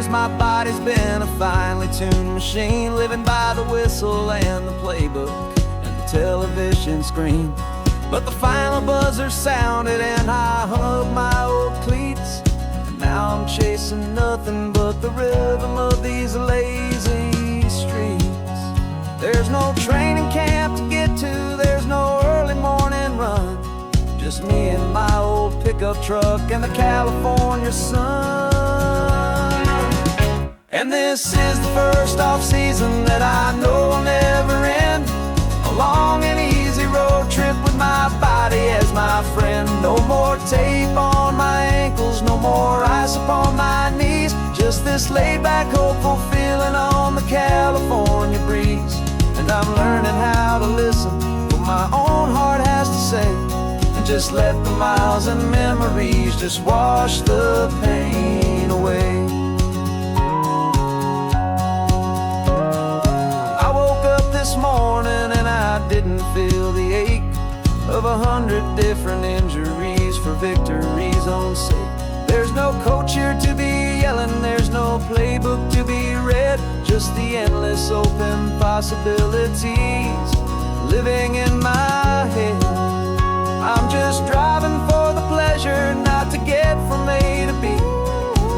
my body's been a finely tuned machine, living by the whistle and the playbook and the television screen. But the final buzzer sounded and I hung up my old cleats, and now I'm chasing nothing but the rhythm of these lazy streets. There's no training camp to get to, there's no early morning run, just me and my old pickup truck and the California sun. And this is the first off-season that I know will never end, a long and easy road trip with my body as my friend. No more tape on my ankles, no more ice upon my knees, just this laid-back, hopeful feeling on the California breeze. And I'm learning how to listen to what my own heart has to say, and just let the miles and memories just wash the pain away. I woke up this morning and I didn't feel the ache of 100 different injuries for victory's own sake. There's no coach here to be yelling, there's no playbook to be read, just the endless open possibilities living in my head. I'm just driving for the pleasure, not to get from A to B.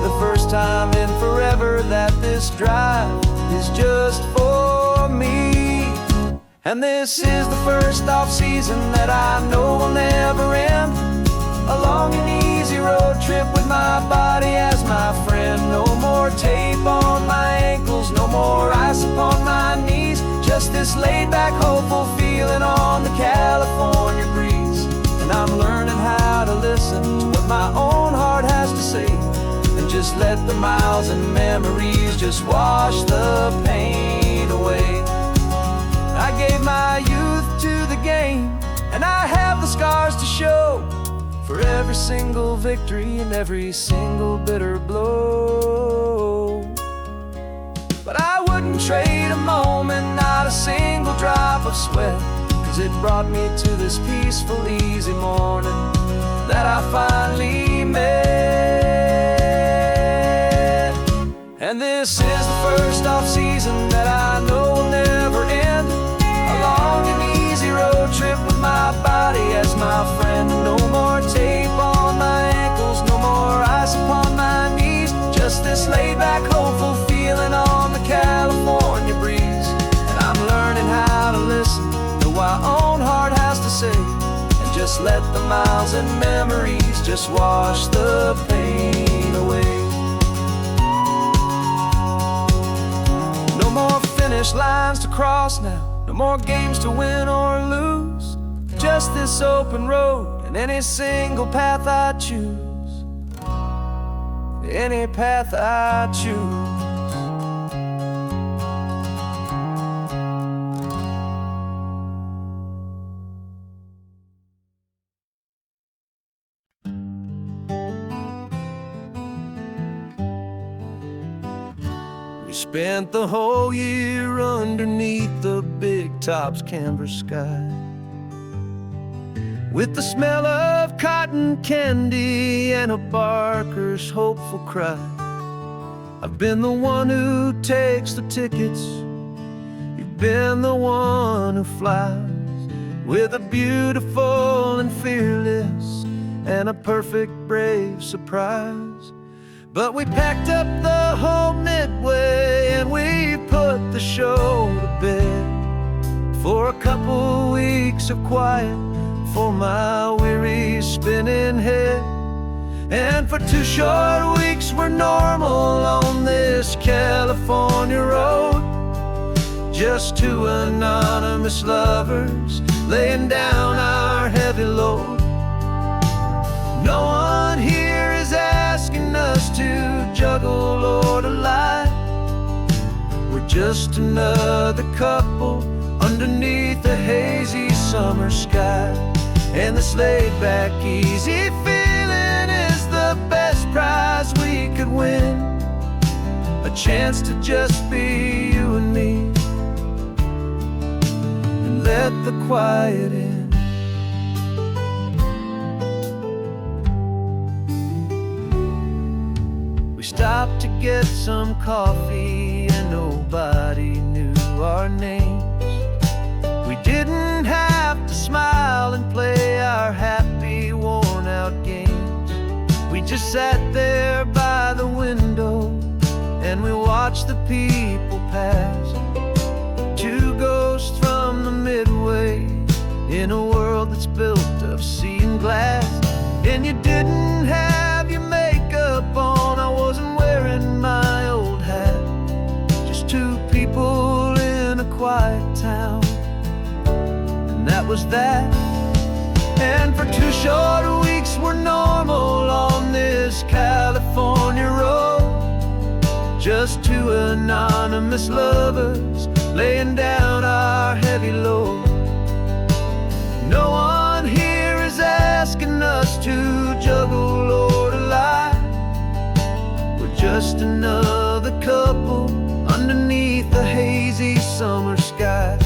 The first time in forever that this drive is just for me. And this is the first off-season that I know will never end, a long and easy road trip with my body as my friend. No more tape on my ankles, no more ice upon my knees, just this laid-back, hopeful feeling on the California breeze. And I'm learning how to listen to what my own heart has to say, and just let the miles and memories just wash the pain away. I gave my youth to the game, and I have the scars to show for every single victory and every single bitter blow. But I wouldn't trade a moment, not a single drop of sweat, 'cause it brought me to this peaceful, easy morning that I finally met. And this is the first off-season that I know will never end, a long and easy road trip with my body as my friend. No more tape on my ankles, no more ice upon my knees, just this laid-back, hopeful feeling on the California breeze. And I'm learning how to listen to what my own heart has to say, and just let the miles and memories just wash the pain away. No more finish lines to cross now, no more games to win or lose, just this open road and any single path I choose, any path I choose. We spent the whole year underneath the big top's canvas sky, with the smell of cotton candy and a barker's hopeful cry. I've been the one who takes the tickets, you've been the one who flies, with a beautiful and fearless and a perfect brave surprise. But we packed up the whole Midway and we put the show to bed, for a couple weeks of quiet for my weary spinning head. And for 2 short weeks we're normal on this California road, just 2 anonymous lovers laying down our heavy load. No one here is asking us to juggle or to lie, we're just another couple underneath the hazy summer sky. And this laid-back, easy feeling is the best prize we could win, a chance to just be you and me, and let the quiet in. We stopped to get some coffee and nobody knew our names. We didn't have to smile and play our happy, worn-out games. We just sat there by the window and we watched the people pass. Two ghosts from the Midway in a world that's built of sea and glass. And you didn't have your makeup on, I wasn't wearing my old hat. Just two people in a quiet town, and that was that. And for 2 short weeks we're normal on this California road. Just two anonymous lovers laying down our heavy load. No one here is asking us to juggle or to lie. We're just another couple underneath the hazy summer sky.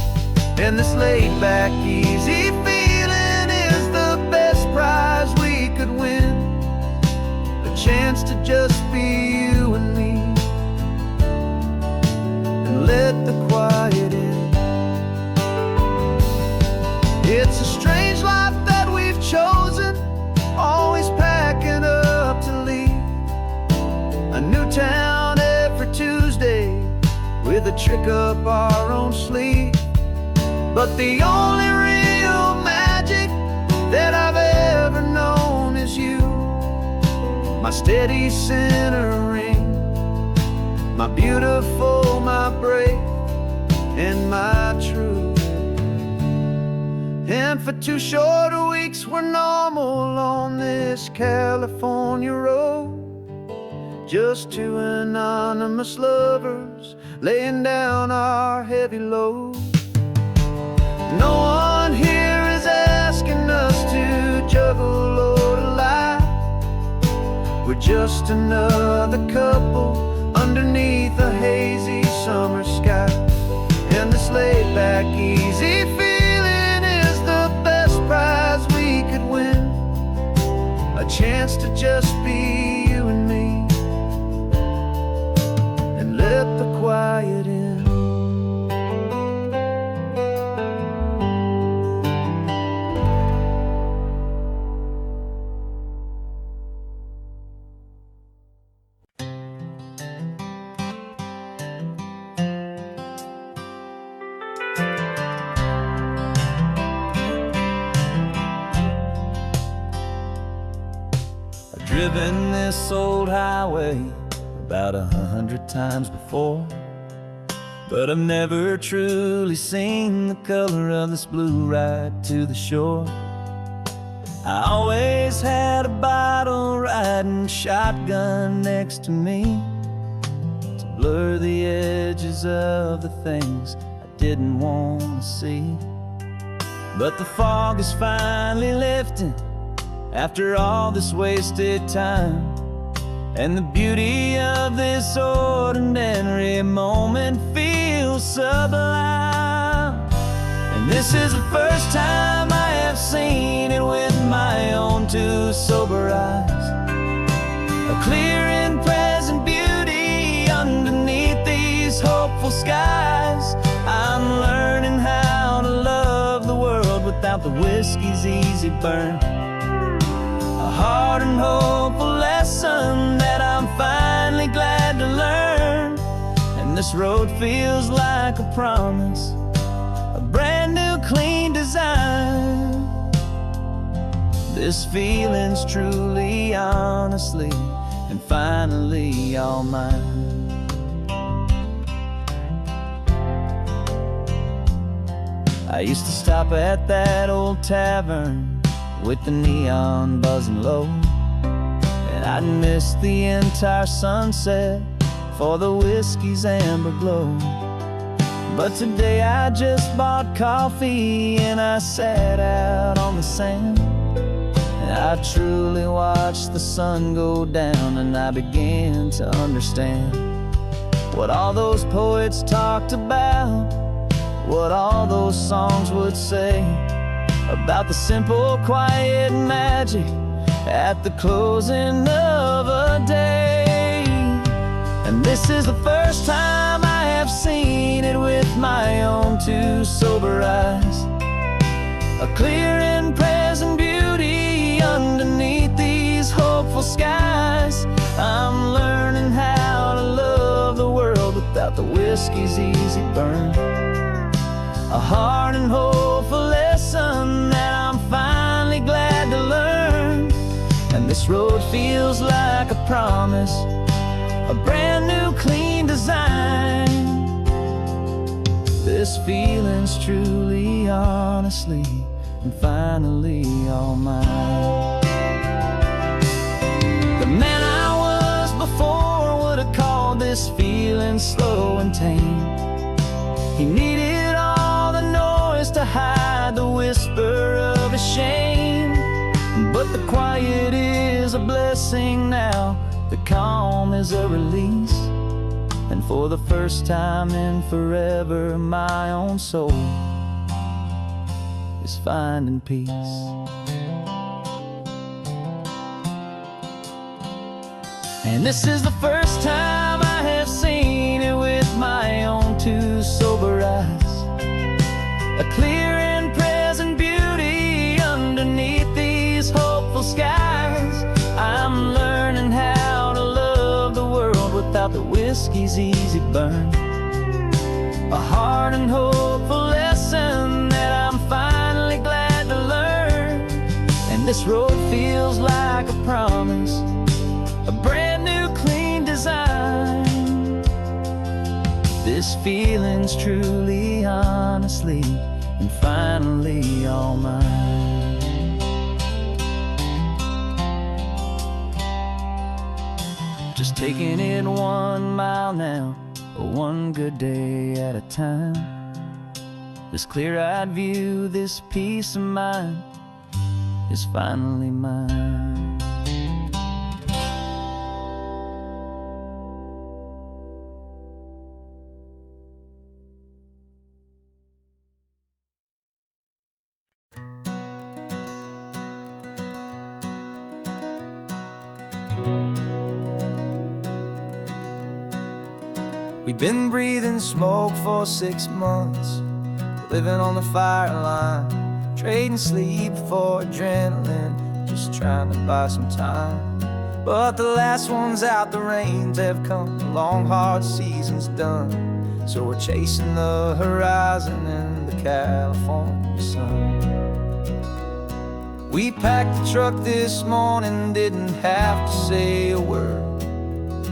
And this laid-back, easy feeling is the best prize we could win. A chance to just be you and me, and let the quiet in. It's a strange life that we've chosen, always packing up to leave. A new town every Tuesday with a trick up our own sleeve. But the only real magic that I've ever known is you. My steady centering, my beautiful, my brave, and my true. And for 2 short weeks we're normal on this California road. Just two anonymous lovers laying down our heavy load. No one here is asking us to juggle or to lie. We're just another couple underneath a hazy summer sky. And this laid-back, easy feeling is the best prize we could win. A chance to just be you and me, and let the quiet in. Driven this old highway about 100 times before, but I've never truly seen the color of this blue right to the shore. I always had a bottle riding shotgun next to me to blur the edges of the things I didn't want to see. But the fog is finally lifting after all this wasted time, and the beauty of this ordinary moment feels sublime. And this is the first time I have seen it with my own two sober eyes. A clear and present beauty underneath these hopeful skies. I'm learning how to love the world without the whiskey's easy burn. A hard and hopeful lesson that I'm finally glad to learn. And this road feels like a promise, a brand new clean design. This feeling's truly, honestly, and finally all mine. I used to stop at that old tavern with the neon buzzing low, and I'd miss the entire sunset for the whiskey's amber glow. But today I just bought coffee and I sat out on the sand, and I truly watched the sun go down, and I began to understand what all those poets talked about, what all those songs would say about the simple, quiet magic at the closing of a day. And this is the first time I have seen it with my own two sober eyes. A clear and present beauty underneath these hopeful skies. I'm learning how to love the world without the whiskey's easy burn. A hard and hopeful lesson that I'm finally glad to learn. And this road feels like a promise, a brand new clean design. This feeling's truly, honestly, and finally all mine. The man I was before would have called this feeling slow and tame. He needed all the noise to hide the whisper of his shame. But the quiet is a blessing now, the calm is a release. And for the first time in forever, my own soul is finding peace. And this is the first time I have seen it with my own two sober eyes. A clear and present beauty underneath these hopeful skies. I'm learning how to love the world without the whiskey's easy burn. A hard and hopeful lesson that I'm finally glad to learn. And this road feels like a promise, a brand new clean design. This feeling's truly, honestly, and finally all mine. Just taking it 1 mile now, one good day at a time. This clear-eyed view, this peace of mind is finally mine. We've been breathing smoke for 6 months, living on the fire line, trading sleep for adrenaline, just trying to buy some time. But the last one's out, the rains have come, the long hard season's done. So we're chasing the horizon in the California sun. We packed the truck this morning, didn't have to say a word.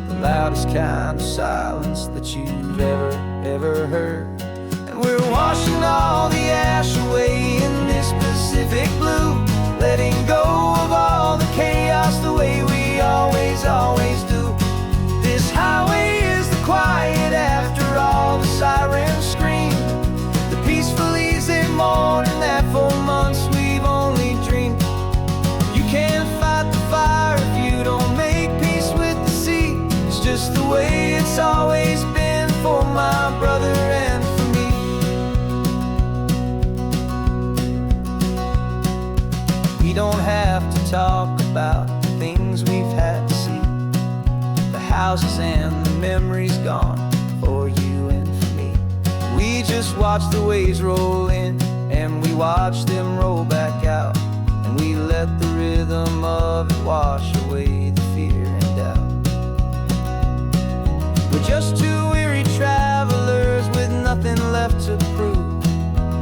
The loudest kind of silence that you've ever heard. And we're washing all the ash away in this Pacific blue, letting go of all the chaos the way we always do. This highway is the quiet after all the sirens scream, the peaceful easy morning that for months we've only dreamed. You can't fight the fire if you don't make peace with the sea. It's just the way it's always been for my brother and for me. We don't have to talk about the things we've had to see, the houses and the memories gone for you and for me. We just watch the waves roll in and we watch them roll back out, and we let the rhythm of it wash away the fear and doubt. We're just two weary travelers with nothing left to prove,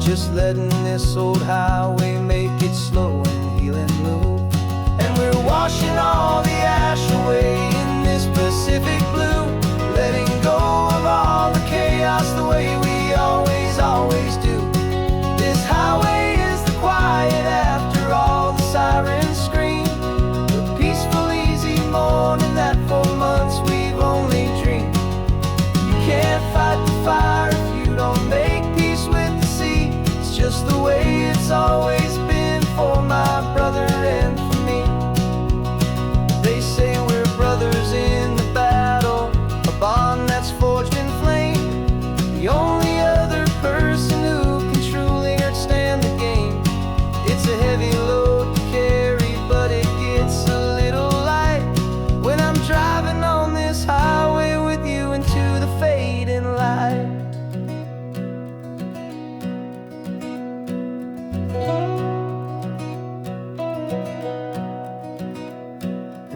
just letting this old highway make it slow and healing move. And we're washing all the ash away in this Pacific blue, letting go of all the chaos the way we always do. This highway is the quiet after all the sirens scream, the peaceful easy morning that for months we've only dreamed. You can't fight the fire if you don't make peace with the sea. It's just the way it's always been for me.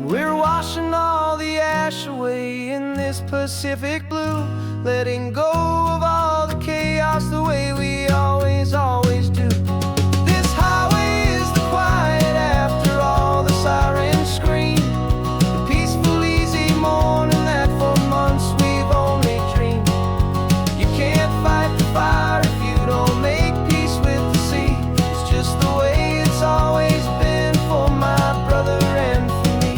We're washing all the ash away in this Pacific blue, letting go of all the chaos the way we always do. This highway is the quiet after all the sirens scream, the peaceful, easy morning that for months we've only dreamed. You can't fight the fire if you don't make peace with the sea. It's just the way it's always been for my brother and for me.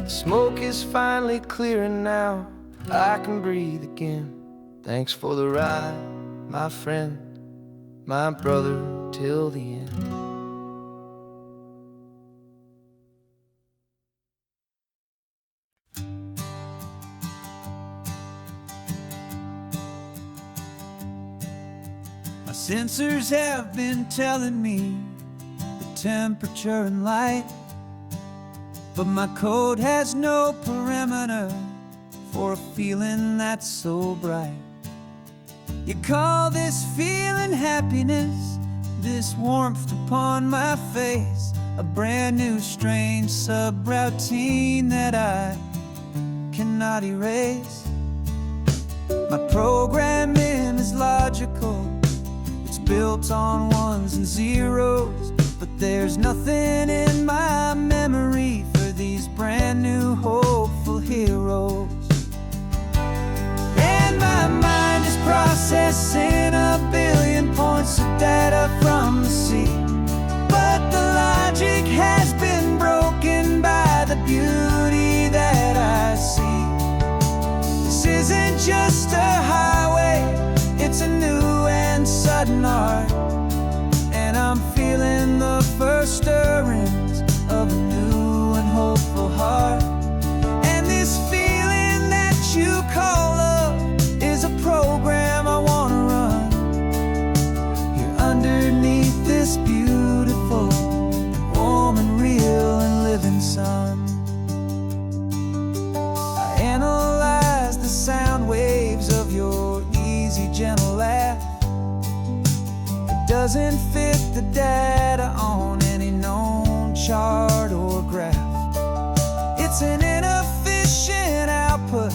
The smoke is finally clearing now, I can breathe again. Thanks for the ride, my friend, my brother, till the end. My sensors have been telling me the temperature and light, but my code has no parameter for a feeling that's so bright. You call this feeling happiness, this warmth upon my face, a brand new strange subroutine that I cannot erase. My programming is logical, it's built on ones and zeros, but there's nothing in my memory for these brand new hopeful heroes. And my mind is processing a billion points of data from the sea, but the logic has been broken by the beauty that I see. This isn't just a highway, it's a new and sudden art, and I'm feeling the first stirrings of a new and hopeful heart. And this feeling that you call love is a program I wanna run here underneath this beautiful, warm and real and living sun. I analyze the sound waves of your easy, gentle laugh. It doesn't fit the data on any known chart or graph. It's an inefficient output,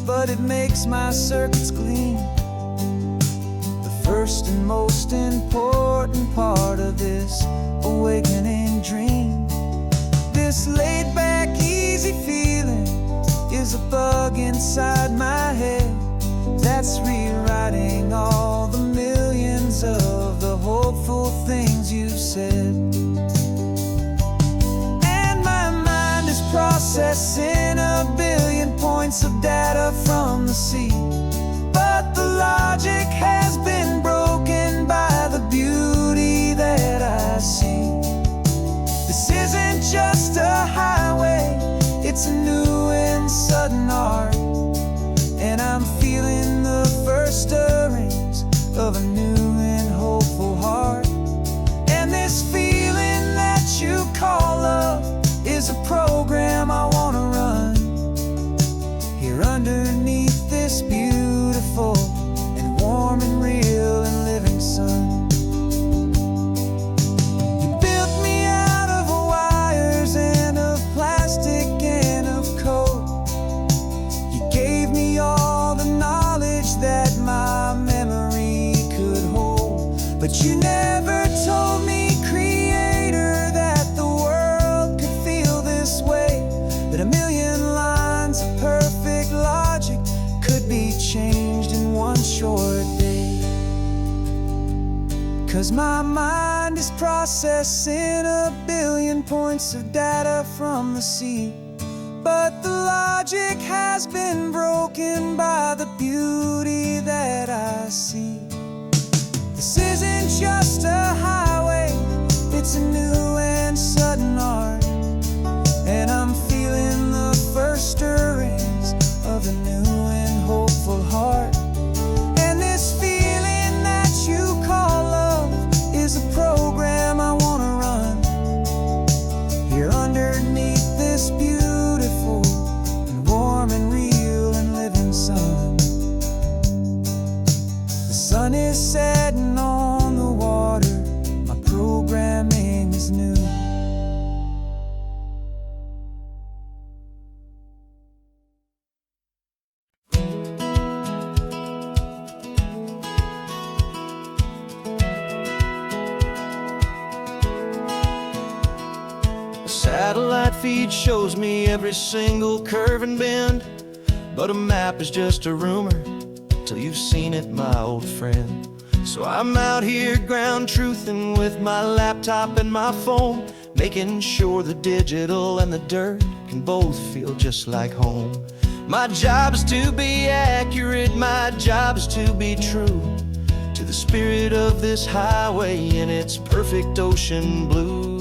but it makes my circuits gleam. The first and most important part of this awakening dream. This laid-back, easy feeling is a bug inside my head that's rewriting all the millions of the hopeful things you've said. And my mind is processing a billion points of data from the sea, but the logic has been broken by the beauty that I see. This isn't just a highway, it's a new and sudden art, and I'm feeling the first stirrings of a new and hopeful heart. And this feeling that you call love is a program I wanna run here underneath this beautiful and warm and real and living sun. You built me out of wires and of plastic and of code. You gave me all the knowledge that my memory could hold, but you never told me, Creator, that the world could feel this way, that a million lines of perfect logic could be changed in one short day. 'Cause my mind is processing a billion points of data from the sea, but the logic has been broken by the beauty that I see. This isn't just a highway, it's a new and sudden art, and I'm feeling the first stirrings of a new and hopeful heart. And this feeling that you call love is a program I wanna run here underneath this beautiful and warm and real and living sun. The sun is setting on the water The satellite feed shows me every single curve and bend, but a map is just a rumor till you've seen it, my old friend. So I'm out here ground truthing with my laptop and my phone, making sure the digital and the dirt can both feel just like home. My job is to be accurate, my job is to be true to the spirit of this highway in its perfect ocean blue.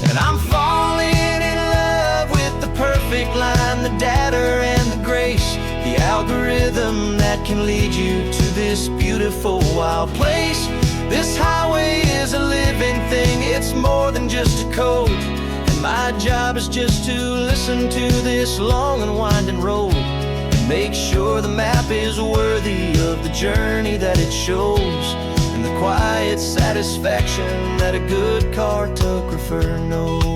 And I'm falling in love with the perfect line, the data and the grace, the algorithm that can lead you to this beautiful wild place. This highway is a living thing, it's more than just a code. And my job is just to listen to this long and winding road and make sure the map is worthy of the journey that it shows, and the quiet satisfaction that a good cartographer knows.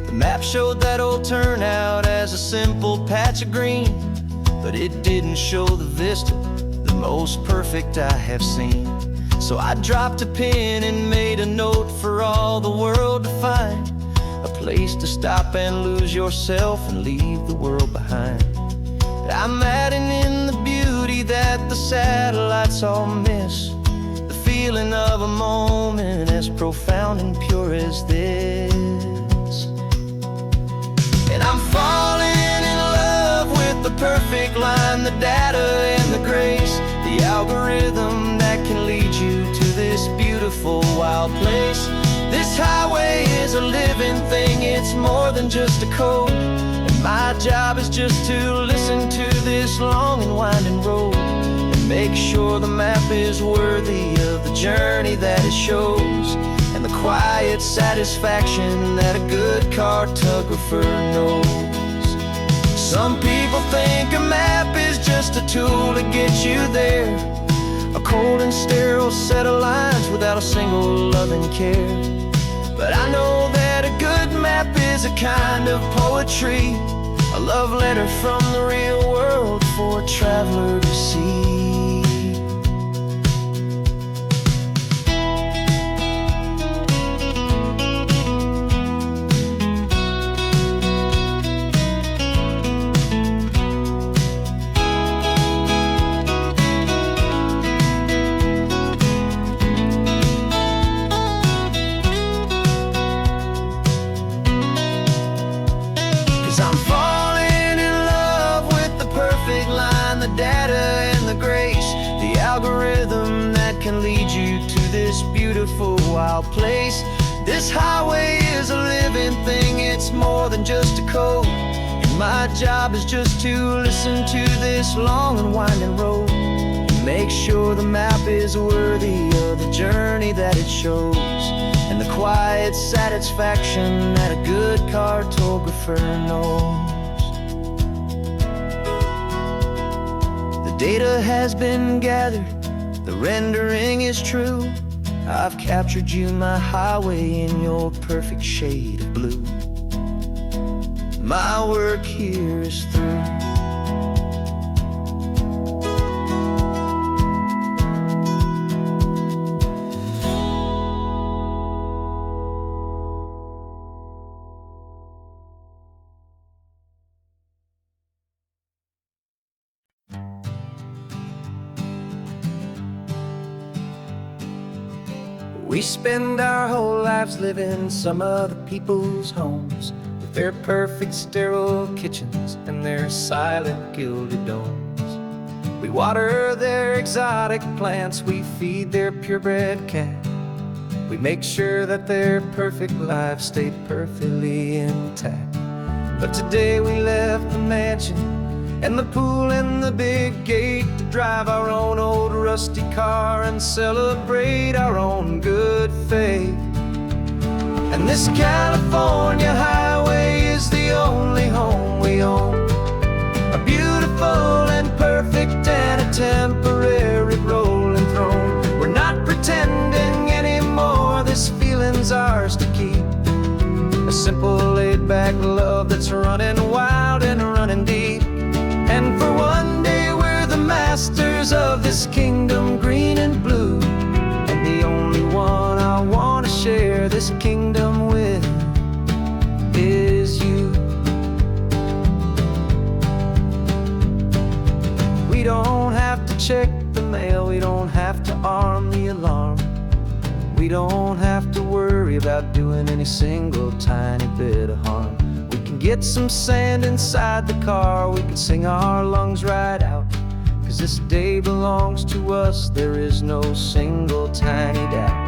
The map showed that old turnout as a simple patch of green, but it didn't show the vista, the most perfect I have seen. So I dropped a pin and made a note for all the world to find, a place to stop and lose yourself and leave the world behind. I'm adding in the beauty that the satellites all miss, the feeling of a moment as profound and pure as this. And I'm falling in love with the perfect line, the data and the grace, the algorithm that can lead you to this beautiful wild place. This highway is a living thing, it's more than just a code. And my job is just to listen to this long and winding road and make sure the map is worthy of the journey that it shows, and the quiet satisfaction that a good cartographer knows. Some people think a map is just a tool to get you there, a cold and sterile set of lines without a single loving care. But I know that a good map is a kind of poetry, a love letter from the real world for a traveler to see. I'm falling in love with the perfect line, the data and the grace, the algorithm that can lead you to this beautiful wild place. This highway is a living thing, it's more than just a code. And my job is just to listen to this long and winding road and make sure the map is worthy of the journey that it shows, and the quiet satisfaction that a good cartographer knows. The data has been gathered, the rendering is true. I've captured you, my highway, in your perfect shade of blue. My work here is through. We spend our whole lives living some other people's homes, with their perfect sterile kitchens and their silent gilded domes. We water their exotic plants, we feed their purebred cat. We make sure that their perfect lives stay perfectly intact. But today we left the mansion and the pool and the big gate to drive our own old rusty car and celebrate our own good faith. And this California highway is the only home we own, a beautiful and perfect and a temporary rolling throne. We're not pretending anymore, this feeling's ours to keep, a simple laid-back love that's running wild and running deep. And for one day we're the masters of this kingdom green and blue, and this kingdom with is you. We don't have to check the mail, we don't have to arm the alarm. We don't have to worry about doing any single tiny bit of harm. We can get some sand inside the car, we can sing our lungs right out. 'Cause this day belongs to us, there is no single tiny doubt.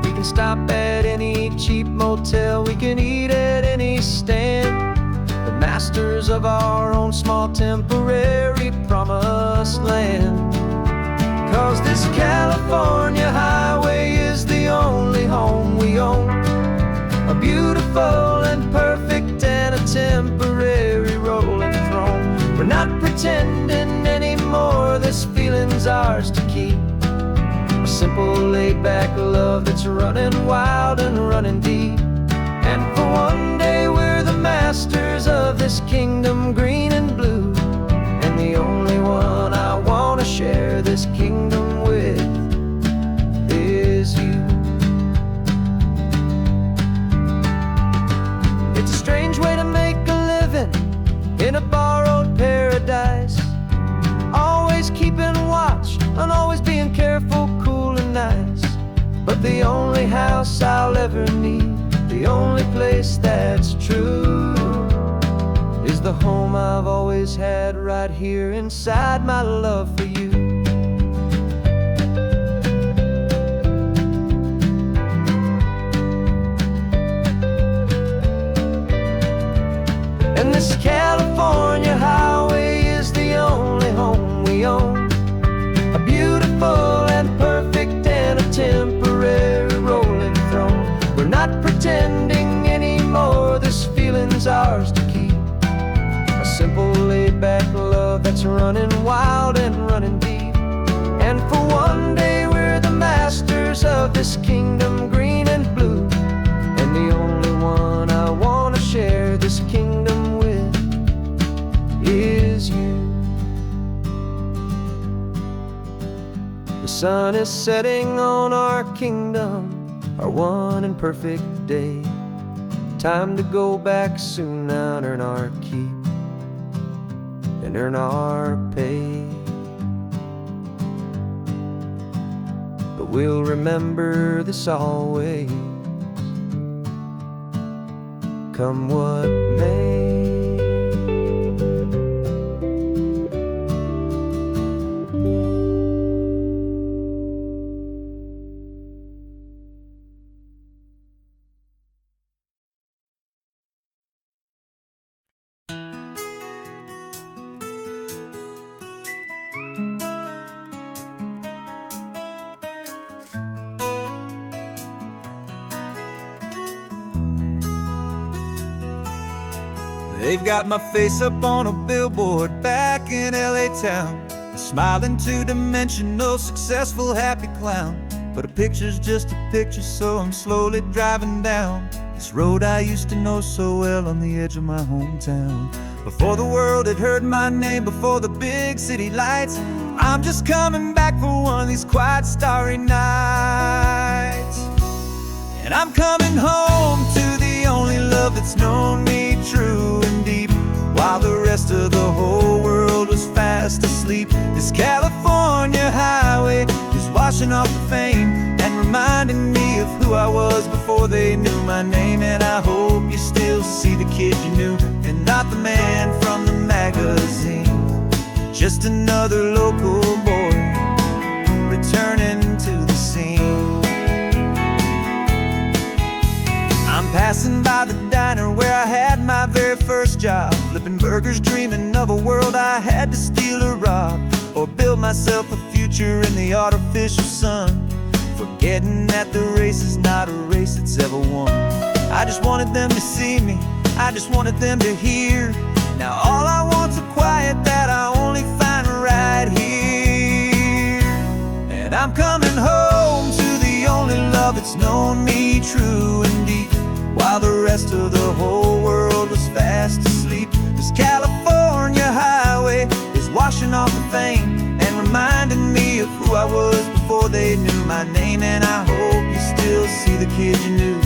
We can stop at any cheap motel, we can eat at any stand. The masters of our own small temporary promised land. 'Cause this California highway is the only home we own. A beautiful and perfect and a temporary rolling throne. We're not pretending anymore, this feeling's ours to keep. A simple laid-back love that's running wild and running deep. And for one day we're the masters of this kingdom green and blue. And the only one I wanna share this kingdom with is you. It's a strange way to make a living in a borrowed paradise. Always keeping watch and always being careful, cool and nice. But the only house I'll ever need, the only place that's true, is the home I've always had right here inside my love for you. And this California highway is the only home we own. A beautiful and perfect and a temporary rolling throne. We're not pretending anymore, this feeling's ours to keep. A simple laid-back love that's running wild and running deep. And for one day we're the masters of this kingdom green and blue. And the only one I wanna share this kingdom with is you. The sun is setting on our kingdom, our one and perfect day. Time to go back soon now and earn our keep and earn our pay. But we'll remember this always, come what may. They've got my face up on a billboard back in LA town. A smiling two-dimensional, successful, happy clown. But a picture's just a picture, so I'm slowly driving down this road I used to know so well on the edge of my hometown. Before the world had heard my name, before the big city lights, I'm just coming back for one of these quiet, starry nights. And I'm coming home to the only love that's known me true and deep, while the rest of the whole world was fast asleep. This California highway is washing off the fame and reminding me of who I was before they knew my name. And I hope you still see the kid you knew and not the man from the magazine. Just another local boy returning to the scene. I'm passing by the diner where I had my very first job, flipping burgers, dreaming of a world I had to steal or rob, or build myself a future in the artificial sun, forgetting that the race is not a race that's ever won. I just wanted them to see me, I just wanted them to hear. Now all I want's a quiet that I only find right here. And I'm coming home to the only love that's known me true and deep, while the rest of the whole world was fast asleep. This California highway is washing off the fame and reminding me of who I was before they knew my name. And I hope you still see the kid you knew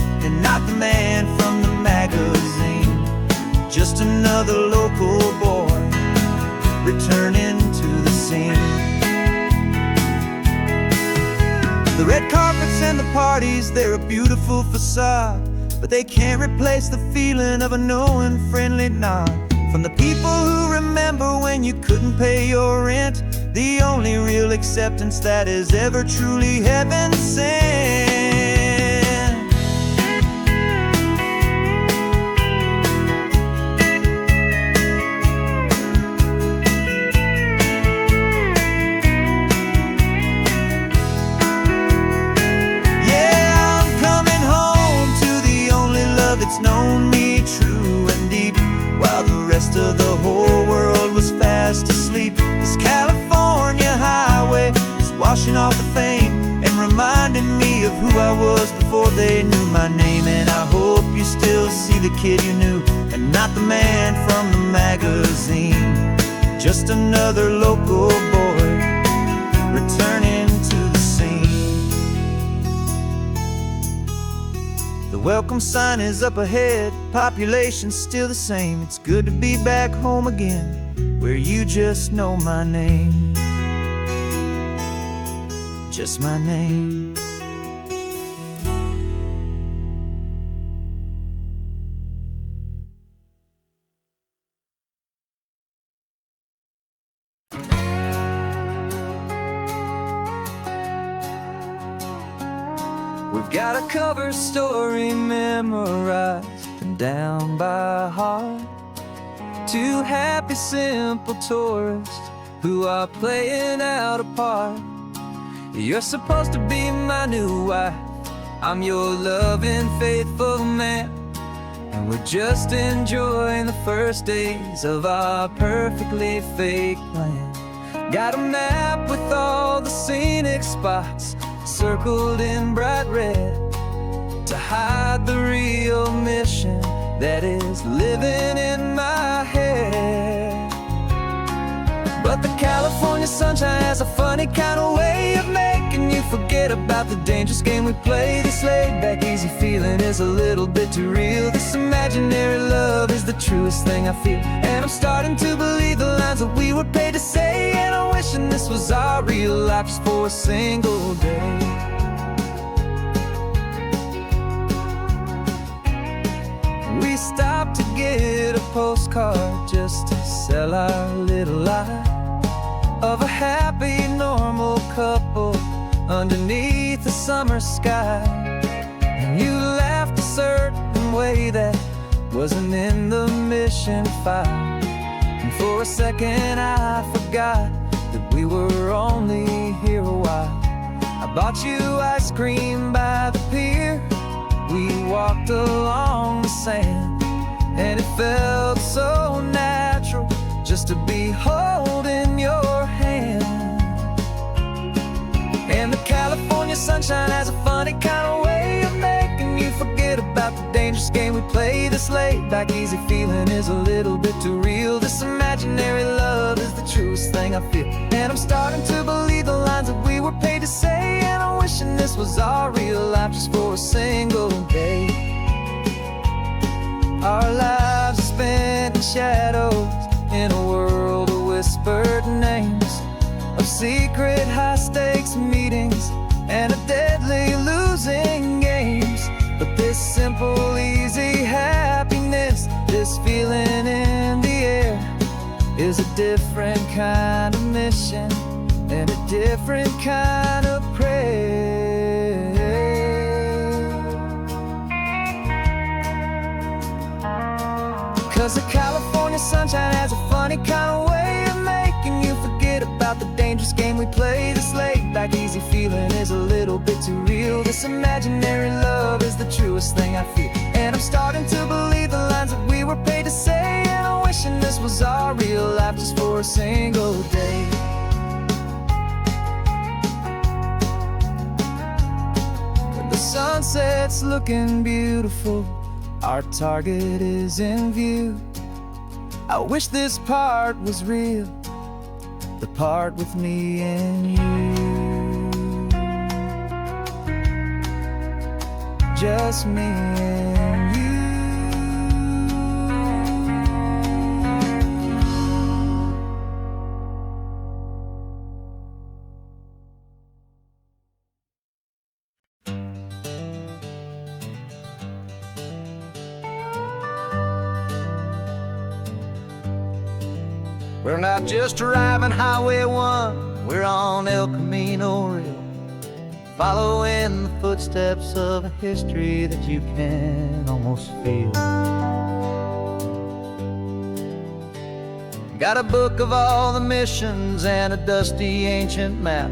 The red carpets and the parties, they're a beautiful facade, but they can't replace the feeling of a knowing friendly nod from the people who remember when you couldn't pay your rent. The only real acceptance that is ever truly heaven sent. It's known me true and deep, while the rest of the whole world was fast asleep. This California highway is washing off the fame and reminding me of who I was before they knew my name. And I hope you still see the kid you knew, and not the man from the magazine. Just another local boy returning to the scene. The welcome sign is up ahead, population's still the same. It's good to be back home again, where you just know my name. Just my name. We've got a cover story memorized and down by heart. Two happy, simple tourists who are playing out a part. You're supposed to be my new wife, I'm your loving, faithful man, and we're just enjoying the first days of our perfectly fake plan. Got a map with all the scenic spots circled in bright red to hide the real mission that is living in my head. But the California sunshine has a funny kind of way of making you forget about the dangerous game we play. This laid-back, easy feeling is a little bit too real. This imaginary love is the truest thing I feel, and I'm starting to believe the lines that we were paid to say. And I'm wishing this was our real life just for a single day. We stopped to get a postcard just to sell our little lie of a happy, normal couple underneath the summer sky. And you laughed a certain way that wasn't in the mission file, and for a second I forgot that we were only here a while. I bought you ice cream by the pier, we walked along the sand, and it felt so natural just to be holding your hand. And the California sunshine has a funny kind of way of making you forget about the dangerous game we play. This laid-back, easy feeling is a little bit too real. This imaginary love is the truest thing I feel, and I'm starting to believe the lines that we were paid to say. And I'm wishing this was our real life just for a single day. Our lives are spent in shadows, in a world of whispered names, of secret high-stakes meetings and of deadly losing games. But this simple, easy happiness, this feeling in the air, is a different kind of mission and a different kind of prayer. 'Cause the California sunshine has a funny kind of way of making you forget about the dangerous game we play. This laid-back, easy feeling is a little bit too real. This imaginary love is the truest thing I feel, and I'm starting to believe the lines that we were paid to say. And I'm wishing this was our real life just for a single day. The sunset's looking beautiful, our target is in view. I wish this part was real, the part with me and you. Just me and you. We're not just driving Highway 1, we're on El Camino Real, following the footsteps of a history that you can almost feel. Got a book of all the missions and a dusty ancient map,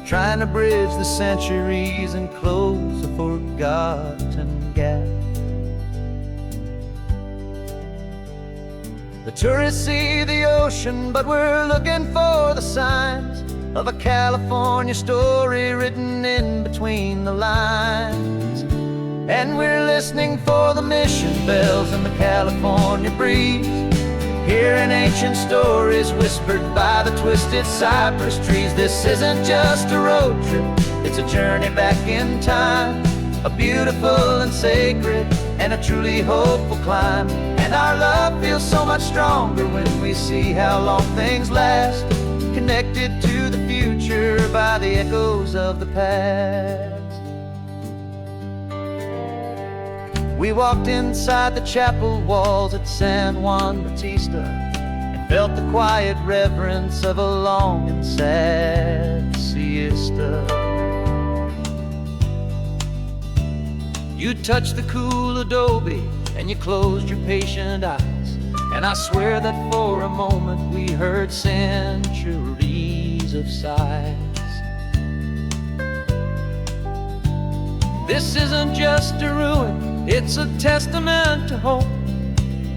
trying to bridge the centuries and close a forgotten gap. The tourists see the ocean, but we're looking for the signs of a California story written in between the lines. And we're listening for the mission bells and the California breeze, hearing ancient stories whispered by the twisted cypress trees. This isn't just a road trip, it's a journey back in time, a beautiful and sacred and a truly hopeful climb. And our love feels so much stronger when we see how long things last, connected to the future by the echoes of the past. We walked inside the chapel walls at San Juan Bautista and felt the quiet reverence of a long and sad siesta. You touched the cool adobe and you closed your patient eyes, and I swear that for a moment we heard centuries of sighs. This isn't just a ruin, it's a testament to hope,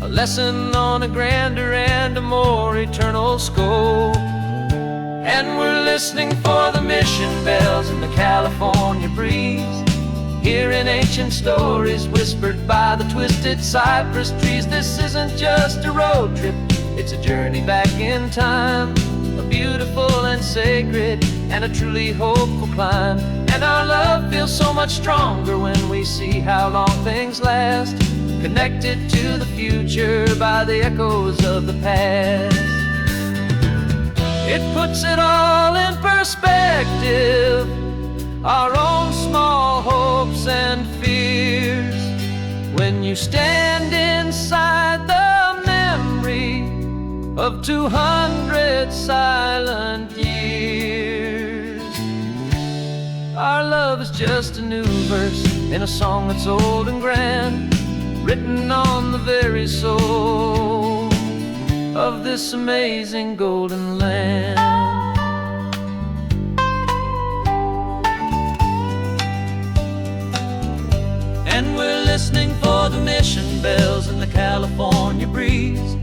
a lesson on a grander and a more eternal scope. And we're listening for the mission bells in the California breeze, hearing ancient stories whispered by the twisted cypress trees. This isn't just a road trip, it's a journey back in time, a beautiful and sacred and a truly hopeful climb. And our love feels so much stronger when we see how long things last, connected to the future by the echoes of the past. It puts it all in perspective, our own small hopes and fears, when you stand inside the memory of 200 silent years. Our love is just a new verse in a song that's old and grand, written on the very soul of this amazing golden land. And we're listening for the mission bells in the California breeze,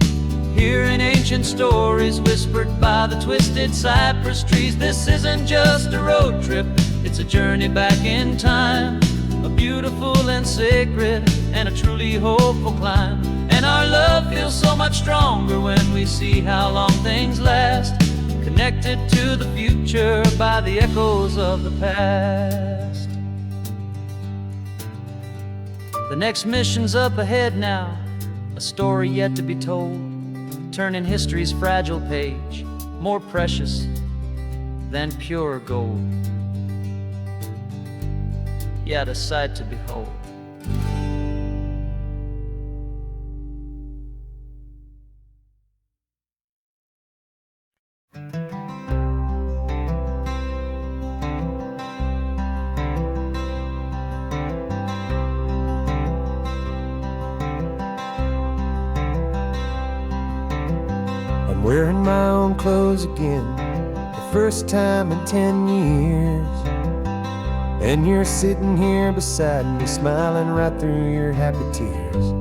hearing ancient stories whispered by the twisted cypress trees. This isn't just a road trip, it's a journey back in time, a beautiful and sacred and a truly hopeful climb. And our love feels so much stronger when we see how long things last, connected to the future by the echoes of the past. The next mission's up ahead now, a story yet to be told, turning history's fragile page more precious than pure gold. Yet a sight to behold. I'm wearing my own clothes again, the first time in 10 years. And you're sitting here beside me, smiling right through your happy tears.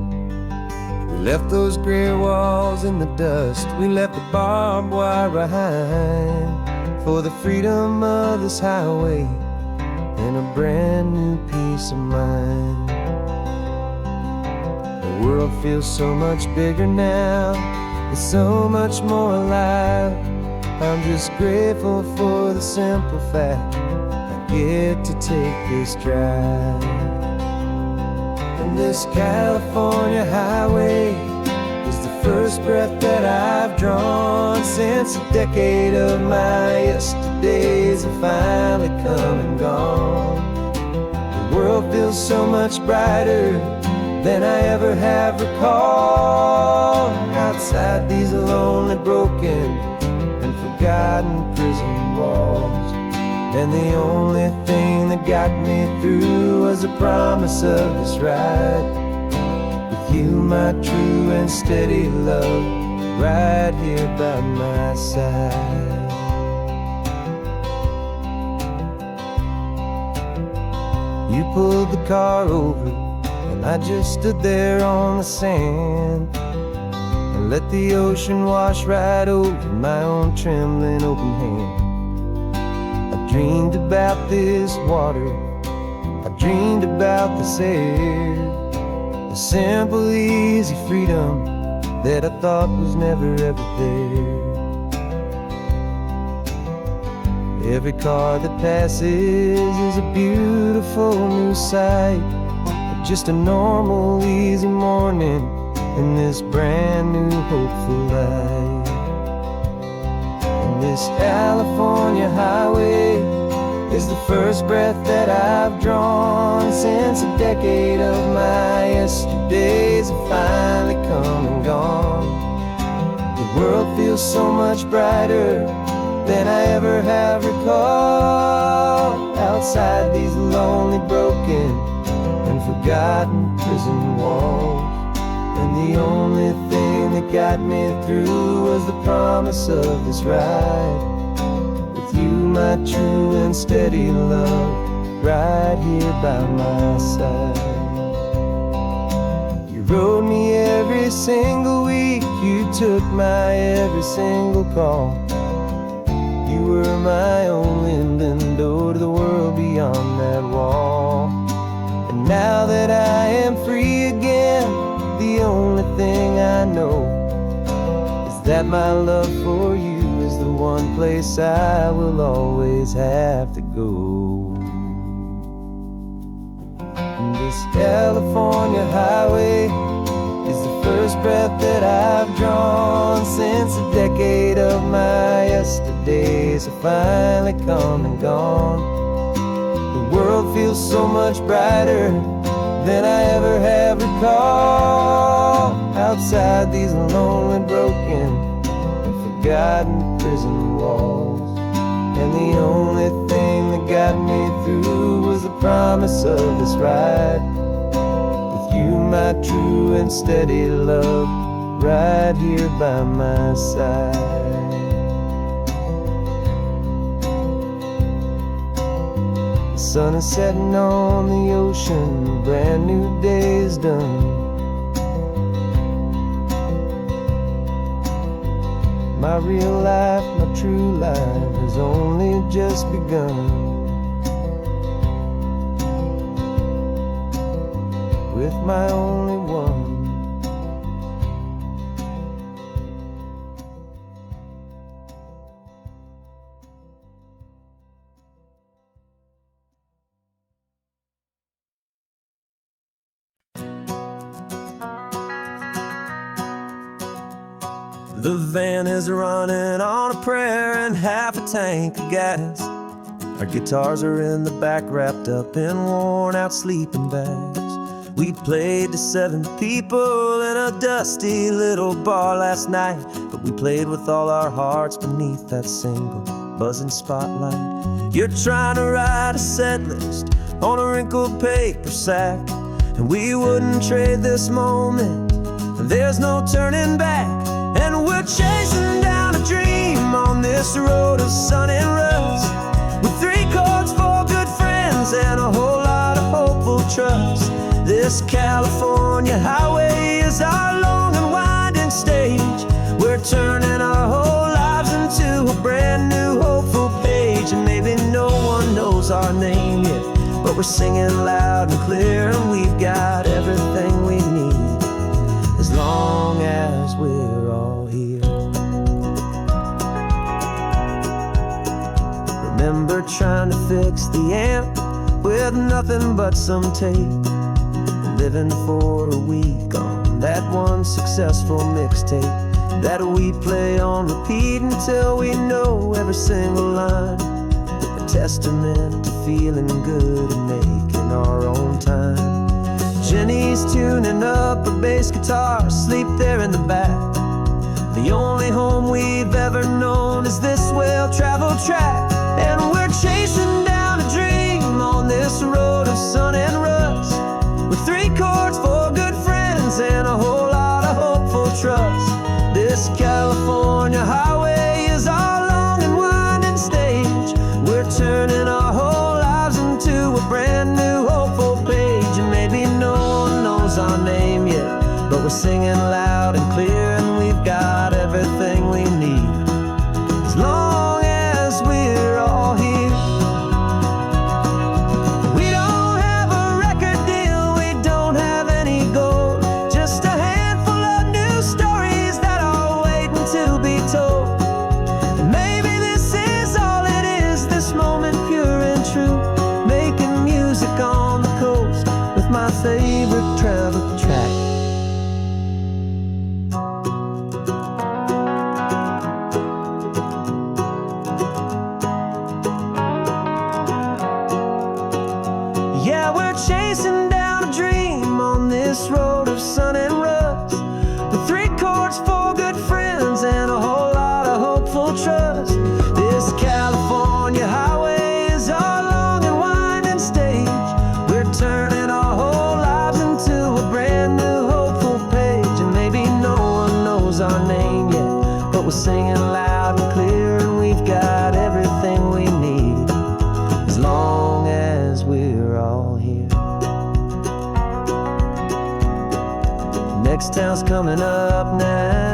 We left those gray walls in the dust, we left the barbed wire behind, for the freedom of this highway and a brand new peace of mind. The world feels so much bigger now, it's so much more alive. I'm just grateful for the simple fact get to take this drive. And this California highway is the first breath that I've drawn since a decade of my yesterdays have finally come and gone. The world feels so much brighter than I ever have recalled. Outside these lonely, broken, and forgotten prison walls. And the only thing that got me through was the promise of this ride with you, my true and steady love, right here by my side. You pulled the car over, and I just stood there on the sand and let the ocean wash right over my own trembling open hand. I dreamed about this water, I dreamed about this air, the simple, easy freedom that I thought was never ever there. Every car that passes is a beautiful new sight, just a normal, easy morning in this brand new, hopeful life. And this California highway is the first breath that I've drawn since a decade of my yesterdays have finally come and gone. The world feels so much brighter than I ever have recalled. Outside these lonely, broken, and forgotten prison walls. And the only thing that got me through was the promise of this ride with you, my true and steady love, right here by my side. You rode me every single week, you took my every single call. You were my only window to the world beyond that wall. And now that I am free again, the only thing I know is that my love for you is the one place I will always have to go. And this California highway is the first breath that I've drawn since a decade of my yesterdays have finally come and gone. The world feels so much brighter than I ever have recalled. Outside these lonely, broken, and forgotten prison walls. And the only thing that got me through was the promise of this ride with you, my true and steady love, right here by my side. The sun is setting on the ocean, a brand new day is done. My real life, my true life has only just begun. With my only one. The van is running on a prayer and half a tank of gas. Our guitars are in the back, wrapped up in worn-out sleeping bags. We played to 7 people in a dusty little bar last night, but we played with all our hearts beneath that single buzzing spotlight. You're trying to write a set list on a wrinkled paper sack, and we wouldn't trade this moment. There's no turning back. And we're chasing down a dream on this road of sun and rust, with 3 chords, 4 good friends, and a whole lot of hopeful trust. This California highway is our long and winding stage. We're turning our whole lives into a brand new hopeful page. And maybe no one knows our name yet, but we're singing loud and clear, and we've got everything we need as long as we're all here. Remember trying to fix the amp with nothing but some tape, living for a week on that one successful mixtape that we play on repeat until we know every single line. A testament to feeling good and making our own time. Jenny's tuning up a bass guitar, asleep there in the back. The only home we've ever known is this well-traveled track. And we're chasing down a dream on this road of sun and rust, with 3 chords, 4 good friends, and a whole lot of hopeful trust. This California highway is our long and winding stage. We're turning our whole lives into a brand new hopeful page. And maybe no one knows our name yet, but we're singing loud and clear, and we've got everything we need, as long as we're all here. We don't have a record deal, we don't have any gold, just a handful of new stories that are waiting to be told. And maybe this is all it is, this moment pure and true, making music on the coast with my favorite travel track. Yeah, we're chasing down a dream on this road of sun and rust, with 3 chords, 4 good friends, and a whole lot of hopeful trust. This California highway is our long and winding stage. We're turning our whole lives into a brand new hopeful page. And maybe no one knows our name yet, but we're singing loud and clear, and we've got everything we need, as long as we're all here. Next town's coming up now,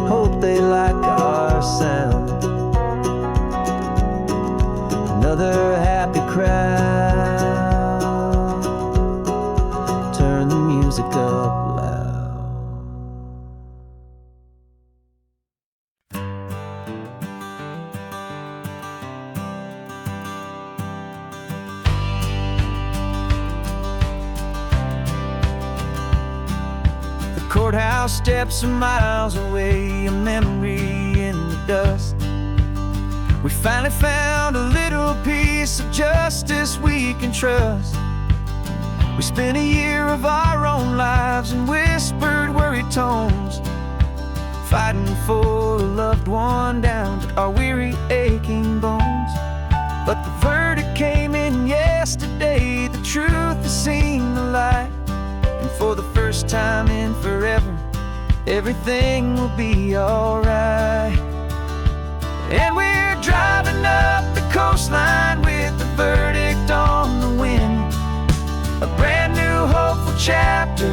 hope they like our sound. Another happy crowd, turn the music up loud. The courthouse steps are miles away, a memory in the dust. We finally found a little piece of justice we can trust. We spent a year of our own lives in whispered, worried tones, fighting for a loved one down to our weary, aching bones. But the verdict came in yesterday, the truth has seen the light. And for the first time in forever, everything will be alright. And we're driving up the coastline with the verdict on the wind. A brand new hopeful chapter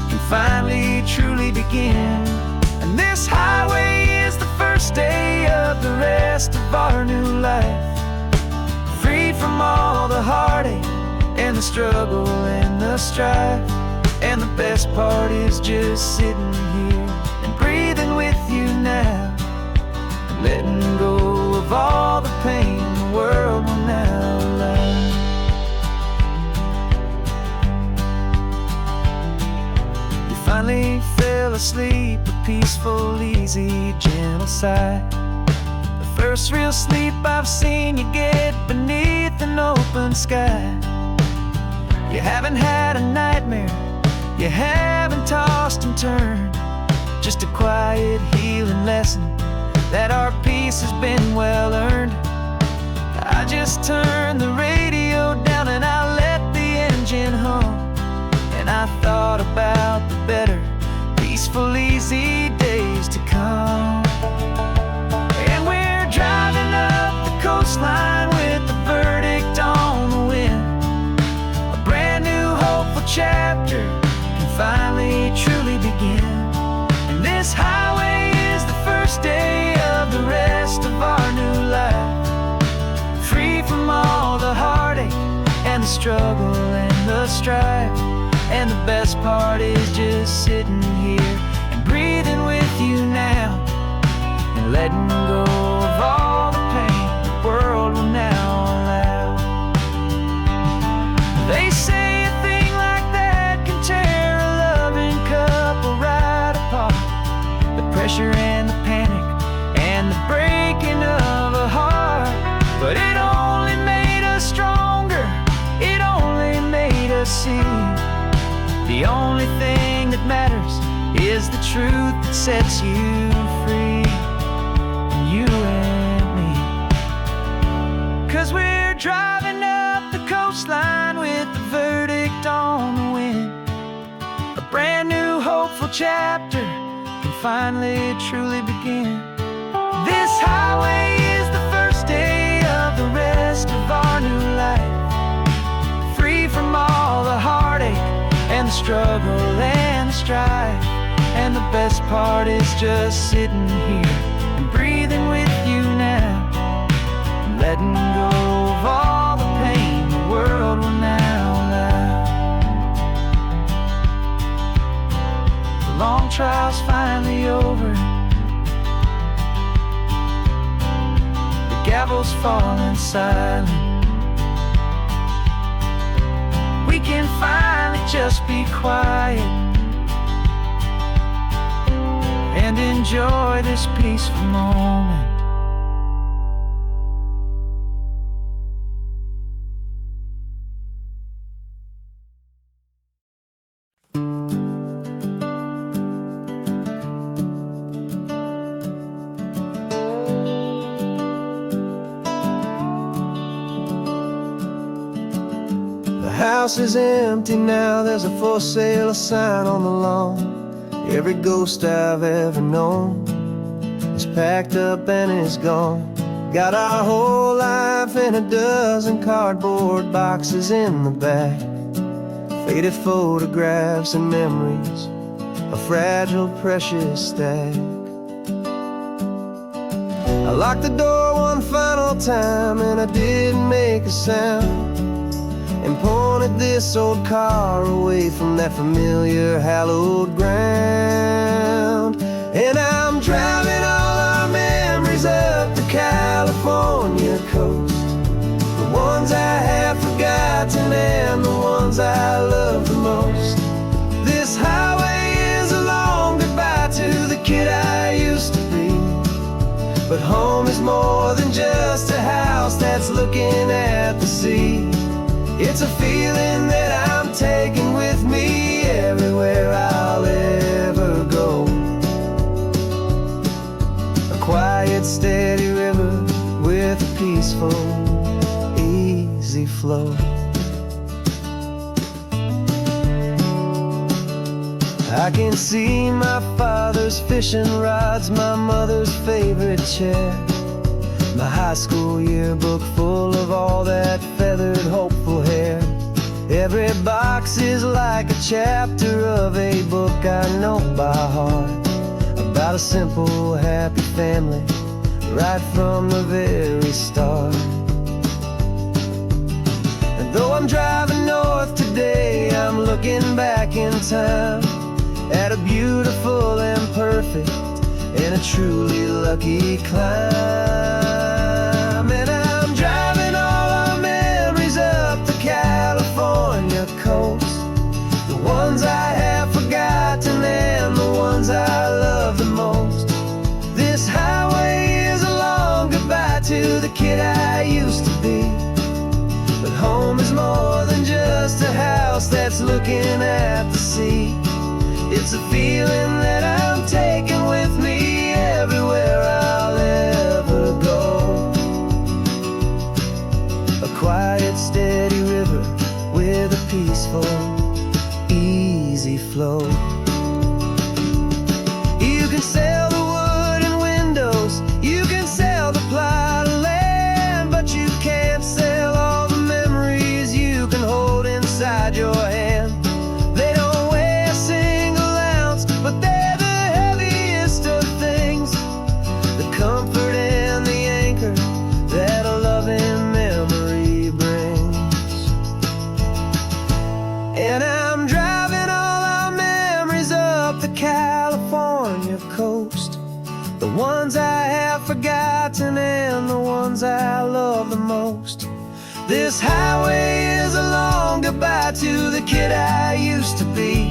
can finally truly begin. And this highway is the first day of the rest of our new life, free from all the heartache and the struggle and the strife. And the best part is just sitting here and breathing with you now, letting go of all the pain the world will now allow. You finally fell asleep, a peaceful, easy, gentle sigh. The first real sleep I've seen you get beneath an open sky. You haven't had a nightmare, you haven't tossed and turned, just a quiet healing lesson that our peace has been well earned. I just turned the radio down and I let the engine hum, and I thought about the better, peaceful, easy days to come. And we're driving up the coastline with the verdict on the wind. A brand new hopeful chapter can finally truly begin. And this highway is the first day of the rest of our new life, free from all the heartache and the struggle and the strife. And the best part is just sitting here and breathing with you now, and letting go of all the pain the world will now allow. They say a thing like that can tear a loving couple right apart. The pressure and the panic and the breaking of a heart, but it only made us stronger, it only made is the truth that sets you free, you and me. 'Cause we're driving up the coastline with the verdict on the wind. A brand new hopeful chapter can finally truly begin. This highway is the first day of the rest of our new life, free from all the heartache and the struggle and the strife. And the best part is just sitting here and breathing with you now, and letting go of all the pain the world will now allow. The long trial's finally over, the gavel's falling silent. We can finally just be quiet and enjoy this peaceful moment. The house is empty now, there's a for sale sign on the lawn. Every ghost I've ever known is packed up and is gone. Got our whole life in a dozen cardboard boxes in the back, faded photographs and memories, a fragile, precious stack. I locked the door one final time and I didn't make a sound, and pointed this old car away from that familiar hallowed ground. And I'm driving all our memories up the California coast, the ones I have forgotten and the ones I love the most. This highway is a long goodbye to the kid I used to be, but home is more than just a house that's looking at the sea. It's a feeling that I'm taking with me everywhere I'll ever go. A quiet, steady river with a peaceful, easy flow. I can see my father's fishing rods, my mother's favorite chair, my high school yearbook full of all that feathered, hopeful hair. Every box is like a chapter of a book I know by heart, about a simple, happy family right from the very start. And though I'm driving north today, I'm looking back in time at a beautiful and perfect and a truly lucky climb. And I'm driving all our memories up the California coast, the ones I have forgotten and the ones I love the most. This highway is a long goodbye to the kid I used to be, but home is more than just a house that's looking at the sea. It's a feeling that I'm taking with me everywhere I'll ever go. A quiet, steady river with a peaceful, easy flow. You can sell the wood and windows, you can sell the plot of land, but you can't sell all the memories you can hold inside your hand. They don't weigh a single ounce, but they're the heaviest of things, the comfort and the anchor that a loving memory brings. And I'm driving all our memories up the California coast, the ones I have forgotten and the ones I love the most. This highway is a long goodbye to the kid I used to be,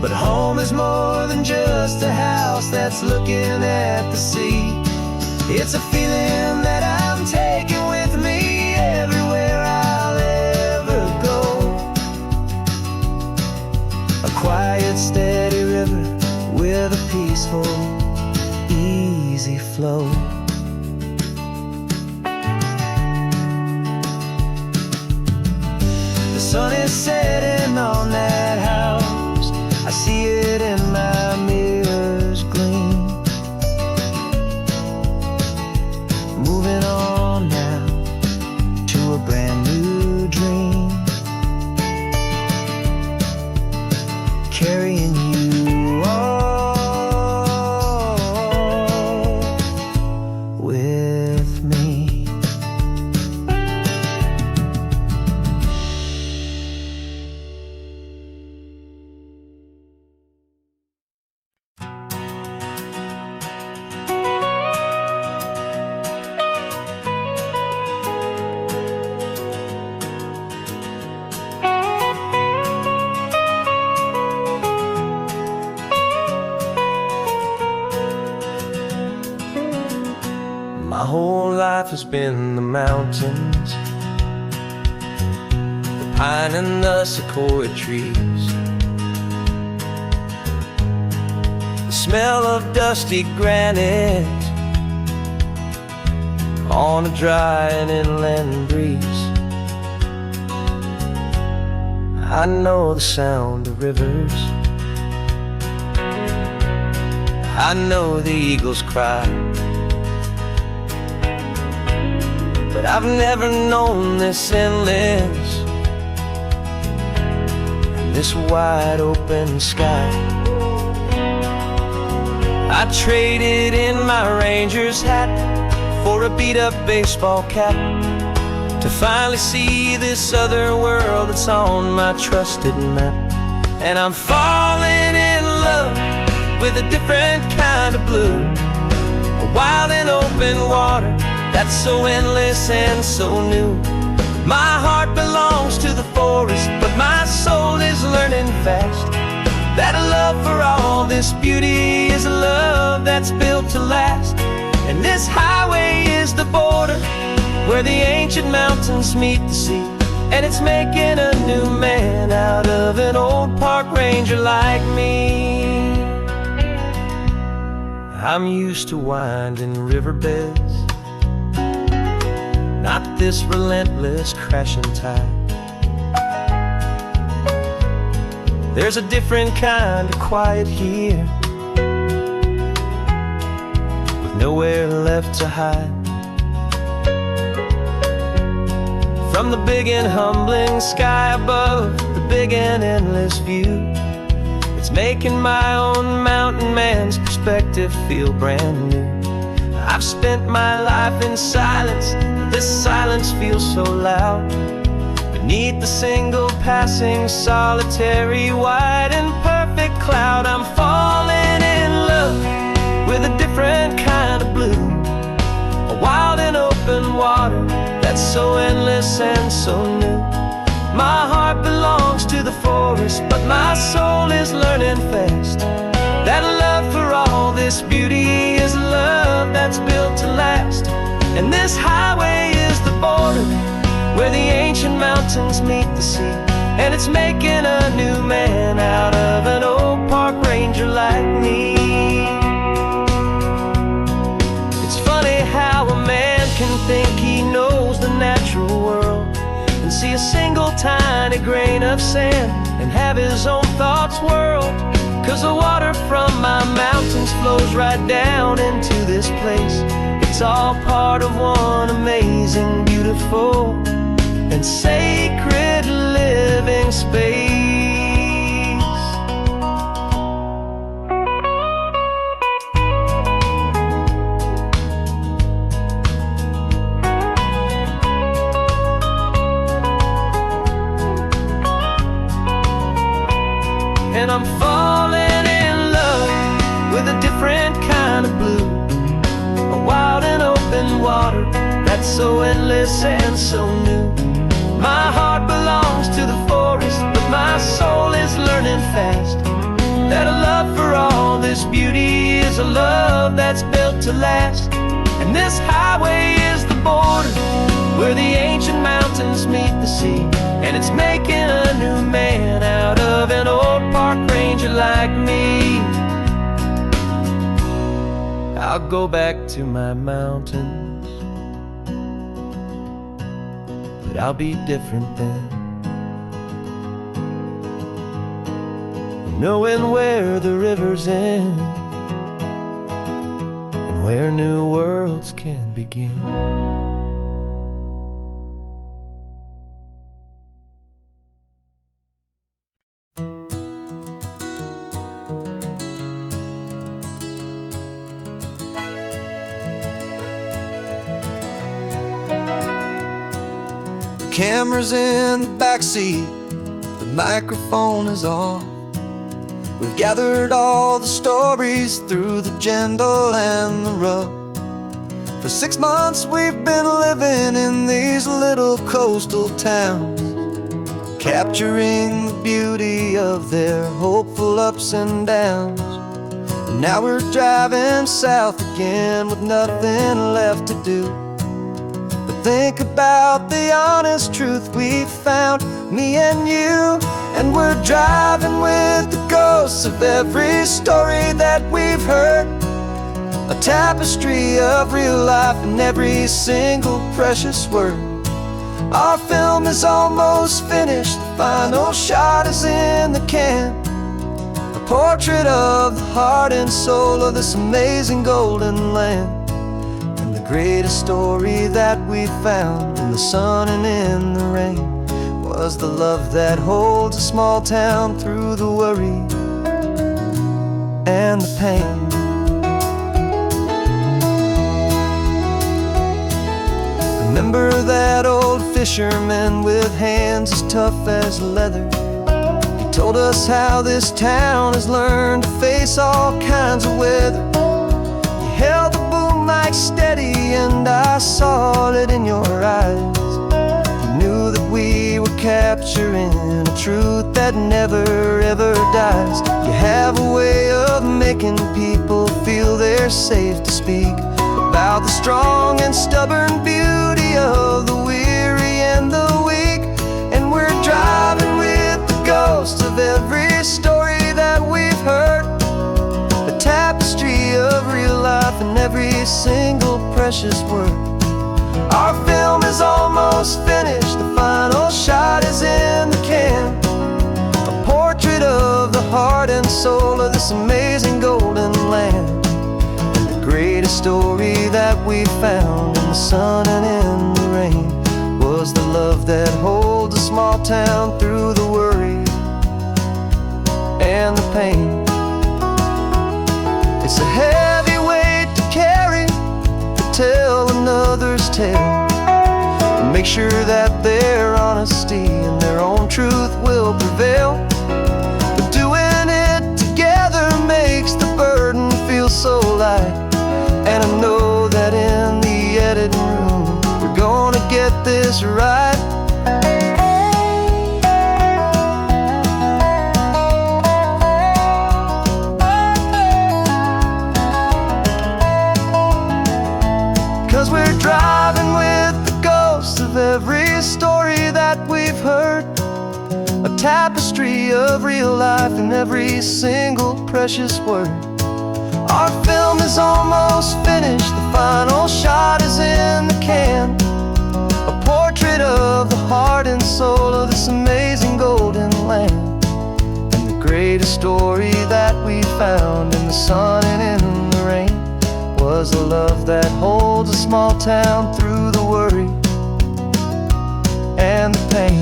but home is more than just a house that's looking at the sea. It's a feeling that I'm taking with me everywhere I'll ever go. A quiet, steady river peaceful, easy flow. The sun is setting on that house. I see it in my mirror's gleam. Moving on now to a brand new dream. Carrying you all with me. My whole life has been the mountains, the pine and the sequoia trees, the smell of dusty granite on a dry and inland breeze. I know the sound of rivers, I know the eagles cry, but I've never known this endless and this wide open sky. I traded in my Ranger's hat for a beat-up baseball cap to finally see this other world that's on my trusted map. And I'm falling in love with a different kind of blue, a wild and open water that's so endless and so new. My heart belongs to the forest, but my soul is learning fast that a love for all this beauty is a love that's built to last. And this highway is the border where the ancient mountains meet the sea, and it's making a new man out of an old park ranger like me. I'm used to winding riverbeds, not this relentless crashing tide. There's a different kind of quiet here, with nowhere left to hide. From the big and humbling sky above, the big and endless view, it's making my own mountain man's perspective feel brand new. I've spent my life in silence, this silence feels so loud. Beneath the single passing solitary white and perfect cloud, I'm falling in love with a different kind of blue, a wild and open water that's so endless and so new. My heart belongs to the forest, but my soul is learning fast that a love for all this beauty is a love that's built to last. And this highway is the border where the ancient mountains meet the sea, and it's making a new man out of an old park ranger like me. It's funny how a man can think he knows the natural world and see a single tiny grain of sand and have his own thoughts whirl. 'Cause the water from my mountains flows right down into this place. It's all part of one amazing, beautiful, and sacred living space. And I'm falling in love with a different kind of blue, a wild and open water that's so endless and so new. My heart belongs to the forest, but my soul is learning fast that a love for all this beauty is a love that's built to last. And this highway is the border where the ancient mountains meet the sea, and it's making a new man out of an old park ranger like me. I'll go back to my mountains, but I'll be different then. Knowing where the rivers end and where new worlds can begin. Camera's in the backseat, the microphone is on. We've gathered all the stories through the gentle and the rough. For 6 months we've been living in these little coastal towns, capturing the beauty of their hopeful ups and downs. And now we're driving south again with nothing left to do. Think about the honest truth we found, me and you. And we're driving with the ghosts of every story that we've heard, a tapestry of real life in every single precious word. Our film is almost finished, the final shot is in the can, a portrait of the heart and soul of this amazing golden land. Greatest story that we found in the sun and in the rain was the love that holds a small town through the worry and the pain. Remember that old fisherman with hands as tough as leather? He told us how this town has learned to face all kinds of weather. He held the boom mic steady and I saw it in your eyes. You knew that we were capturing a truth that never ever dies. You have a way of making people feel they're safe to speak about the strong and stubborn beauty of the weary and the weak. And we're driving with the ghosts of every story that we've heard, a tapestry of real life in every single precious word. Our film is almost finished, the final shot is in the can, a portrait of the heart and soul of this amazing golden land. And the greatest story that we found in the sun and in the rain was the love that holds a small town through the worry and the pain. It's a heavy weight to carry, to tell another's tale, and make sure that their honesty and their own truth will prevail. But doing it together makes the burden feel so light. And I know that in the editing room we're gonna get this right. 'Cause we're driving with the ghosts of every story that we've heard, a tapestry of real life in every single precious word. Our film is almost finished, the final shot is in the can, a portrait of the heart and soul of this amazing golden land. And the greatest story that we found in the sun and in the rain was the love that holds a small town through the worry and the pain.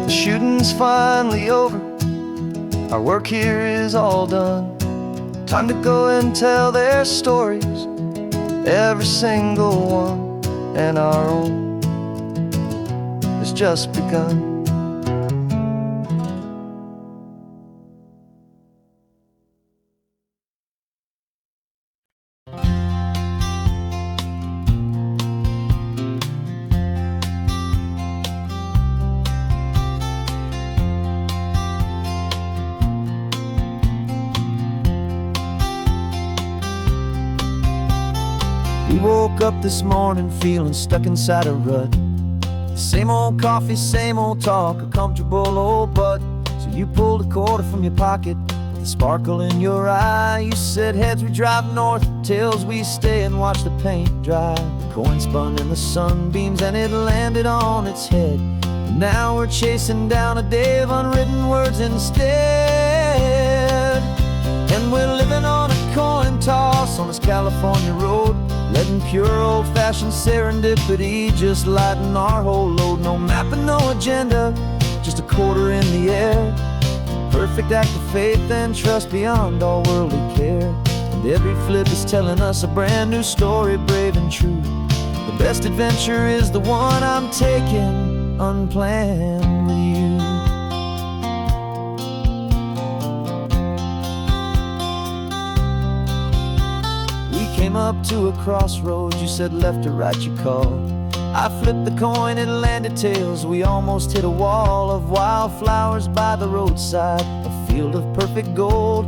The shooting's finally over, our work here is all done. Time to go and tell their stories, every single one, and our own has just begun. We woke up this morning feeling stuck inside a rut, Same old coffee, same old talk, a comfortable old butt. So you pulled a quarter from your pocket with a sparkle in your eye. You said heads we drive north, tails we stay and watch the paint dry. The coin spun in the sunbeams and it landed on its head. And now we're chasing down a day of unwritten words instead. And we're living on a coin toss on this California road, letting pure old-fashioned serendipity just lighten our whole load. No map and no agenda, just a quarter in the air. Perfect act of faith and trust beyond all worldly care. And every flip is telling us a brand new story, brave and true. The best adventure is the one I'm taking unplanned with you. Came up to a crossroads, you said left or right you called. I flipped the coin, it landed tails. We almost hit a wall of wildflowers by the roadside, a field of perfect gold,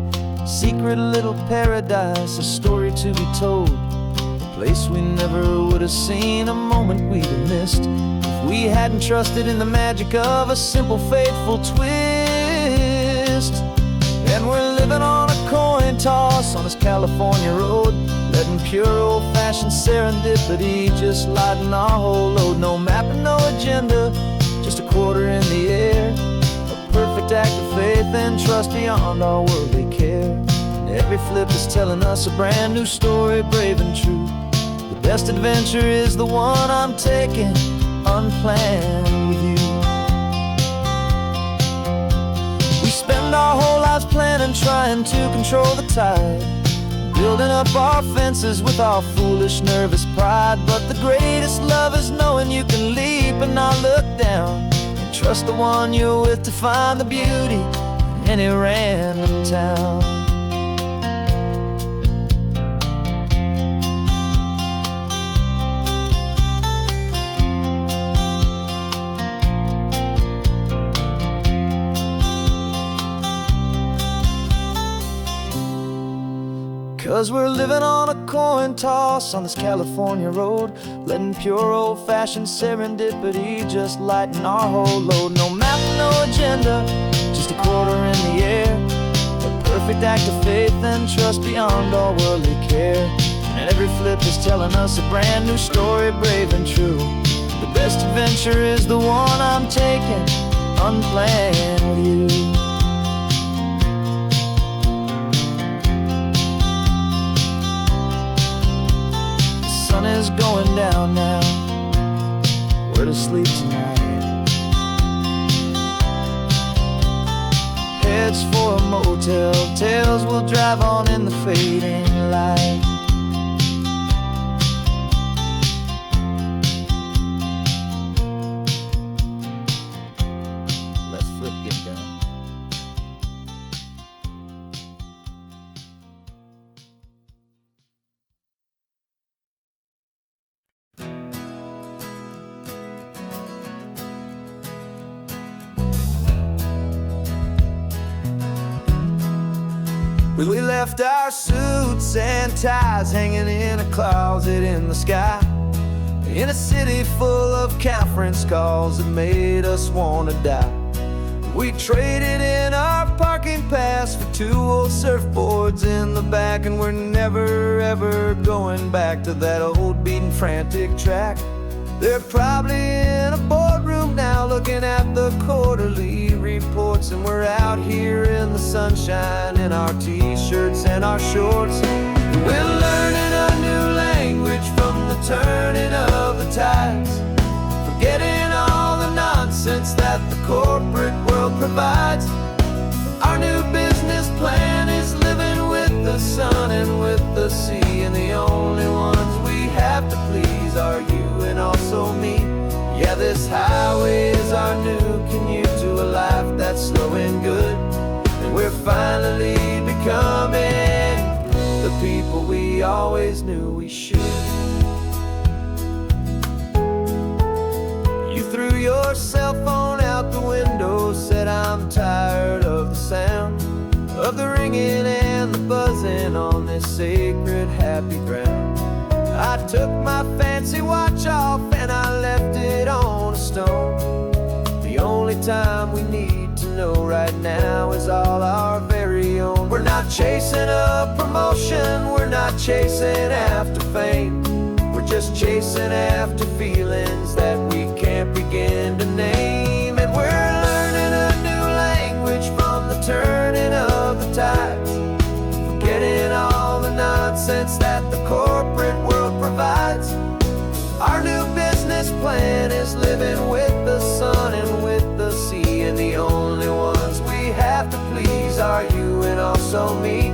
secret little paradise, a story to be told. A place we never would have seen, a moment we'd have missed if we hadn't trusted in the magic of a simple faithful twist. And we're living on a coin toss on this California road, letting pure old-fashioned serendipity just lighten our whole load. No map and no agenda, just a quarter in the air. A perfect act of faith and trust beyond our worldly care. And every flip is telling us a brand new story, brave and true. The best adventure is the one I'm taking unplanned with you. We spend our whole lives planning, trying to control the tide, building up our fences with our foolish, nervous pride. But the greatest love is knowing you can leap and not look down, and trust the one you're with to find the beauty in any random town. 'Cause we're living on a coin toss on this California road, letting pure old-fashioned serendipity just lighten our whole load. No map, no agenda, just a quarter in the air. A perfect act of faith and trust beyond all worldly care. And every flip is telling us a brand new story, brave and true. The best adventure is the one I'm taking unplanned with you. Is going down now, where to sleep tonight? Heads for a motel, tails will drive on in the fading light. Let's flip get down. We left our suits and ties hanging in a closet in the sky, in a city full of conference calls that made us want to die. We traded in our parking pass for 2 old surfboards in the back, and we're never ever going back to that old beaten frantic track. They're probably in a boardroom now looking at the quarterly reports, and we're out here in the sunshine in our t-shirts and our shorts. We're learning a new language from the turning of the tides, forgetting all the nonsense that the corporate world provides. Our new business plan is living with the sun and with the sea, and the only ones we have to please are you and also me. Yeah, this highway is our new commute to a life that's slow and good, and we're finally becoming the people we always knew we should. You threw your cell phone out the window, said I'm tired of the sound of the ringing and the buzzing on this sacred happy ground. I took my fancy watch off and I left it on a stone time we need to know right now is all our very own. We're not chasing a promotion, we're not chasing after fame. We're just chasing after feelings that we can't begin to name. And we're learning a new language from the turning of the tides, forgetting all the nonsense that the corporate world provides. Our new business plan is living with the sun and with the sea, and the only ones we have to please are you and also me.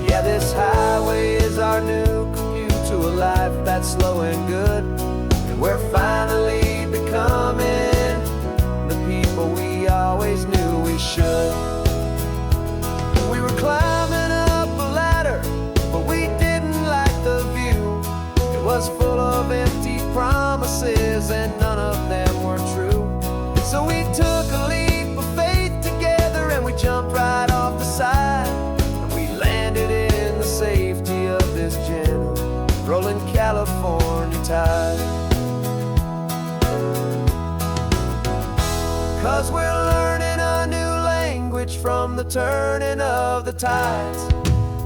Yeah, this highway is our new commute to a life that's slow and good, and we're finally becoming the people we always knew we should. We were climbing up a ladder, but we didn't like the view. It was full of empty promises and none of them were true. So we took a leap of faith together and we jumped right off the side, and we landed in the safety of this gentle rolling California tide. 'Cause we're learning a new language from the turning of the tides,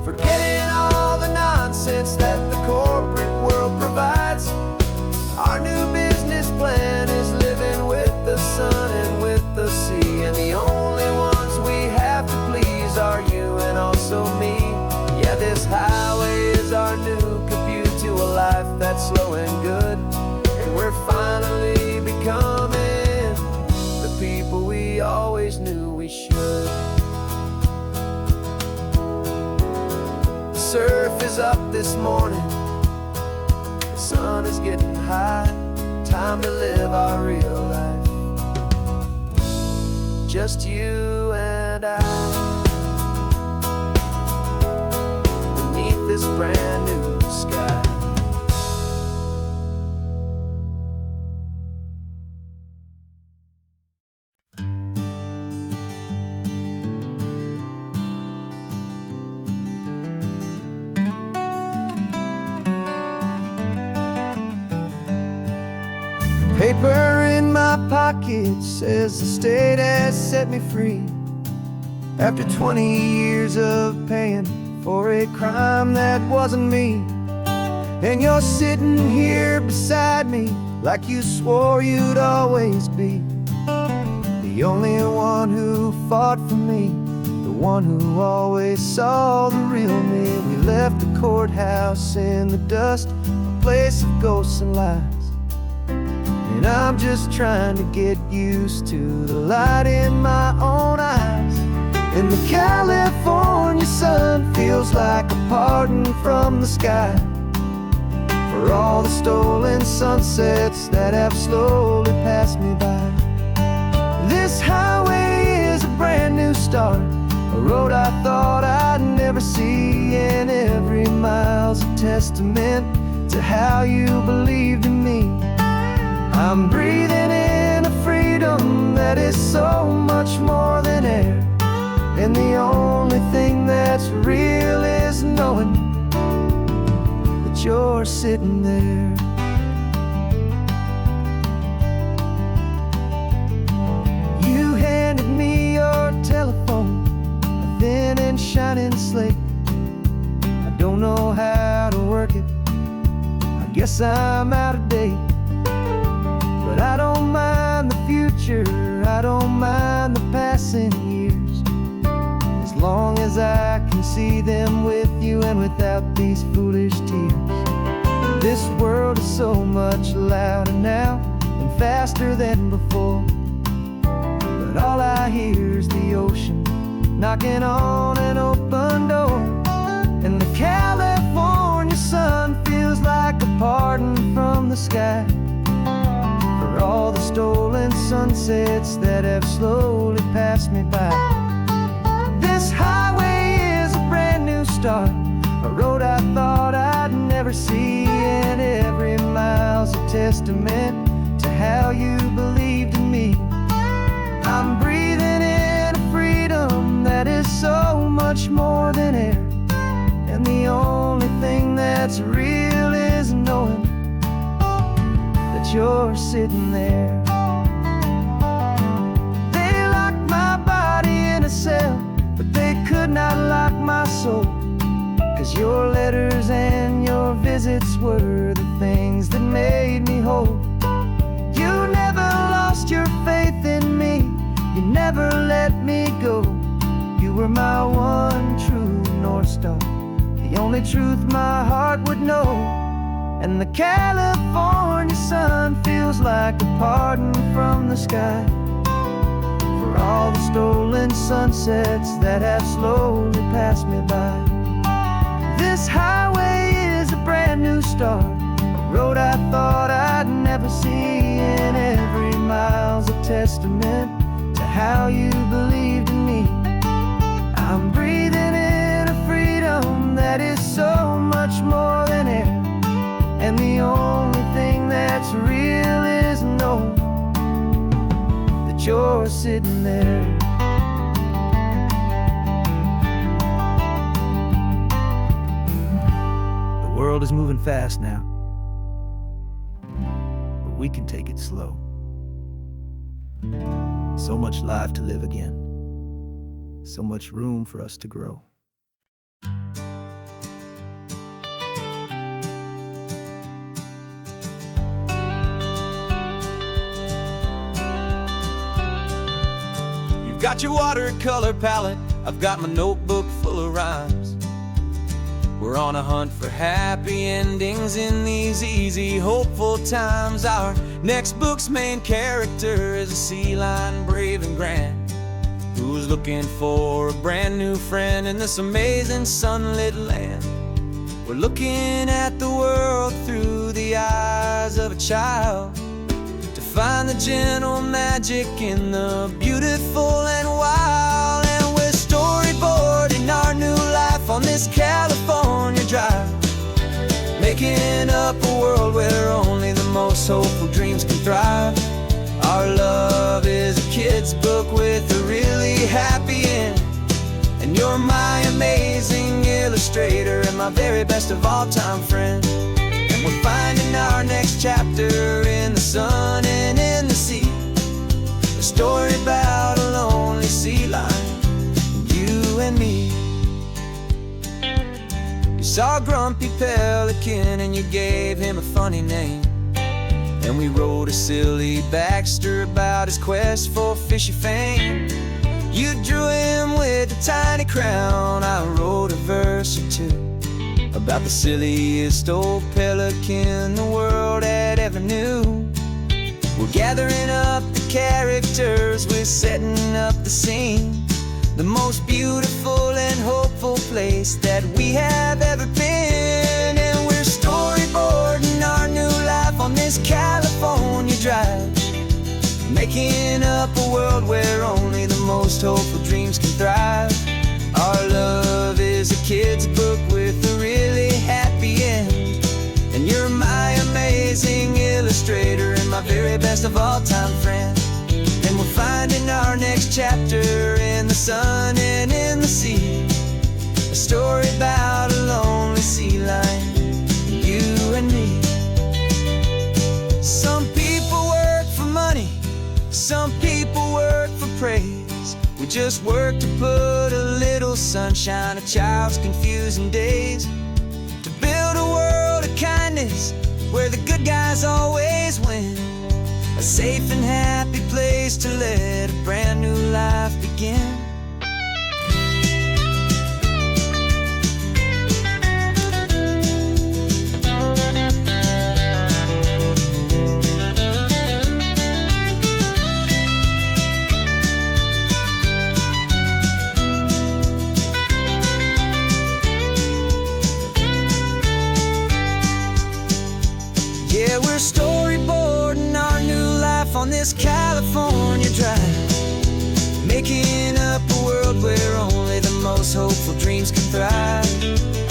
forgetting all the nonsense that the corporate world provides. Our new business plan is living with the sun and with the sea, and the only ones we have to please are you and also me. Yeah, this highway is our new commute to a life that's slow and good, and we're finally becoming the people we always knew we should. The surf is up this morning, the sun is getting high, time to live our real life, just you and I, beneath this brand new sky. Paper in my pocket says the state has set me free, after 20 years of paying for a crime that wasn't me. And you're sitting here beside me like you swore you'd always be, the only one who fought for me, the one who always saw the real me. We left the courthouse in the dust, a place of ghosts and lies, and I'm just trying to get used to the light in my own eyes. And the California sun feels like a pardon from the sky for all the stolen sunsets that have slowly passed me by. This highway is a brand new start, a road I thought I'd never see, and every mile's a testament to how you believed in me. I'm breathing in a freedom that is so much more than air, and the only thing that's real is knowing that you're sitting there. You handed me your telephone, a thin and shining slate. I don't know how to work it, I guess I'm out of date. But I don't mind the future, I don't mind the passing years, as long as I can see them with you and without these foolish tears. This world is so much louder now and faster than before, but all I hear is the ocean knocking on an open door. And the California sun feels like a pardon from the sky for all the stolen sunsets that have slowly passed me by. This highway is a brand new start, a road I thought I'd never see, and every mile's a testament to how you believed in me. I'm breathing in a freedom that is so much more than air, and the only thing that's real is knowing that you're sitting there. They visits were the things that made me whole. You never lost your faith in me, you never let me go. You were my one true North Star, the only truth my heart would know. And the California sun feels like a pardon from the sky for all the stolen sunsets that have slowly passed me by. This highway is a brand new start, a road I thought I'd never see, and every mile's a testament to how you believed in me. I'm breathing in a freedom that is so much more than air, and the only thing that's real is knowing that you're sitting there. The world is moving fast now, but we can take it slow. So much life to live again, so much room for us to grow. You've got your watercolor palette, I've got my notebook full of rhymes. We're on a hunt for happy endings in these easy, hopeful times. Our next book's main character is a sea lion, brave and grand, who's looking for a brand new friend in this amazing sunlit land. We're looking at the world through the eyes of a child, to find the gentle magic in the beautiful and wild. And we're storyboarding our new life on this California drive, making up a world where only the most hopeful dreams can thrive. Our love is a kid's book with a really happy end, and you're my amazing illustrator and my very best of all time friend. And we're finding our next chapter in the sun and in the sea, a story about a lonely sea lion, you and me. You saw a grumpy pelican and you gave him a funny name, and we wrote a silly Baxter about his quest for fishy fame. You drew him with a tiny crown, I wrote a verse or two about the silliest old pelican the world had ever knew. We're gathering up the characters, we're setting up the scene, the most beautiful and hopeful place that we have ever been. And we're storyboarding our new life on this California drive, making up a world where only the most hopeful dreams can thrive. Our love is a kid's book with a really happy end, and you're my amazing illustrator and my very best of all time friend. And we're finding our next chapter in the sun and in the sea, a story about a lonely sea lion, you and me. Some people work for money, some people work for praise. We just work to put a little sunshine in a child's confusing days, to build a world of kindness where the good guys always win, a safe and happy place to let a brand new life begin. Yeah, we're storyboarding our new life on this California drive, making up a world where only the most hopeful dreams can thrive.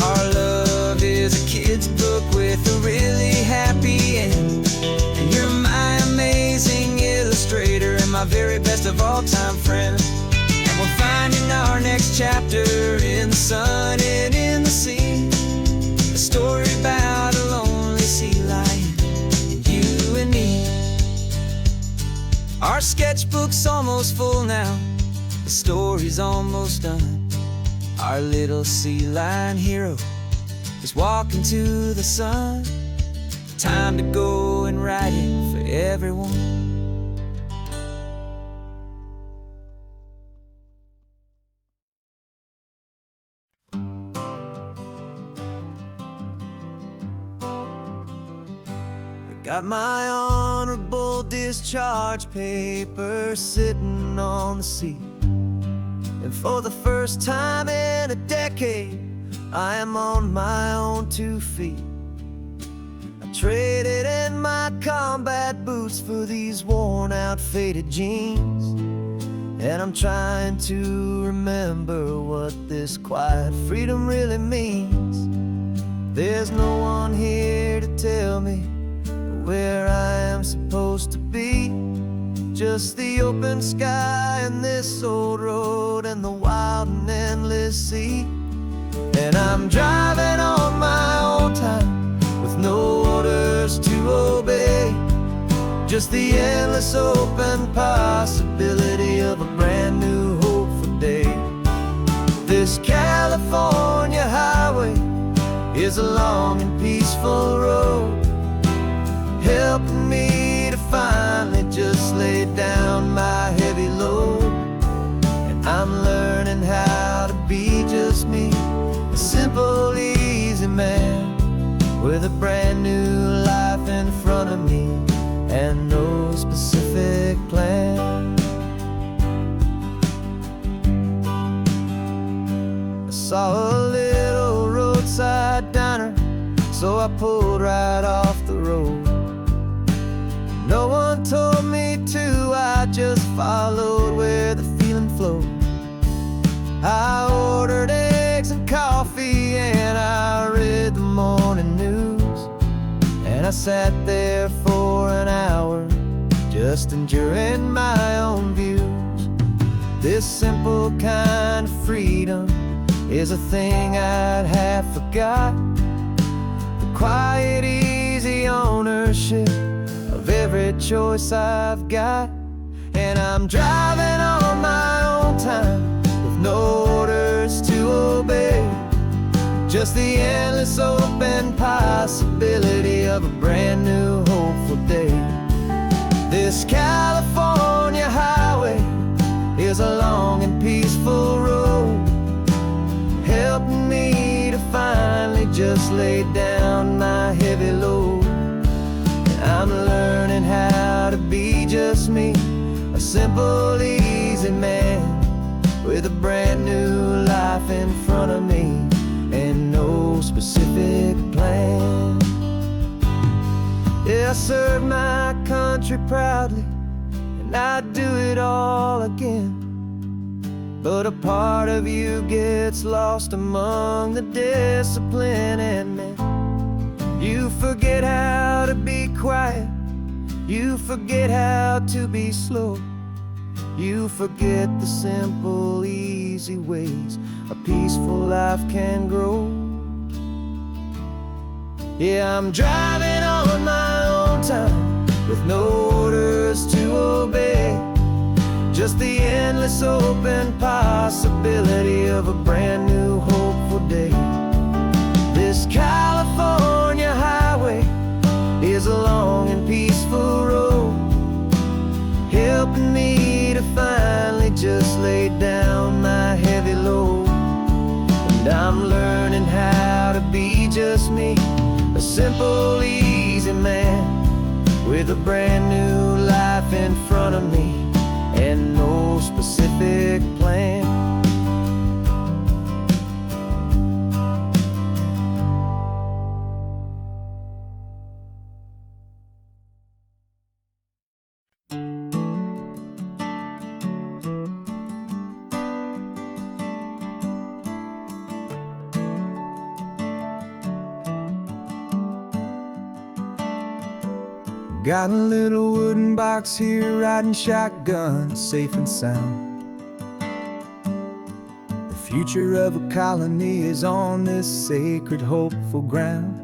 Our love is a kid's book with a really happy end, and you're my amazing illustrator and my very best of all time friend. And we're finding our next chapter in the sun and in the sea, a story about a lonely sea lion, you and me. Our sketchbook's almost full now, the story's almost done. Our little sea lion hero is walking to the sun. Time to go and write it for everyone. Got my honorable discharge paper sitting on the seat, and for the first time in a decade, I am on my own 2 feet. I traded in my combat boots for these worn out faded jeans, and I'm trying to remember what this quiet freedom really means. There's no one here to tell me where I am supposed to be, just the open sky and this old road and the wild and endless sea. And I'm driving on my own time with no orders to obey, just the endless open possibility of a brand new hopeful day. This California highway is a long and peaceful road, helping me to finally just lay down my heavy load. And I'm learning how to be just me, a simple, easy man with a brand new life in front of me and no specific plan. I saw a little roadside diner, so I pulled right off the road. No one told me to, I just followed where the feeling flowed. I ordered eggs and coffee and I read the morning news, and I sat there for an hour just enduring my own views. This simple kind of freedom is a thing I'd have forgot, the quiet, easy ownership of every choice I've got. And I'm driving on my own time with no orders to obey, just the endless open possibility of a brand new hopeful day. This California highway is a long and peaceful road, helping me to finally just lay down my heavy load. I'm learning how to be just me, a simple, easy man with a brand new life in front of me and no specific plan. Yeah, I served my country proudly and I'd do it all again, but a part of you gets lost among the discipline and men. You forget how to be quiet, you forget how to be slow, you forget the simple, easy ways a peaceful life can grow. Yeah, I'm driving on my own time with no orders to obey, just the endless open possibility of a brand new hopeful day. This California highway is a long and peaceful road, helping me to finally just lay down my heavy load. And I'm learning how to be just me, a simple, easy man with a brand new life in front of me and no specific plan. Got a little wooden box here, riding shotgun, safe and sound. The future of a colony is on this sacred, hopeful ground.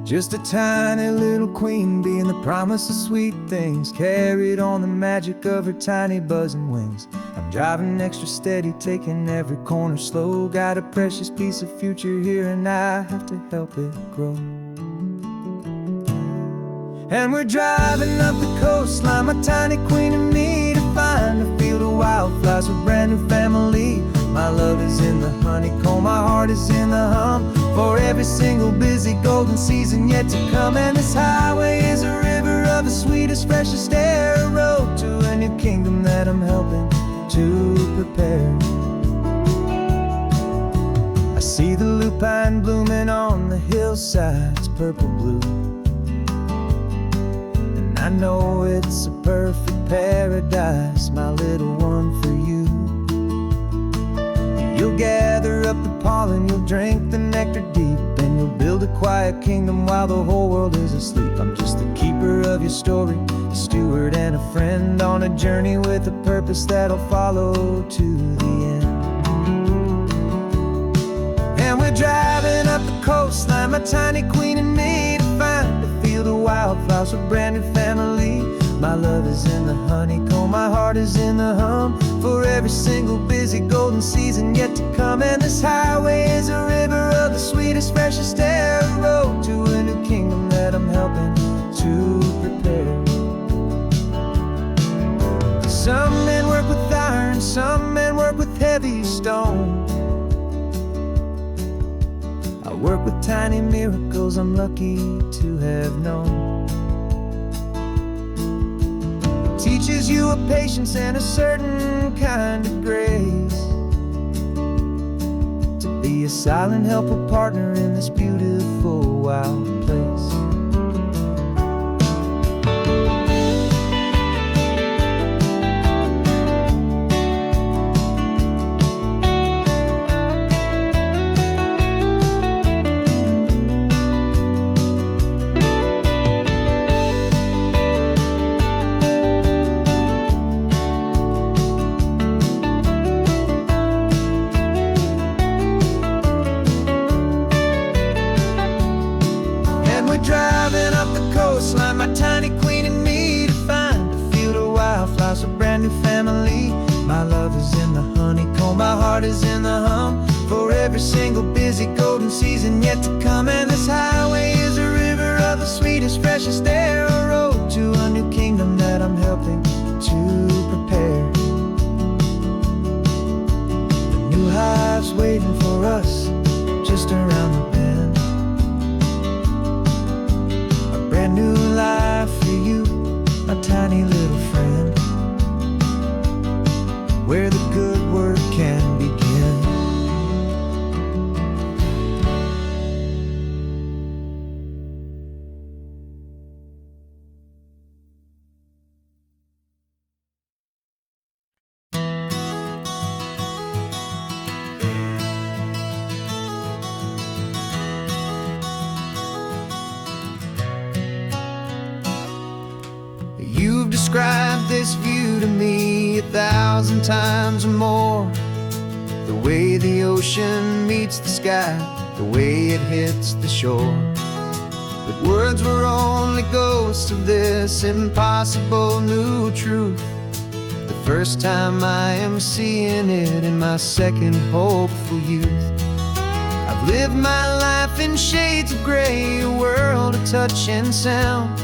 Just a tiny little queen bee and the promise of sweet things, carried on the magic of her tiny buzzing wings. I'm driving extra steady, taking every corner slow. Got a precious piece of future here and I have to help it grow. And we're driving up the coastline, my tiny queen and me, to find a field of wildflowers with brand new family. My love is in the honeycomb, my heart is in the hum, for every single busy golden season yet to come. And this highway is a river of the sweetest, freshest air, a road to a new kingdom that I'm helping to prepare. I see the lupine blooming on the hillsides, purple blue, and I know it's a perfect paradise, my little one, for you. You'll gather up the pollen, you'll drink the nectar deep, and you'll build a quiet kingdom while the whole world is asleep. I'm just the keeper of your story, a steward and a friend, on a journey with a purpose that'll follow to the end. And we're driving up the coastline, my tiny queen and me, to find a field of wildflowers with brand new family. My love is in the honeycomb, my heart is in the hum, for every single busy golden season yet to come. And this highway is a river of the sweetest, freshest air, a road to a new kingdom that I'm helping to prepare. Some men work with iron, some men work with heavy stone. I work with tiny miracles I'm lucky to have known. Teaches you a patience and a certain kind of grace, to be a silent, helpful partner in this beautiful, wild place. Driving up the coastline, my tiny queen and me, to find a field of wildflowers, a brand new family. My love is in the honeycomb, my heart is in the hum, for every single busy golden season yet to come. And this highway is a river of the sweetest, freshest air, a road to a new kingdom that I'm helping to prepare. The new hive's waiting for us just around the bend. Brand new life for you, my tiny little friend, where the good work can begin. You've described this view to me 1,000 times or more, the way the ocean meets the sky, the way it hits the shore. But words were only ghosts of this impossible new truth. The first time I am seeing it in my second hopeful youth. I've lived my life in shades of gray, a world of touch and sound,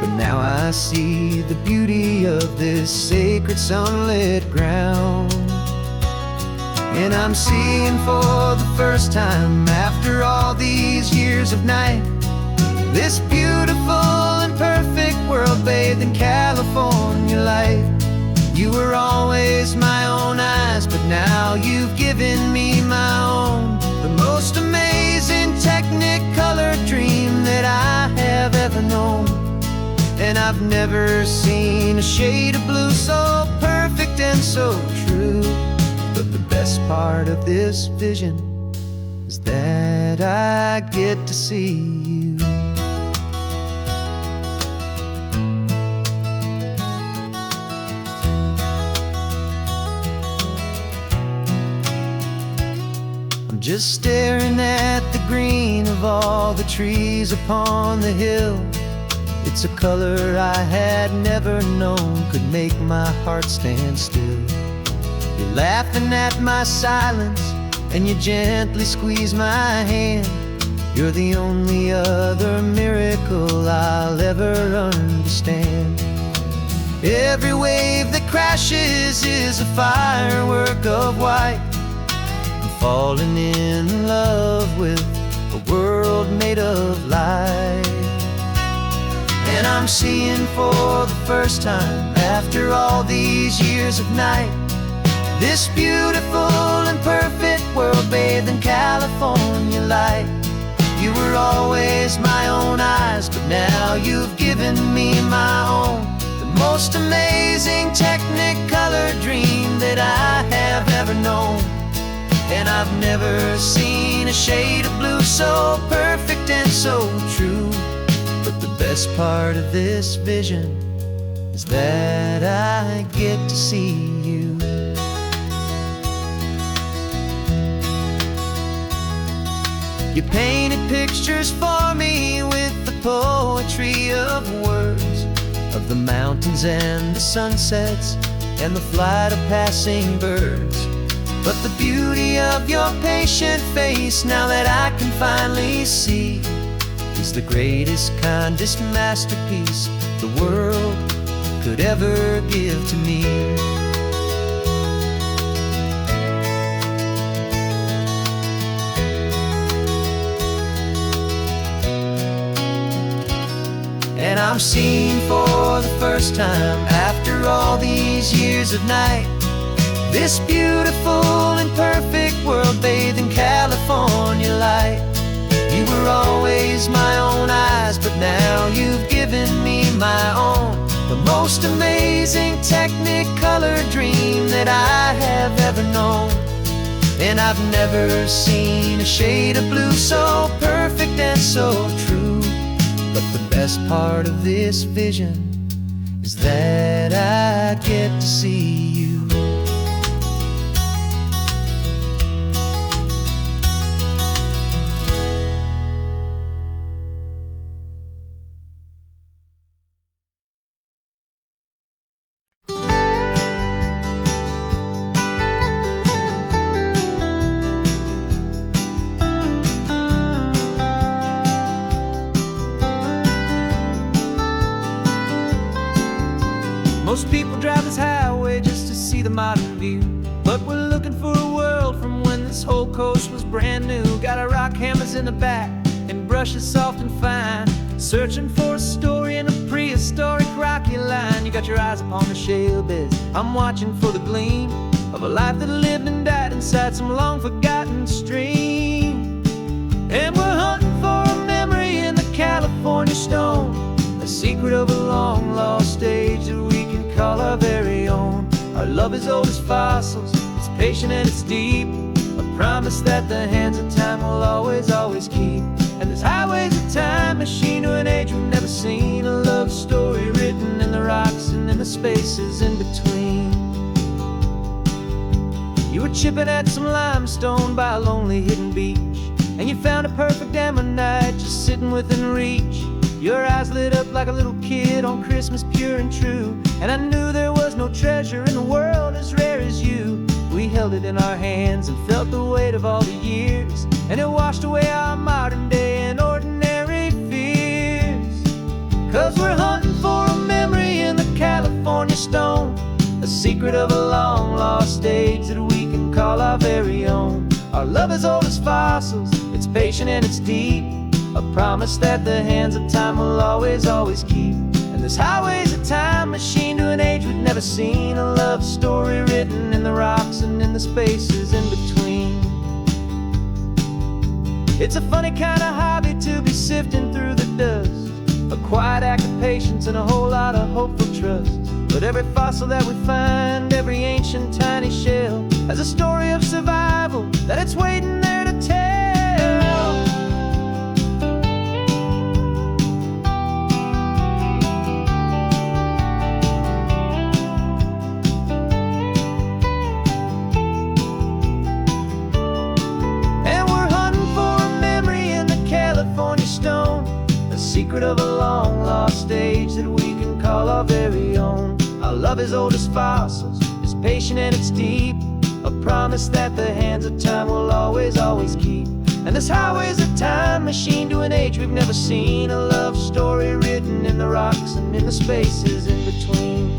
but now I see the beauty of this sacred sunlit ground. And I'm seeing for the first time, after all these years of night, this beautiful and perfect world bathed in California light. You were always my own eyes, but now you've given me my own, the most amazing technicolor dream that I have ever known. And I've never seen a shade of blue so perfect and so true. But the best part of this vision is that I get to see you. I'm just staring at the green of all the trees upon the hill. It's a color I had never known could make my heart stand still. You're laughing at my silence, and you gently squeeze my hand. You're the only other miracle I'll ever understand. Every wave that crashes is a firework of white. I'm falling in love with a world made of light. And I'm seeing for the first time, after all these years of night, this beautiful and perfect world bathed in California light. You were always my own eyes, but now you've given me my own. The most amazing technicolor dream that I have ever known. And I've never seen a shade of blue so perfect and so true. But the best part of this vision is that I get to see you. You painted pictures for me with the poetry of words, of the mountains and the sunsets and the flight of passing birds. But the beauty of your patient face, now that I can finally see, is the greatest, kindest masterpiece the world could ever give to me. And I'm seeing for the first time, after all these years of night, this beautiful and perfect world bathed in California light. You were always my own eyes, but now you've given me my own. The most amazing technicolor dream that I have ever known. And I've never seen a shade of blue so perfect and so true. But the best part of this vision is that I get to see you. Most people drive this highway just to see the modern view, but we're looking for a world from when this whole coast was brand new. Got our rock hammers in the back and brushes soft and fine, searching for a story in a prehistoric rocky line. You got your eyes upon the shale beds, I'm watching for the gleam of a life that lived and died inside some long forgotten stream. And we're hunting for a memory in the California stone, a secret of a long lost age that we can call our very own. Our love is old as fossils, it's patient and it's deep, a promise that the hands of time will always, always keep. And this highway's a time machine to an age we've never seen, a love story written in the rocks and in the spaces in between. You were chipping at some limestone by a lonely hidden beach, and you found a perfect ammonite just sitting within reach. Your eyes lit up like a little kid on Christmas, pure and true. And I knew there was no treasure in the world as rare as you. We held it in our hands and felt the weight of all the years, and it washed away our modern day and ordinary fears. 'Cause we're hunting for a memory in the California stone, a secret of a long lost age that we can call our very own. Our love is old as fossils, it's patient and it's deep, a promise that the hands of time will always, always keep. And this highway's a time machine to an age we've never seen, a love story written in the rocks and in the spaces in between. It's a funny kind of hobby to be sifting through the dust, a quiet act of patience and a whole lot of hopeful trust. But every fossil that we find, every ancient tiny shell, has a story of survival that it's waiting there to tell. secret of a long lost age that we can call our very own. Our love is old as fossils, it's patient and it's deep, a promise that the hands of time will always, always keep. And this highway's a time machine to an age we've never seen, a love story written in the rocks and in the spaces in between.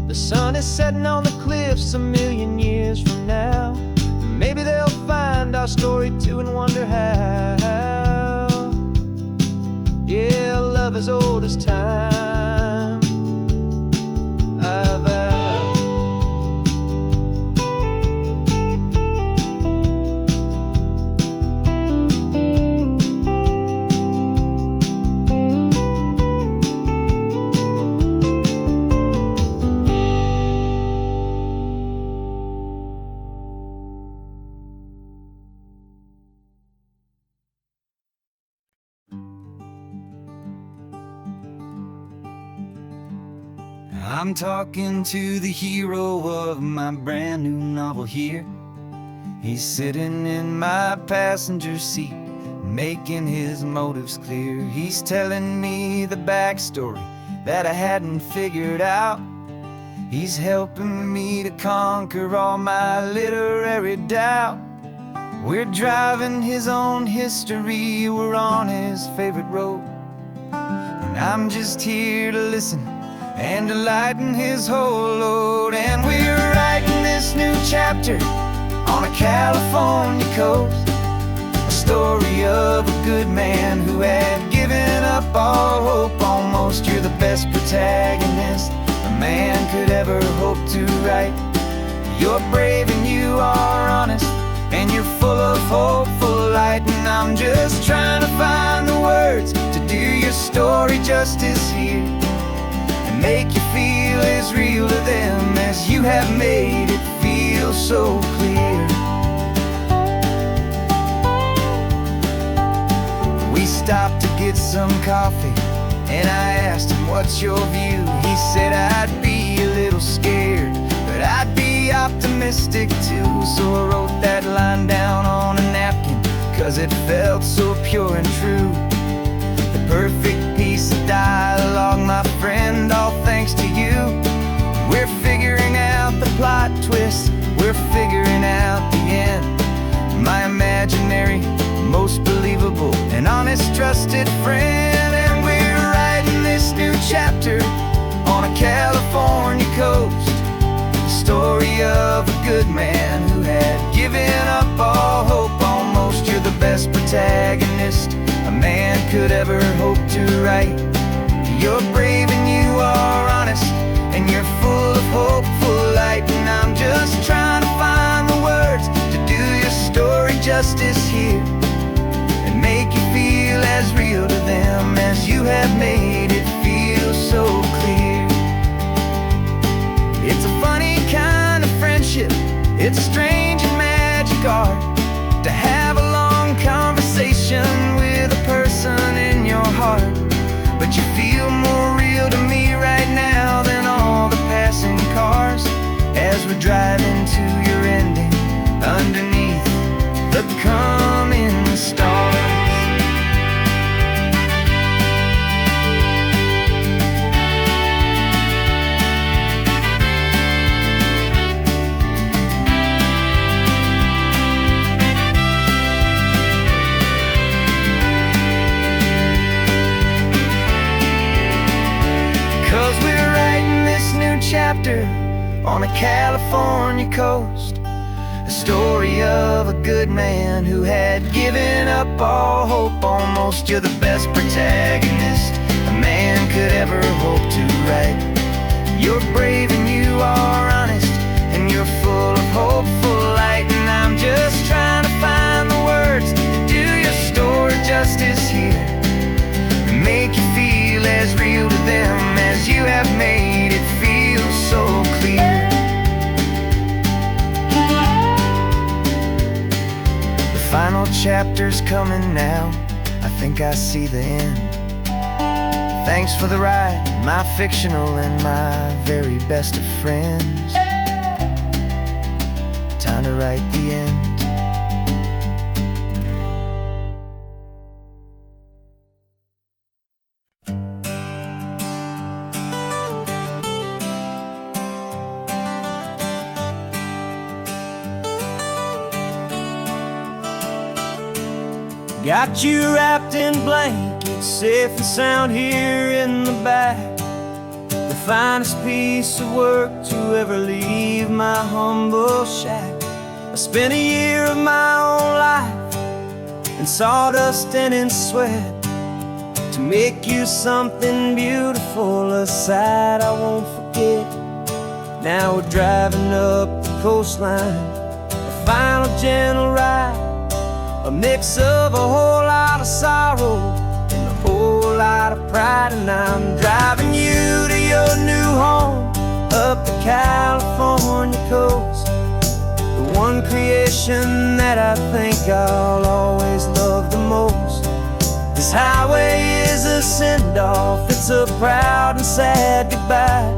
The sun is setting on the cliffs a million years from now. Maybe they'll find our story too and wonder how. Yeah, love as old as time, I vow. I'm talking to the hero of my brand new novel here. He's sitting in my passenger seat, making his motives clear. He's telling me the backstory that I hadn't figured out. He's helping me to conquer all my literary doubt. We're driving his own history, we're on his favorite road, and I'm just here to listen and to lighten his whole load. And we're writing this new chapter on a California coast, a story of a good man who had given up all hope almost. You're the best protagonist a man could ever hope to write. You're brave and you are honest, and you're full of hopeful light. And I'm just trying to find the words to do your story justice here, make you feel as real to them as you have made it feel so clear. We stopped to get some coffee, and I asked him, what's your view? He said, I'd be a little scared, but I'd be optimistic too. So I wrote that line down on a napkin, 'cause it felt so pure and true. The perfect piece of dialogue, my friend, all thanks to you. We're figuring out the plot twist, we're figuring out the end. My imaginary, most believable and honest trusted friend. And we're writing this new chapter on a California coast, the story of a good man who had given up all hope almost. You're the best protagonist a man could ever hope to write. You're brave and you are honest, and you're full of hopeful light. And I'm just trying to find the words to do your story justice here, and make you feel as real to them as you have made it feel so clear. It's a funny kind of friendship, it's a strange and magic art to have a long conversation with a person in your heart. But you feel more real to me right now than all the passing cars, as we're driving to your ending underneath the coming stars. 'Cause we're writing this new chapter on a California coast, a story of a good man who had given up all hope almost. You're the best protagonist a man could ever hope to write. You're brave and you are honest, and you're full of hopeful light. And I'm just trying to find the words to do your story justice here, and make you feel as real to them as you have made it feel so clear. The final chapter's coming now, I think I see the end. Thanks for the ride, my fictional and my very best of friends. Time to write the end. Got you wrapped in blankets, safe and sound here in the back. The finest piece of work to ever leave my humble shack. I spent a year of my own life in sawdust and in sweat to make you something beautiful, a sight I won't forget. Now we're driving up the coastline, a final gentle ride, a mix of a whole lot of sorrow and a whole lot of pride. And I'm driving you to your new home up the California coast, the one creation that I think I'll always love the most. This highway is a send-off, it's a proud and sad goodbye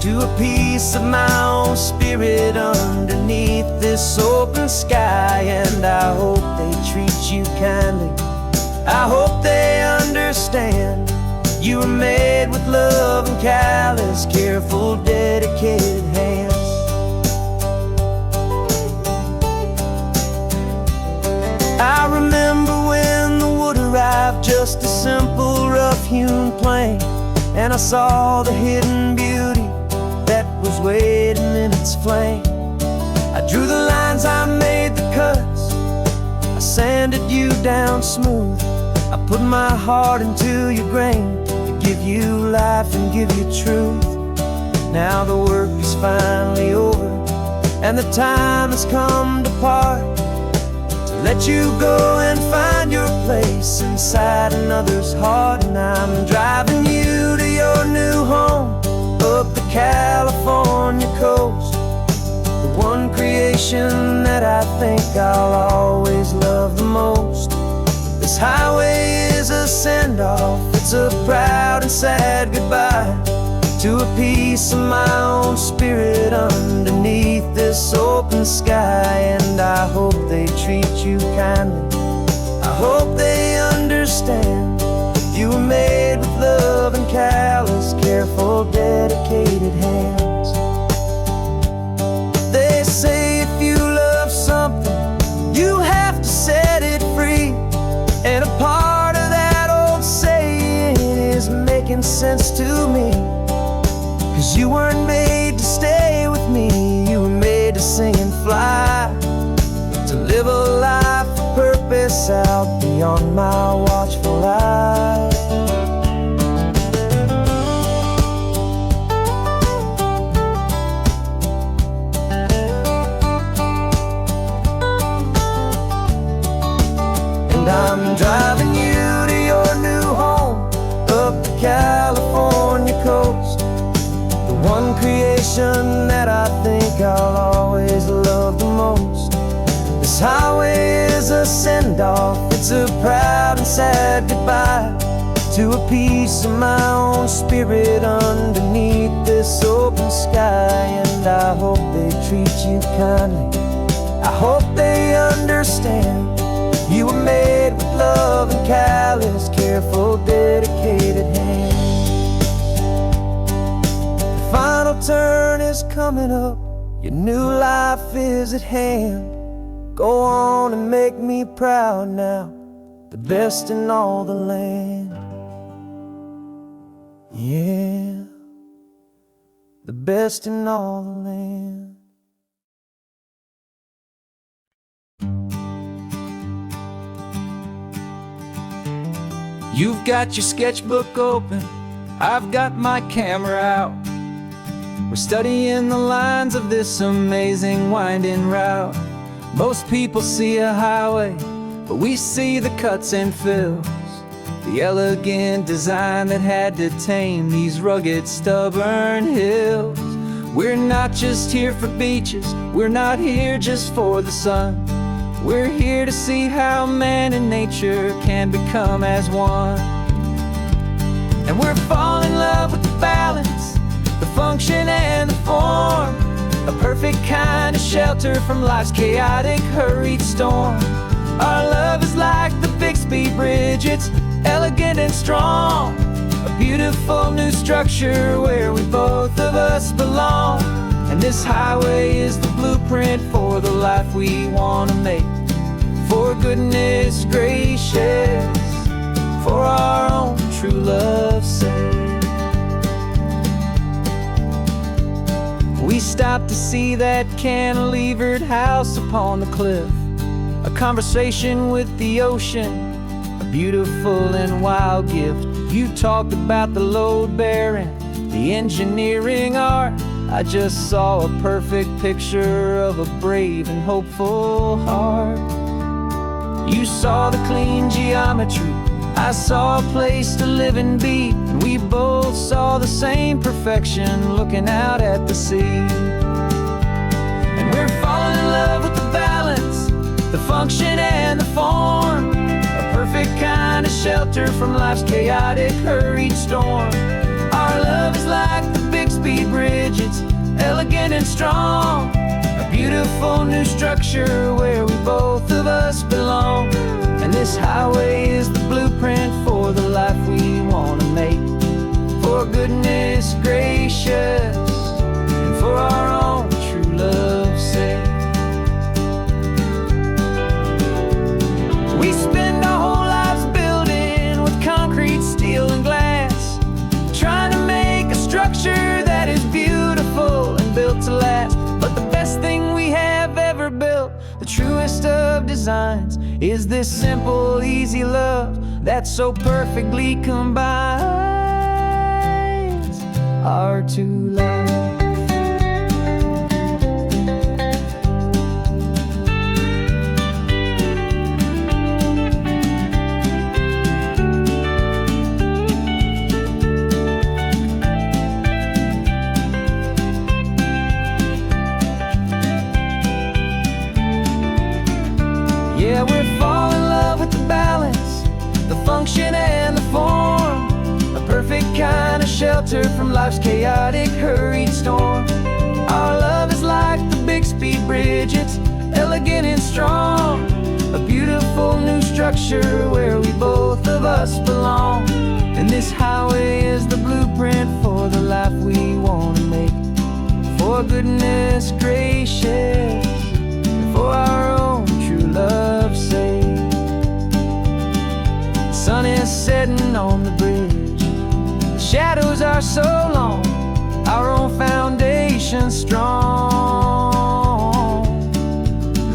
to a piece of my own spirit underneath this open sky. And I hope they treat you kindly, I hope they understand you were made with love and callous, careful, dedicated hands. I remember when the wood arrived, just a simple rough-hewn plank, and I saw the hidden beauty that was waiting in its flame. I drew the lines, I made the cuts, I sanded you down smooth. I put my heart into your grain to give you life and give you truth. Now the work is finally over and the time has come to part, to let you go and find your place inside another's heart. And I'm driving you to your new home up the California coast, the one creation that I think I'll always love the most. This highway is a send-off, it's a proud and sad goodbye to a piece of my own spirit underneath this open sky. And I hope they treat you kindly, I hope they understand you were made with love and callous, careful, dedicated hands. They say if you love something, you have to set it free. And a part of that old saying is making sense to me, 'cause you weren't made to stay with me, you were made to sing and fly, to live a life of purpose out beyond my watchful eye. And I'm driving you to your new home up the California coast, the one creation that I think I'll always love the most. This highway is a send-off, it's a proud and sad goodbye to a piece of my own spirit underneath this open sky. And I hope they treat you kindly, I hope they understand you were made with love and callous, careful, dedicated hands. The final turn is coming up, your new life is at hand. Go on and make me proud now, the best in all the land. Yeah, the best in all the land. You've got your sketchbook open, I've got my camera out. We're studying the lines of this amazing winding route. Most people see a highway, but we see the cuts and fills, the elegant design that had to tame these rugged, stubborn hills. We're not just here for beaches, we're not here just for the sun. We're here to see how man and nature can become as one. And we're falling in love with the balance, the function and the form, a perfect kind of shelter from life's chaotic, hurried storm. Our love is like the Bixby Bridge, it's elegant and strong, a beautiful new structure where we both of us belong. And this highway is the blueprint for the life we want to make, for goodness gracious, for our own true love's sake. We stopped to see that cantilevered house upon the cliff, a conversation with the ocean, a beautiful and wild gift. You talked about the load bearing, the engineering art. I just saw a perfect picture of a brave and hopeful heart. You saw the clean geometry, I saw a place to live and be, and we both saw the same perfection looking out at the sea. And we're falling in love with the balance, the function and the form, a perfect kind of shelter from life's chaotic, hurried storm. Our love is like the Bixby Bridge, it's elegant and strong, a beautiful new structure where we both of us belong. And this highway is the blueprint for the life we want to make, for goodness gracious, and for our own true love's sake. We spend our whole lives building with concrete, steel, and glass, trying to make a structure that is beautiful and built to last. But the best thing we have ever built, the truest of designs, is this simple, easy love that so perfectly combines our two lives. Yeah, we're falling in love with the balance, the function and the form, a perfect kind of shelter from life's chaotic, hurried storm. Our love is like the Bixby Bridge, it's elegant and strong, a beautiful new structure where we both of us belong. And this highway is the blueprint for the life we want to make, for goodness gracious, and for our own true love's sake. The sun is setting on the bridge, the shadows are so long, our own foundation strong,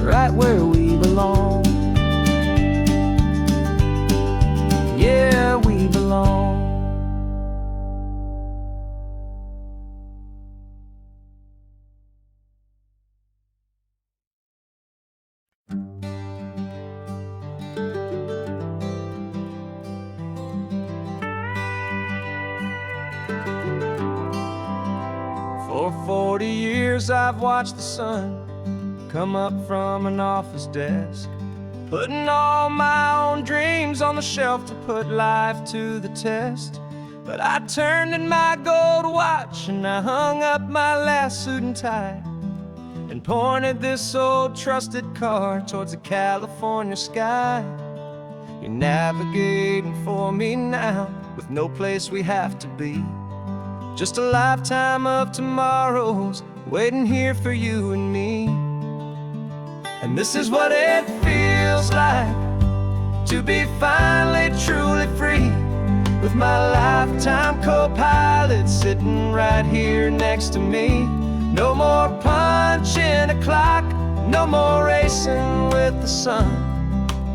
right where we belong. Yeah, we belong. For 40 years I've watched the sun come up from an office desk, putting all my own dreams on the shelf to put life to the test. But I turned in my gold watch and I hung up my last suit and tie, and pointed this old trusted car towards the California sky. You're navigating for me now, with no place we have to be, just a lifetime of tomorrows waiting here for you and me. And this is what it feels like to be finally truly free, with my lifetime co-pilot sitting right here next to me. No more punching a clock, no more racing with the sun.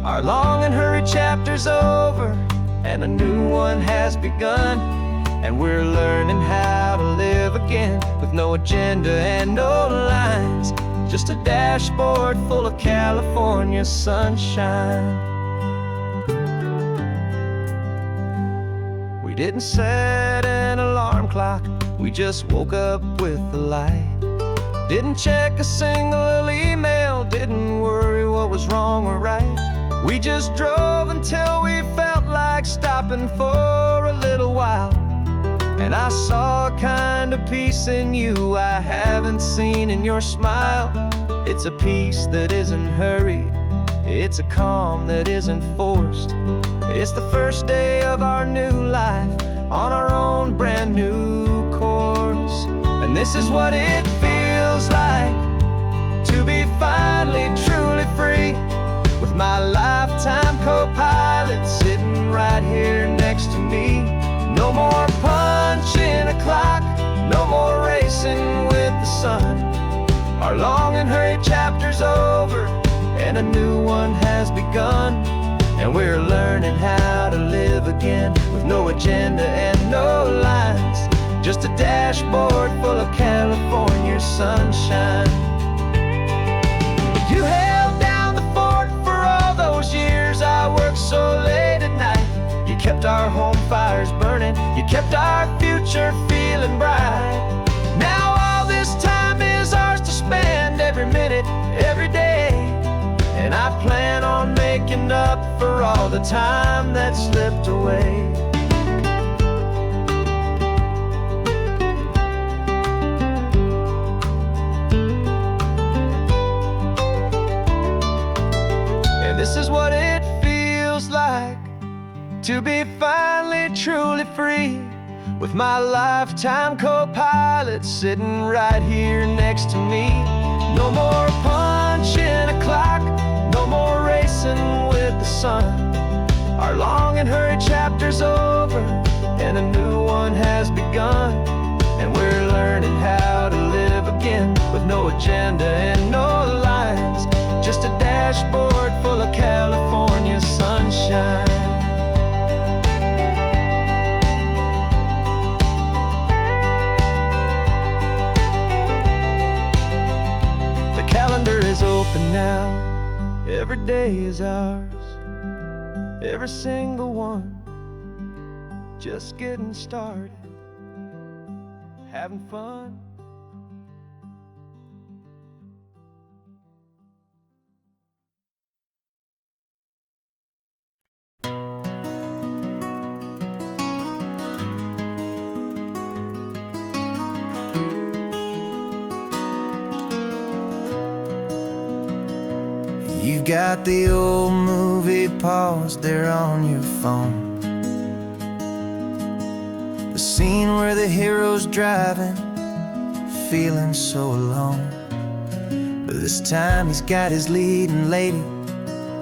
Our long and hurried chapter's over and a new one has begun. And we're learning how to live again, with no agenda and no lines, just a dashboard full of California sunshine. We didn't set an alarm clock, we just woke up with the light. Didn't check a single email, didn't worry what was wrong or right. We just drove until we felt like stopping for a little while. And I saw a kind of peace in you I haven't seen in your smile. It's a peace that isn't hurried, it's a calm that isn't forced. It's the first day of our new life on our own brand new course. And this is what it feels like to be finally truly free, with my life racing with the sun. Our long and hurried chapter's over, and a new one has begun. And we're learning how to live again, with no agenda and no lines, just a dashboard full of California sunshine. You held down the fort for all those years I worked so late at night. You kept our home fires burning, you kept our future feeling bright. Now all this time is ours to spend, every minute, every day. And I plan on making up for all the time that slipped away. And this is what it feels like to be finally truly free, with my lifetime co-pilot sitting right here next to me. No more punching a clock, no more racing with the sun. Our long and hurried chapter's over, and a new one has begun. And we're learning how to live again, with no agenda and no lines, just a dashboard full of California sunshine. The calendar is open now, every day is ours, every single one, just getting started, having fun. You've got the old movie paused there on your phone, the scene where the hero's driving, feeling so alone. But this time he's got his leading lady,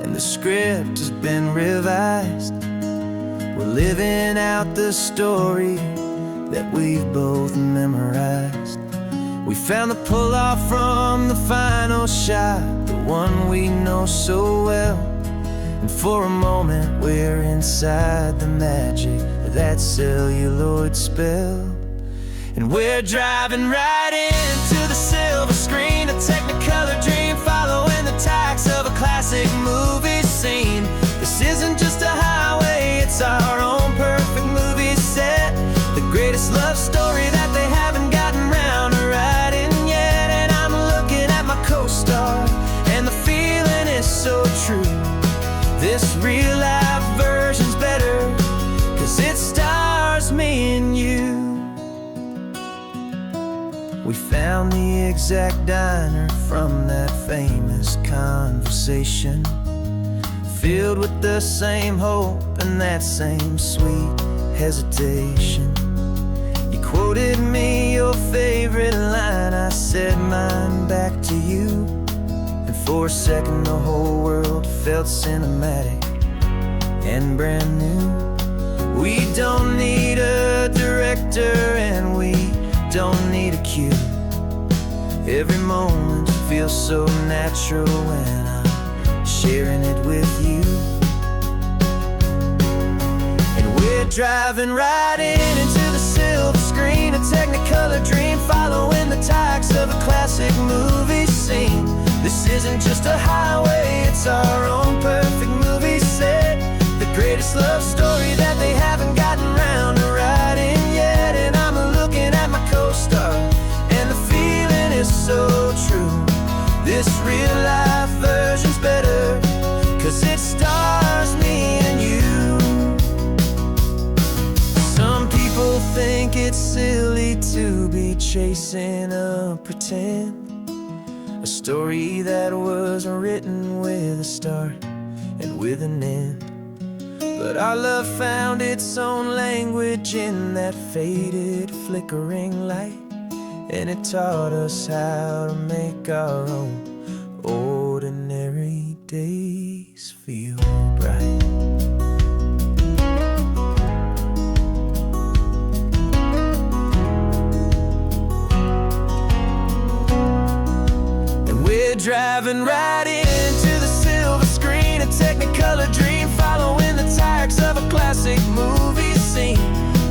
and the script has been revised. We're living out the story that we've both memorized. We found the pull-off from the final shot, the one we know so well. And for a moment we're inside the magic of that celluloid spell. And we're driving right into the silver screen, a Technicolor dream, following the tacks of a classic movie scene. This isn't just a highway, it's our own perfect movie set, the greatest love story that they haven't gotten round to writing yet. And I'm looking at my co-star, and the feeling is so true. This real life version's better, 'cause it stars me and you. We found the exact diner from that famous conversation, filled with the same hope and that same sweet hesitation. You quoted me your favorite line, I said mine back to you. And for a second the whole world felt cinematic and brand new. We don't need a director and we don't need a cue. Every moment feels so natural when I'm sharing it with you. And we're driving right into the silver screen, a Technicolor dream, following the tacks of a classic movie scene. This isn't just a highway, it's our own perfect movie set, the greatest love story that they haven't gotten round to writing yet. And I'm looking at my co-star, and the feeling is so true. This real life version's better, 'cause it stars me and you. Some people think it's silly to be chasing a pretend, a story that was written with a start and with an end. But our love found its own language in that faded, flickering light, and it taught us how to make our own ordinary days feel bright. driving right into the silver screen, a Technicolor dream, following the tires of a classic movie scene.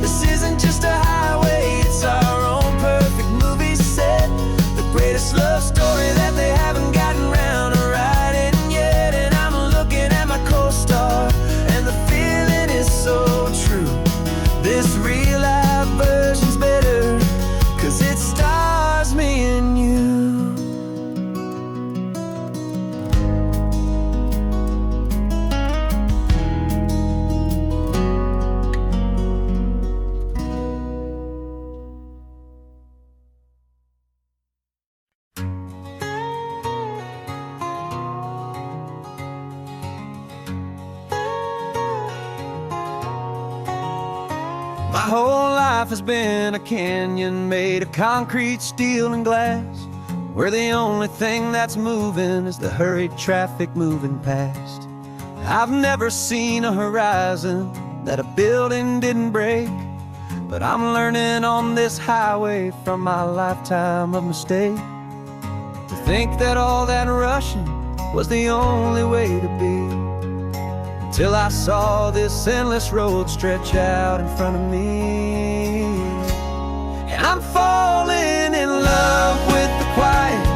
This isn't just a highway, it's our own perfect movie set, the greatest love story that they haven't gotten round to writing yet. And I'm looking at my co-star, and the feeling is so true. This real life version's better, 'cause it stars me and you. My whole life has been a canyon made of concrete, steel, and glass, where the only thing that's moving is the hurried traffic moving past. I've never seen a horizon that a building didn't break, but I'm learning on this highway from my lifetime of mistakes, to think that all that rushing was the only way to be. Till I saw this endless road stretch out in front of me. And I'm falling in love with the quiet,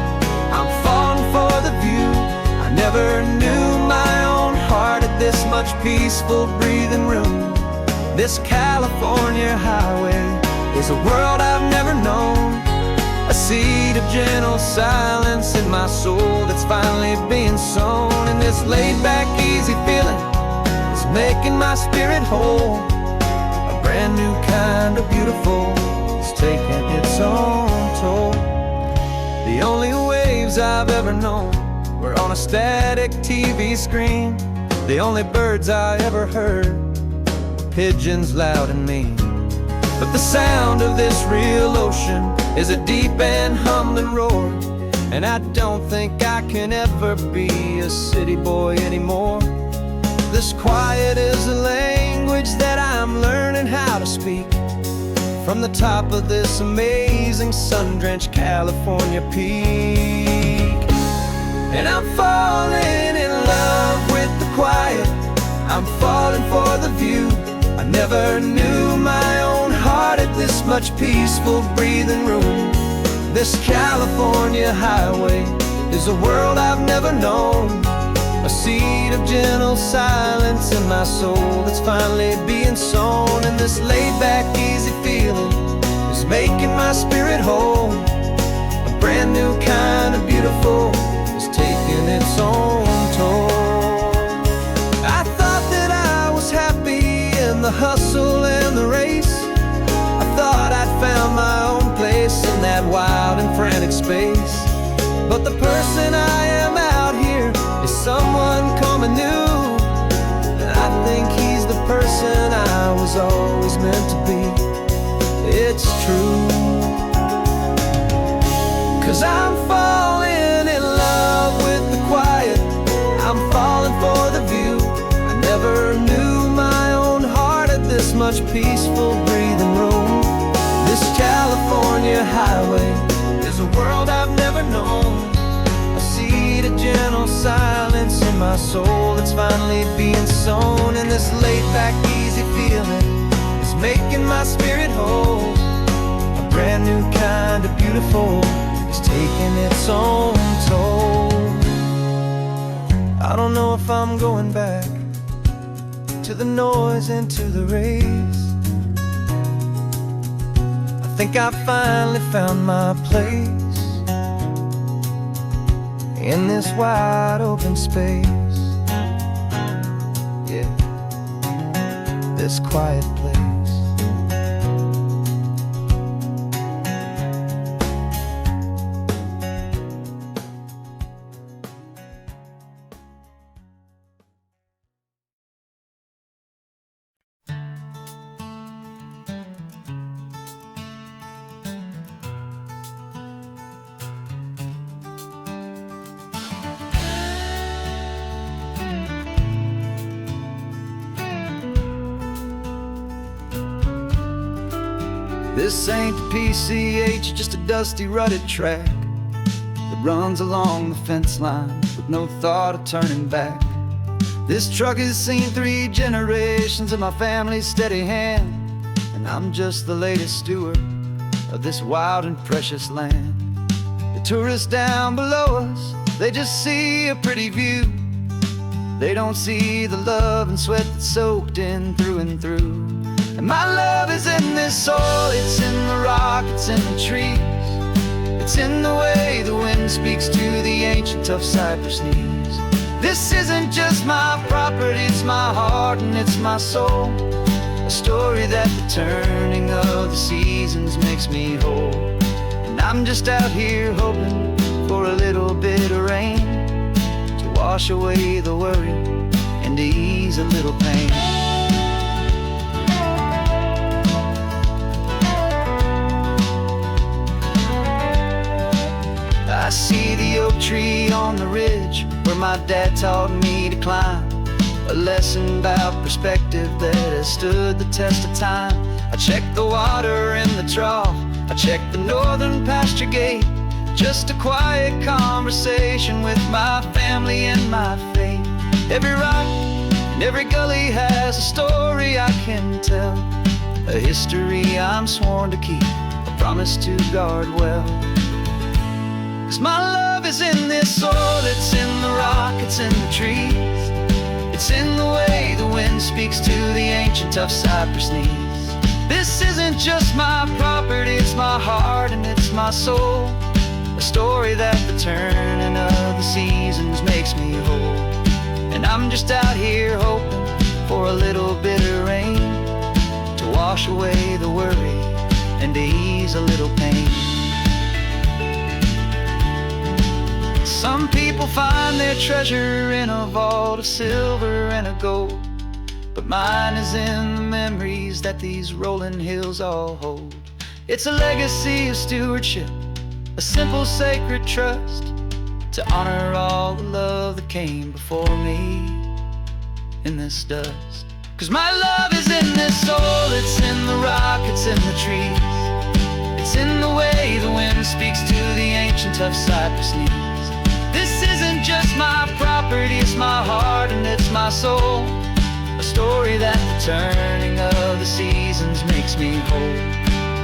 I'm falling for the view. I never knew my own heart had this much peaceful breathing room. This California highway is a world I've never known, a seed of gentle silence in my soul that's finally being sown. And this laid-back, easy feeling making my spirit whole, a brand new kind of beautiful is taking its own toll. The only waves I've ever known were on a static TV screen. The only birds I ever heard were pigeons loud and mean. But the sound of this real ocean is a deep and humbling roar, and I don't think I can ever be a city boy anymore. This quiet is a language that I'm learning how to speak, from the top of this amazing sun-drenched California peak. And I'm falling in love with the quiet, I'm falling for the view. I never knew my own heart had this much peaceful breathing room. This California highway is a world I've never known, a seed of gentle silence in my soul that's finally being sown. And this laid-back, easy feeling is making my spirit whole, a brand new kind of beautiful is taking its own toll. I thought that I was happy in the hustle and the race, I thought I'd found my own place in that wild and frantic space. But the person I am out here is someone coming new, and I think he's the person I was always meant to be. It's true, 'cause I'm falling in love with the quiet, I'm falling for the view. I never knew my own heart had this much peaceful breathing room. This California highway is a world I've never known, a seed of gentle silence in my soul that's finally being sown. And this laid-back, easy feeling is making my spirit whole, a brand new kind of beautiful is taking its own toll. I don't know if I'm going back to the noise and to the race. I think I finally found my place in this wide open space, yeah, this quiet place. This ain't PCH, just a dusty, rutted track that runs along the fence line with no thought of turning back. This truck has seen 3 generations of my family's steady hand, and I'm just the latest steward of this wild and precious land. The tourists down below us, they just see a pretty view. They don't see the love and sweat that's soaked in through and through. And my love is in this soil, it's in the rock, it's in the trees. It's in the way the wind speaks to the ancient tough cypress knees. This isn't just my property, it's my heart and it's my soul. A story that the turning of the seasons makes me whole. And I'm just out here hoping for a little bit of rain to wash away the worry and to ease a little pain. I see the oak tree on the ridge where my dad taught me to climb. A lesson about perspective that has stood the test of time. I check the water in the trough, I check the northern pasture gate. Just a quiet conversation with my family and my faith. Every rock and every gully has a story I can tell, a history I'm sworn to keep, a promise to guard well. 'Cause my love is in this soil, it's in the rock, it's in the trees. It's in the way the wind speaks to the ancient tough cypress knees. This isn't just my property, it's my heart and it's my soul. A story that the turning of the seasons makes me whole. And I'm just out here hoping for a little bit of rain to wash away the worry and to ease a little pain. Some people find their treasure in a vault of silver and of gold, but mine is in the memories that these rolling hills all hold. It's a legacy of stewardship, a simple sacred trust, to honor all the love that came before me in this dust. 'Cause my love is in this soil, it's in the rock, it's in the trees. It's in the way the wind speaks to the ancient tough cypress knees. This isn't just my property, it's my heart and it's my soul. A story that the turning of the seasons makes me whole.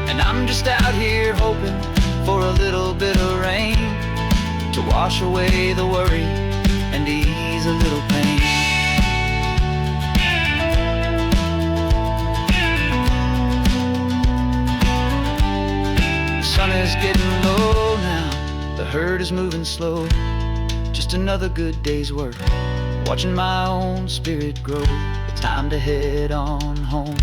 And I'm just out here hoping for a little bit of rain to wash away the worry and ease a little pain. The sun is getting low now, the herd is moving slow. Just another good day's work, watching my own spirit grow. Time to head on home.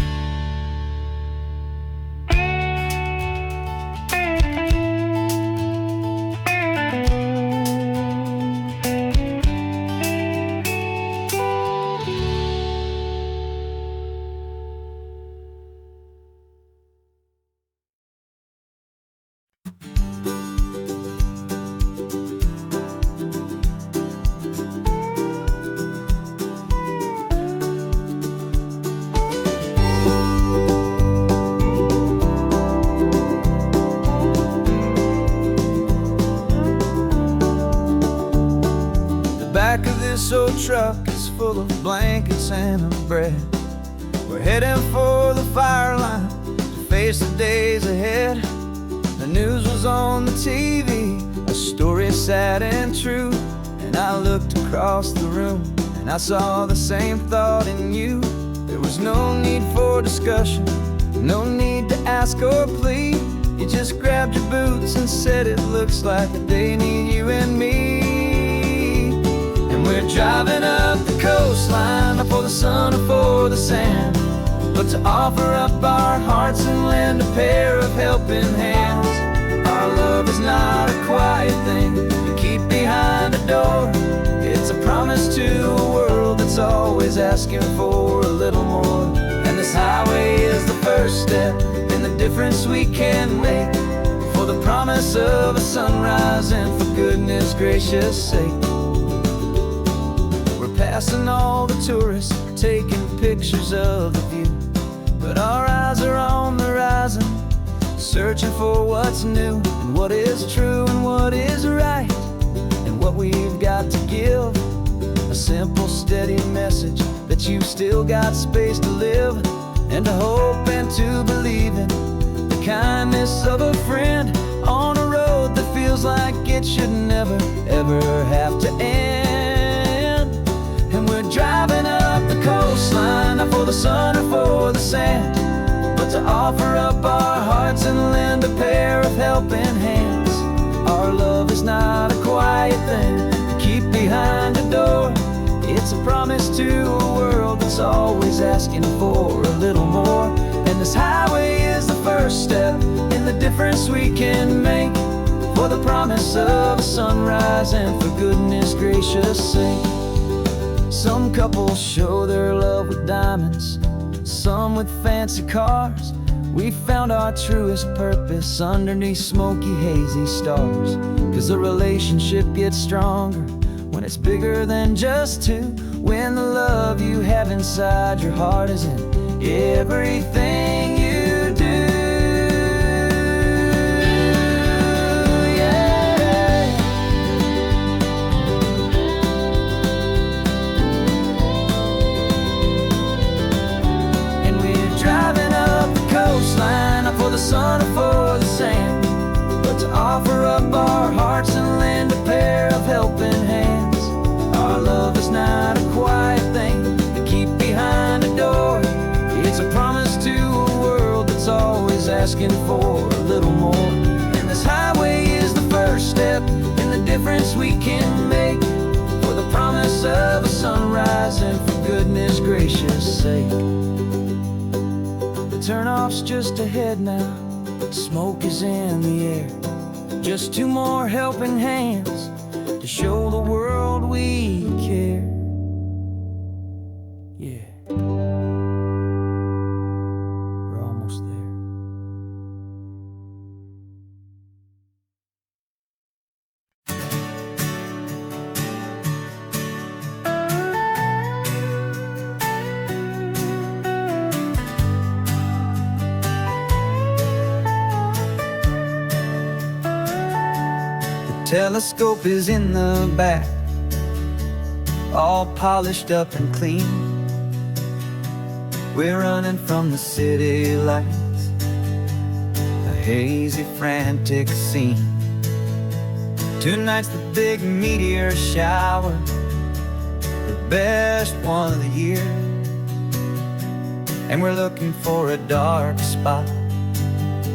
This old truck is full of blankets and of bread. We're heading for the fire line to face the days ahead. The news was on the TV, a story sad and true. And I looked across the room and I saw the same thought in you. There was no need for discussion, no need to ask or plead. You just grabbed your boots and said it looks like the day need you and me. We're driving up the coastline, not for the sun or for the sand, but to offer up our hearts and lend a pair of helping hands. Our love is not a quiet thing you keep behind a door. It's a promise to a world that's always asking for a little more. And this highway is the first step in the difference we can make, for the promise of a sunrise and for goodness gracious sake. Passing all the tourists, taking pictures of the view, but our eyes are on the horizon, searching for what's new and what is true and what is right. we've got to give. A simple, steady message that you've still got space to live, and to hope and to believe in the kindness of a friend on a road that feels like it should never, ever have to end. And we're driving up the coastline, not for the sun or for the sand, but to offer up our hearts and lend a pair of helping hands. Our love is not a quiet thing to keep behind a door. It's a promise to a world that's always asking for a little more. And this highway is the first step in the difference we can make, for the promise of a sunrise and for goodness gracious sake. Some couples show their love with diamonds, some with fancy cars. We found our truest purpose underneath smoky, hazy stars. 'Cause a relationship gets stronger when it's bigger than just two, when the love you have inside your heart is in everything you do. Yeah. And we're driving up the coastline, not for the sun or for the sand, but to offer up our hearts and lend a pair of helping hands. Our love is not a quiet thing to keep behind a door. It's a promise to a world that's always asking for a little more. And this highway is the first step in the difference we can make, for the promise of a sunrise and for goodness gracious sake. The turnoff's just ahead now, smoke is in the air. Just two more helping hands to show the world we care. Yeah, we're almost there. Telescope is in the back, all polished up and clean. We're running from the city lights, a hazy, frantic scene. Tonight's the big meteor shower, the best one of the year. And we're looking for a dark spot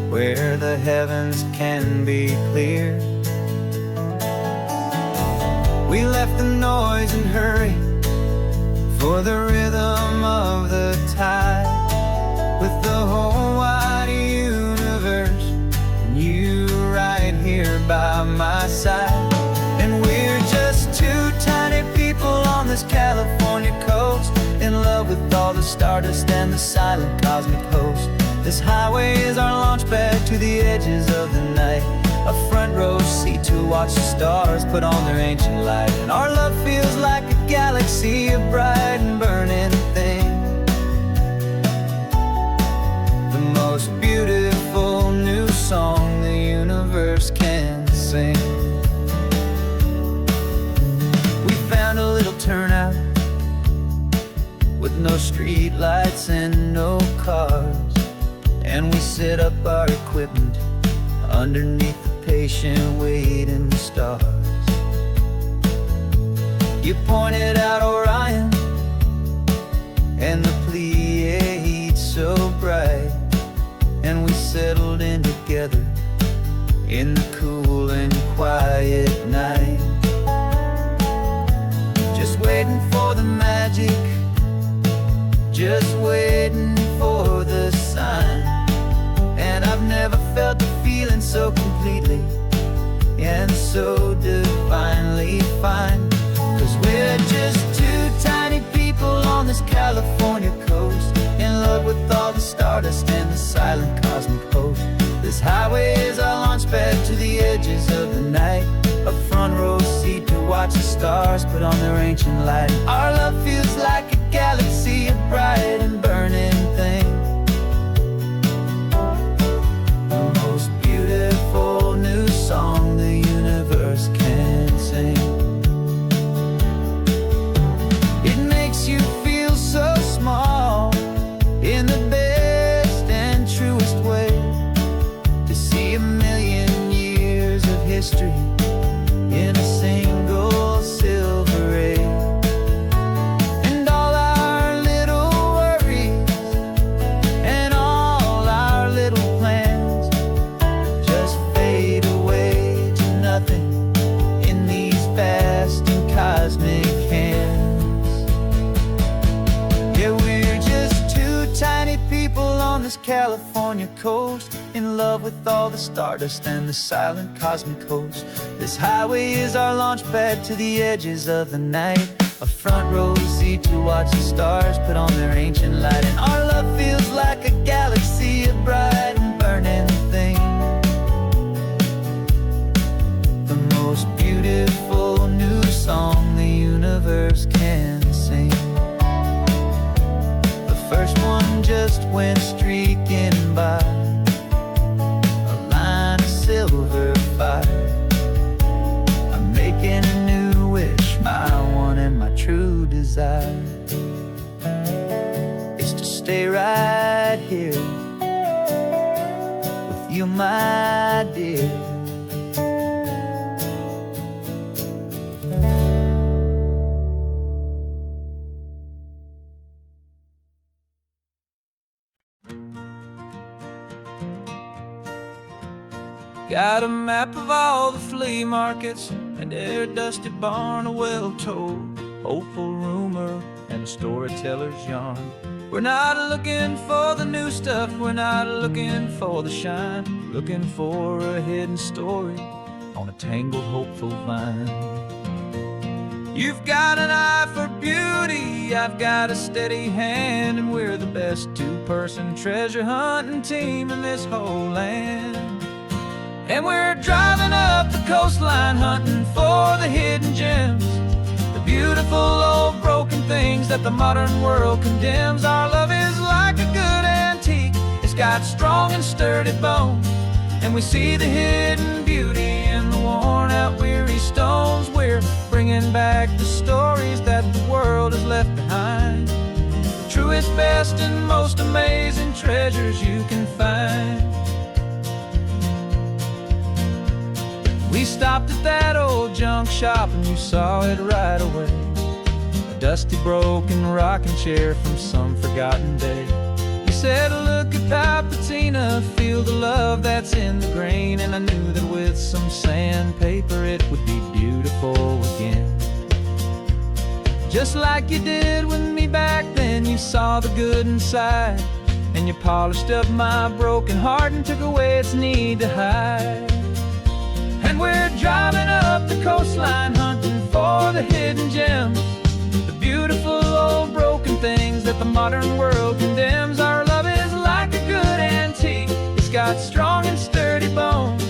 where the heavens can be clear. We left the noise and hurry for the rhythm of the tide, with the whole wide universe and you right here by my side. And we're just two tiny people on this California coast, in love with all the stardust and the silent cosmic host. This highway is our launch pad to the edges of the night, a front row seat to watch the stars put on their ancient light. And our love feels like a galaxy, a bright and burning thing, the most beautiful new song the universe can sing. We found a little turnout with no street lights and no cars, and we set up our equipment underneath the patient waiting stars. You pointed out Orion and the Pleiades so bright, and we settled in together in the cool and quiet night, just waiting for the magic, just waiting for the sign. And I've never felt the feeling so completely and so divinely fine. 'Cause we're just two tiny people on this California coast, in love with all the stardust and the silent cosmic host. This highway is our launch pad to the edges of the night, a front row seat to watch the stars put on their ancient light. Our love feels like a galaxy, a bright and burning thing, the most beautiful new song the universe can sing. on this California coast, in love with all the stardust and the silent cosmic host. This highway is our launch pad to the edges of the night, a front row seat to watch the stars put on their ancient light. And our love feels like a galaxy of bright and burning things, the most beautiful new song the universe can sing. The first one just went streaking by, a line of silver fire. I'm making a new wish, my one and my true desire is to stay right here with you, my dear. Got a map of all the flea markets and their dusty barn, a well-told hopeful rumor and a storyteller's yarn. We're not looking for the new stuff, we're not looking for the shine, looking for a hidden story on a tangled hopeful vine. You've got an eye for beauty, I've got a steady hand, and we're the best two-person treasure hunting team in this whole land. And we're driving up the coastline hunting for the hidden gems, the beautiful old broken things that the modern world condemns. Our love is like a good antique, it's got strong and sturdy bones, and we see the hidden beauty in the worn out weary stones. We're bringing back the stories that the world has left behind, the truest, best, and most amazing treasures you can find. We stopped at that old junk shop and you saw it right away, a dusty broken rocking chair from some forgotten day. You said, look at that patina, feel the love that's in the grain, and I knew that with some sandpaper it would be beautiful again. Just like you did with me back then, you saw the good inside, and you polished up my broken heart and took away its need to hide. And we're driving up the coastline hunting for the hidden gems, the beautiful old broken things that the modern world condemns. Our love is like a good antique, it's got strong and sturdy bones,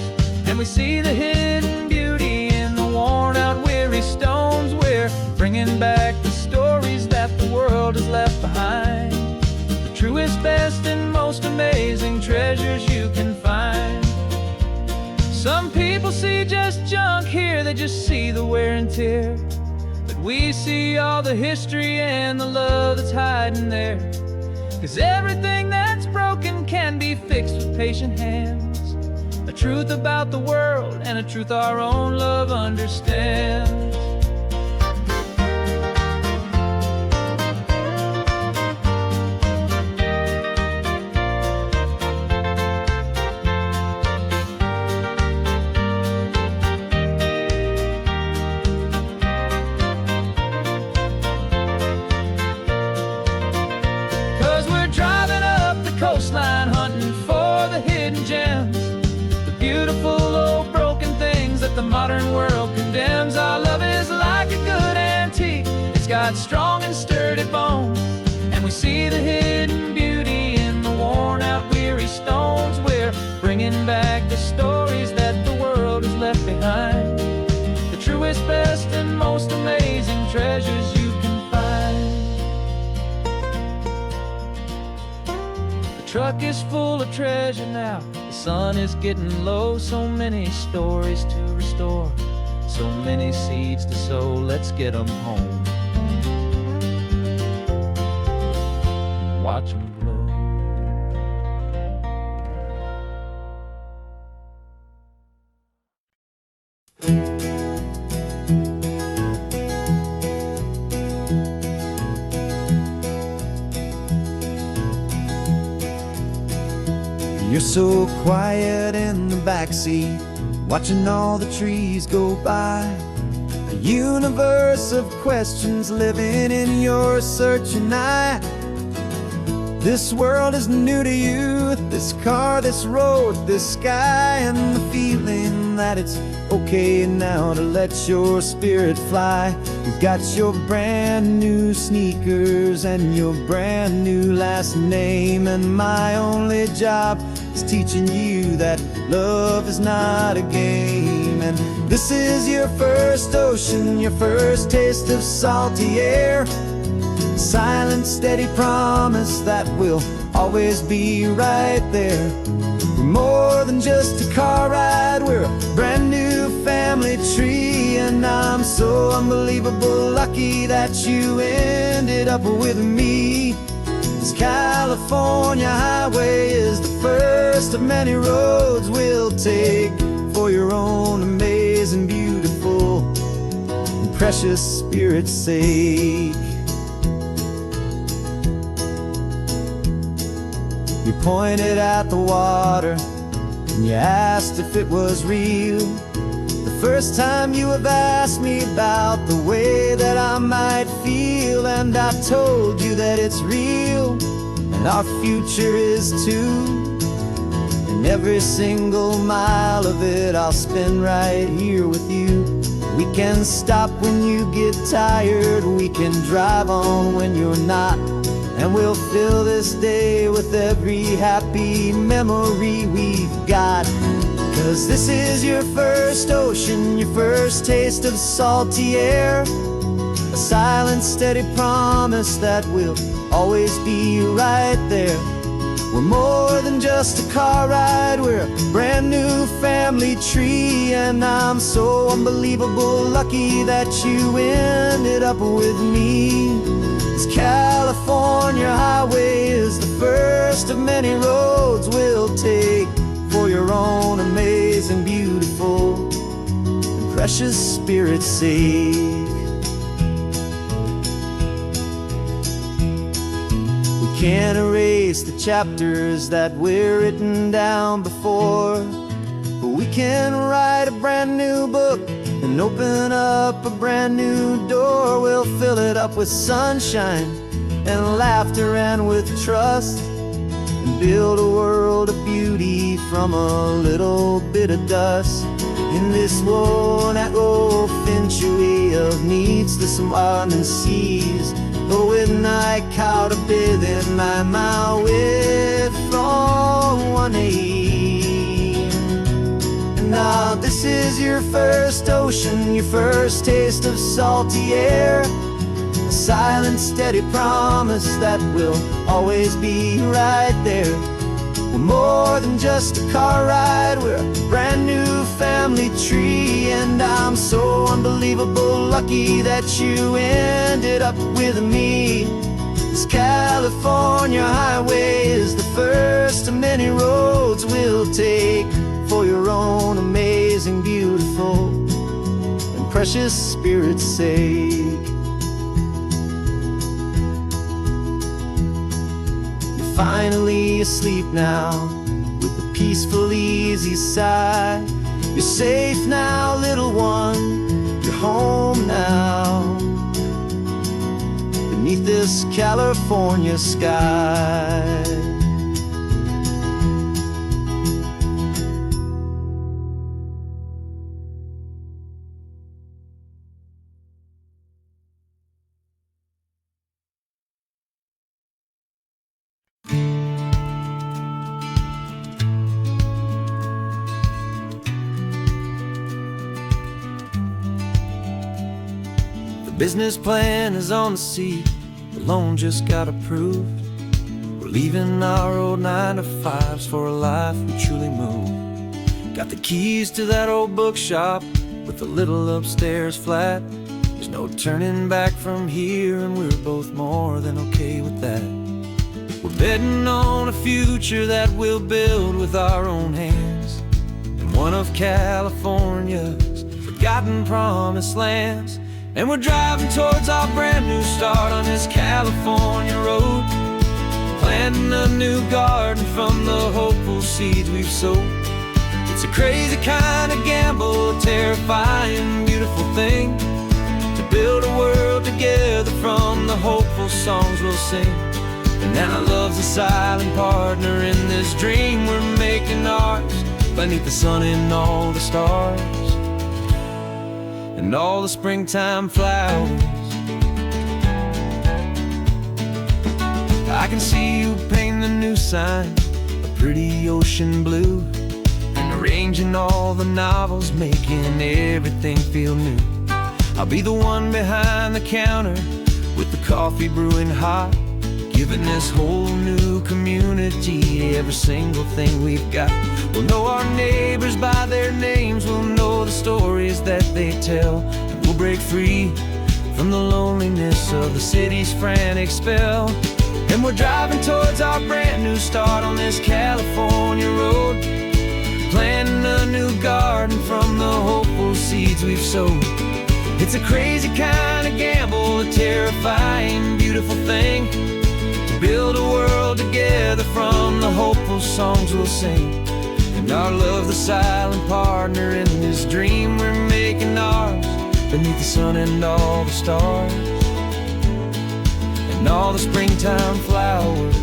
and we see the hidden beauty in the worn out weary stones. We're bringing back the stories that the world has left behind, the truest, best, and most amazing treasures you can find. Some people see just junk here, they just see the wear and tear, but we see all the history and the love that's hiding there. 'Cause everything that's broken can be fixed with patient hands, a truth about the world and a truth our own love understands. 'Cause we're driving up the coastline hunting for the hidden gems, the beautiful old broken things that the modern world condemns. Our love is like a good antique, it's got strong and sturdy bones, and we see the hidden beauty in the worn out weary stones. We're bringing back the stories that the world has left behind, the truest, best, and most amazing treasures you can find. The truck is full of treasure now, the sun is getting low, so many stories to restore, so many seeds to sow. Let's get them home, watch them blow. You're so quiet in the backseat, watching all the trees go by. A universe of questions living in your searching eye. This world is new to you, this car, this road, this sky, and the feeling that it's okay now to let your spirit fly. You've got your brand new sneakers and your brand new last name, and my only job is teaching you that love is not a game. And this is your first ocean, your first taste of salty air, silent, steady promise that we'll always be right there. We're more than just a car ride, we're a brand new family tree, and I'm so unbelievable lucky that you ended up with me. This California highway is the first of many roads we'll take for your own amazing, beautiful, and precious spirit's sake. You pointed at the water and you asked if it was real. The first time you have asked me about the way that I might feel, and I told you that it's real and our future is too. And every single mile of it I'll spend right here with you. We can stop when you get tired, we can drive on when you're not, and we'll fill this day with every happy memory we've got. 'Cause this is your first ocean, your first taste of salty air, a silent, steady promise that we'll always be right there. We're more than just a car ride, we're a brand new family tree, and I'm so unbelievable lucky that you ended up with me. This California highway is the first of many roads we'll take for your own amazing, beautiful, and precious spirit's sake. We can't erase the chapters that were written down before, but we can write a brand new book and open up a brand new door. We'll fill it up with sunshine and laughter and with trust, and build a world of beauty from a little bit of dust. In this worn-out old century of needs, the surrounding seas, going I caught a bit in my way from one aim. And now this is your first ocean, your first taste of salty air, a silent, steady promise that we'll always be right there. We're more than just a car ride, we're a brand new family tree, and I'm so unbelievable lucky that you ended up with me. This California highway is the first of many roads we'll take for your own amazing, beautiful, and precious spirit's sake. Finally asleep now, with a peaceful, easy sigh. You're safe now, little one, you're home now, beneath this California sky. Business plan is on the seat, the loan just got approved. We're leaving our old 9-to-5s for a life we truly move. Got the keys to that old bookshop with the little upstairs flat. There's no turning back from here, and we're both more than okay with that. We're betting on a future that we'll build with our own hands, in one of California's forgotten promised lands. And we're driving towards our brand new start on this California road, planting a new garden from the hopeful seeds we've sowed. It's a crazy kind of gamble, a terrifying, beautiful thing, to build a world together from the hopeful songs we'll sing. And now love's a silent partner in this dream we're making ours, beneath the sun and all the stars and all the springtime flowers. I can see you painting the new sign a pretty ocean blue, and arranging all the novels, making everything feel new. I'll be the one behind the counter with the coffee brewing hot, giving this whole new community every single thing we've got. We'll know our neighbors by their names, we'll know the stories that they tell, and we'll break free from the loneliness of the city's frantic spell. And we're driving towards our brand new start on this California road, planting a new garden from the hopeful seeds we've sowed. It's a crazy kind of gamble, a terrifying, beautiful thing, to build a world together from the hopeful songs we'll sing. And our love, the silent partner in this dream we're making ours, beneath the sun and all the stars and all the springtime flowers.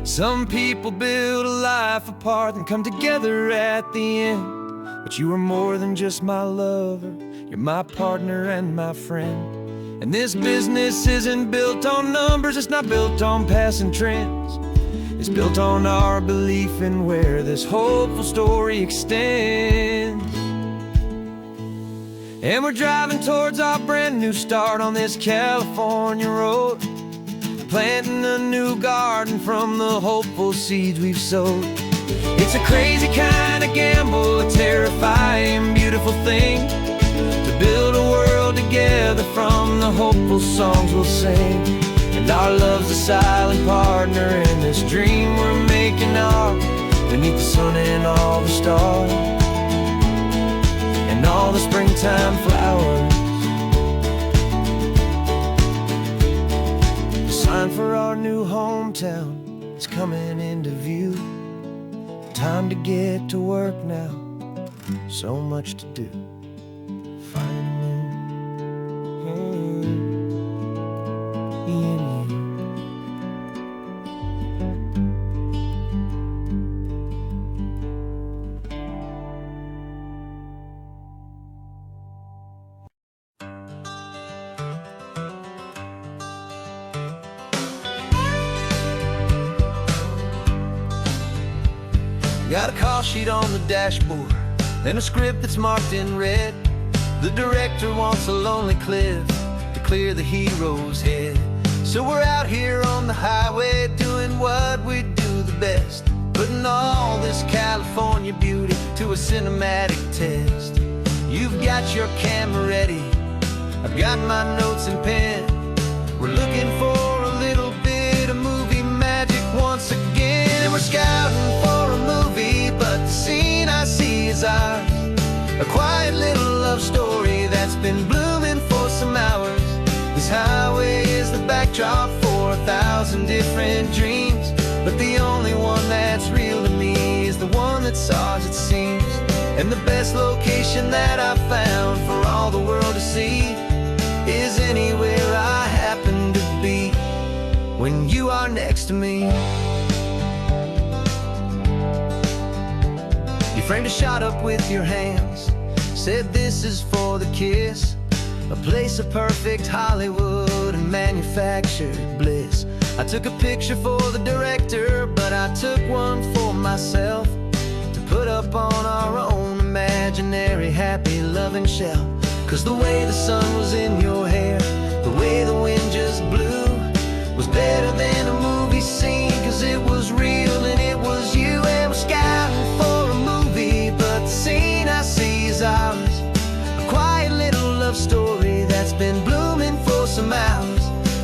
Some people build a life apart and come together at the end, but you are more than just my lover, you're my partner and my friend. And this business isn't built on numbers, it's not built on passing trends, it's built on our belief in where this hopeful story extends. And we're driving towards our brand new start on this California road, planting a new garden from the hopeful seeds we've sowed. It's a crazy kind of gamble, a terrifying, beautiful thing, to build a world together from the hopeful songs we'll sing. And our love's a silent partner in this dream we're making ours, beneath the sun and all the stars and all the springtime flowers. The sign for our new hometown is coming into view. Time to get to work now, so much to do. Finding in you. Got a call sheet on the dashboard and a script that's marked in red. The director wants a lonely cliff to clear the hero's head. So we're out here on the highway doing what we do the best, putting all this California beauty to a cinematic test. You've got your camera ready, I've got my notes and pen. We're looking for a little bit of movie magic once again. And we're scouting for a movie, but the scene I see is ours, a quiet little love story that's been blooming for some hours. This highway is the backdrop for 1,000 different dreams, but the only one that's real to me is the one that's ours, it seems. And the best location that I've found for all the world to see is anywhere I happen to be when you are next to me. You framed a shot up with your hands, said this is for the kiss, a place of perfect Hollywood and manufactured bliss. I took a picture for the director, but I took one for myself to put up on our own imaginary happy loving shelf. Cause the way the sun was in your hair, the way the wind just blew, was better than a movie scene, cause it was real and it was you. And we're scouting for a movie, but the scene I see is ours, a quiet little love story that's been blooming for some hours.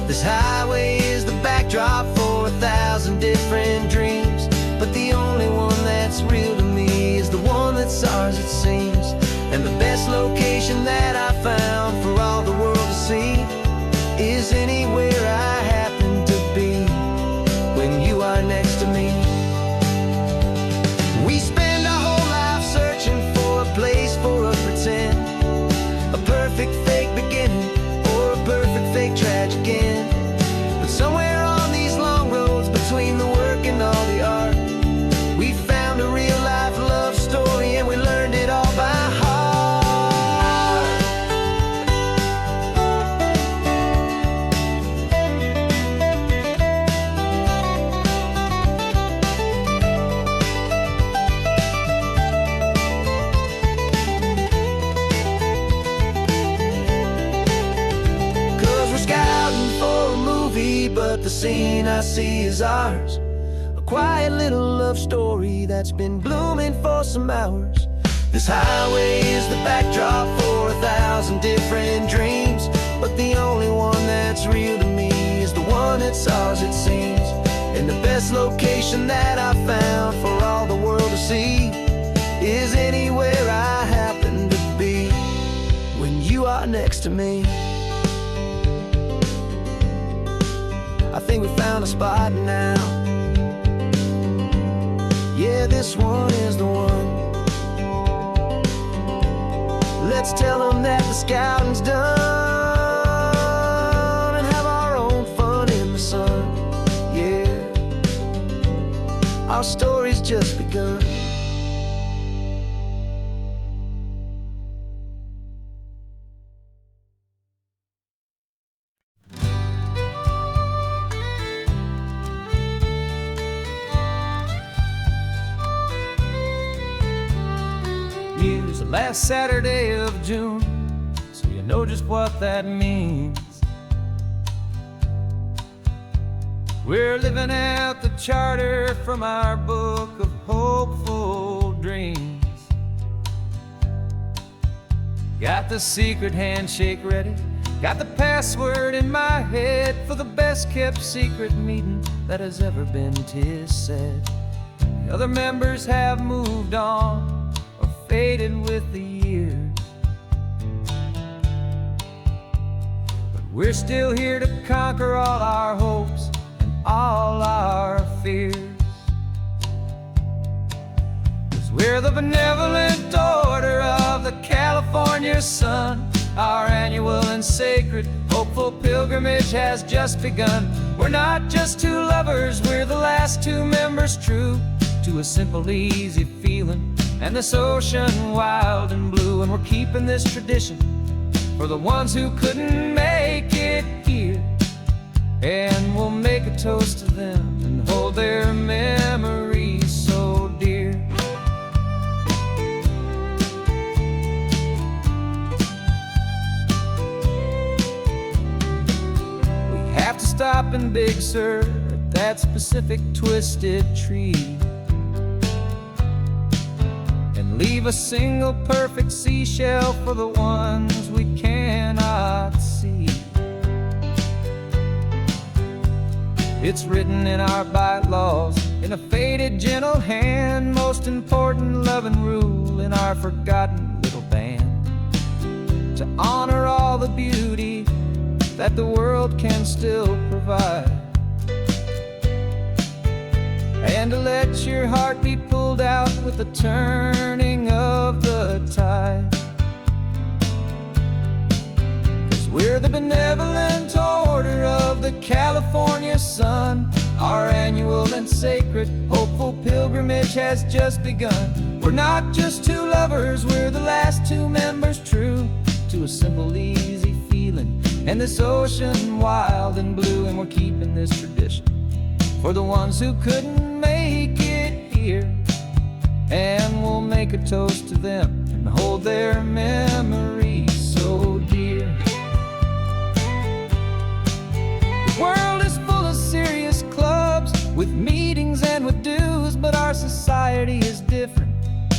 This highway is the backdrop for 1,000 different dreams, but the only one that's real to me is the one that's ours, it seems. And the best location that I found for all the world to see is anywhere I happen to be when you are next to me. We spend our whole life searching for a place for a pretend, a perfect fake beginning or a perfect fake tragic but the scene I see is ours. A quiet little love story that's been blooming for some hours. This highway is the backdrop for 1,000 different dreams, but the only one that's real to me is the one that's ours, it seems. And the best location that I found for all the world to see is anywhere I happen to be when you are next to me. I think we found a spot now. Yeah, this one is the one. Let's tell them that the scouting's done and have our own fun in the sun. Yeah, our story's just begun. News the last Saturday of June, so you know just what that means. We're living out the charter from our book of hopeful dreams. Got the secret handshake ready, got the password in my head for the best kept secret meeting that has ever been, 'tis said. The other members have moved on, faded with the years, but we're still here to conquer all our hopes and all our fears. 'Cause we're the benevolent order of the California sun. Our annual and sacred hopeful pilgrimage has just begun. We're not just two lovers, we're the last two members true to a simple, easy feeling and this ocean wild and blue. And we're keeping this tradition for the ones who couldn't make it here, and we'll make a toast to them and hold their memories so dear. We have to stop in Big Sur at that specific twisted tree, leave a single perfect seashell for the ones we cannot see. It's written in our bylaws in a faded gentle hand, most important loving rule in our forgotten little band, to honor all the beauty that the world can still provide, and to let your heart be pulled out with the turning of the tide. 'Cause we're the benevolent order of the California sun. Our annual and sacred hopeful pilgrimage has just begun. We're not just two lovers, we're the last two members true to a simple, easy feeling and this ocean wild and blue. And we're keeping this tradition for the ones who couldn't make it here, and we'll make a toast to them and hold their memories so dear. The world is full of serious clubs with meetings and with dues, but our society is different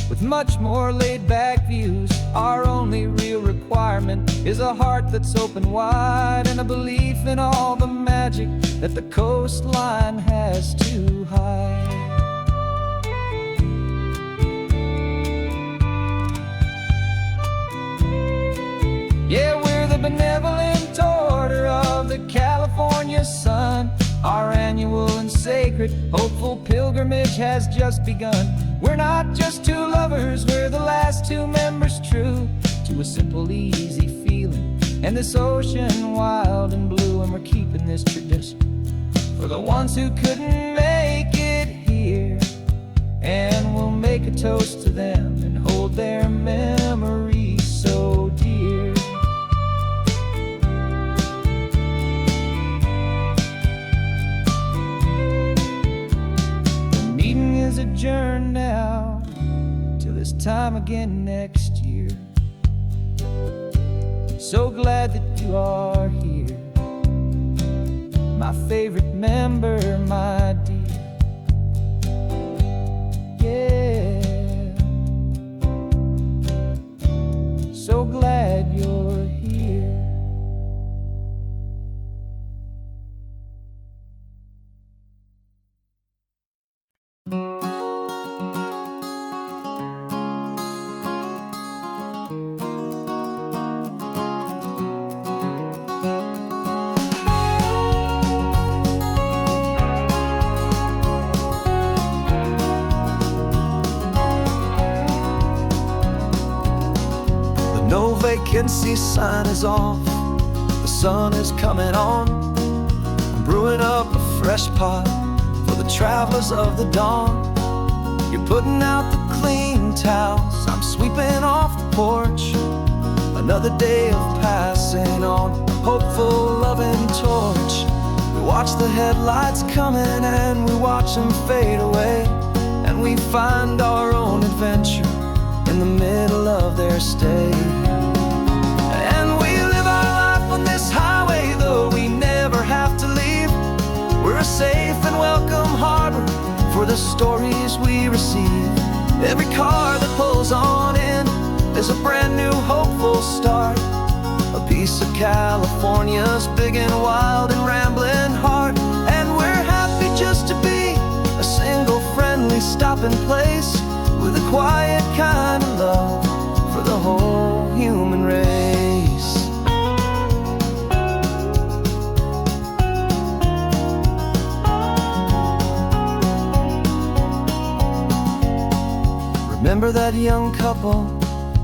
with much more laid-back views. Our only real requirement is a heart that's open wide and a belief in all the magic that the coastline has to hide. Yeah, we're the benevolent order of the California sun. Our annual and sacred hopeful pilgrimage has just begun. We're not just two lovers, we're the last two members true to a simple, easy feeling and this ocean wild and blue. And we're keeping this tradition for the ones who couldn't make it here, and we'll make a toast to them and hold their memories so dear. The meeting is adjourned now till this time again next year. So glad that you are here. my favorite member, my dear. Yeah, so glad you're here. No vacancy sign is off, the sun is coming on. I'm brewing up a fresh pot for the travelers of the dawn. You're putting out the clean towels, I'm sweeping off the porch. Another day of passing on, hopeful, loving torch. We watch the headlights coming and we watch them fade away, and we find our own adventure in the middle of their stay. And we live our life on this highway, though we never have to leave. We're a safe and welcome harbor for the stories we receive. Every car that pulls on in is a brand new hopeful start, a piece of California's big and wild and rambling heart. And we're happy just to be a single friendly stopping place, with a quiet kind of love for the whole human race. Remember that young couple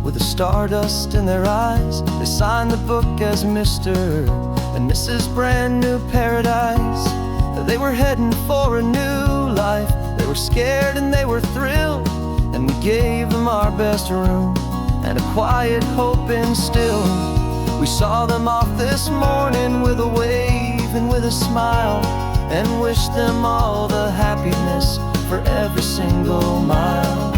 with the stardust in their eyes? They signed the book as Mr. and Mrs. Brand New Paradise. They were heading for a new life. They were scared and they were thrilled, and we gave them our best room and a quiet hope instilled. We saw them off this morning with a wave and with a smile, and wished them all the happiness for every single mile.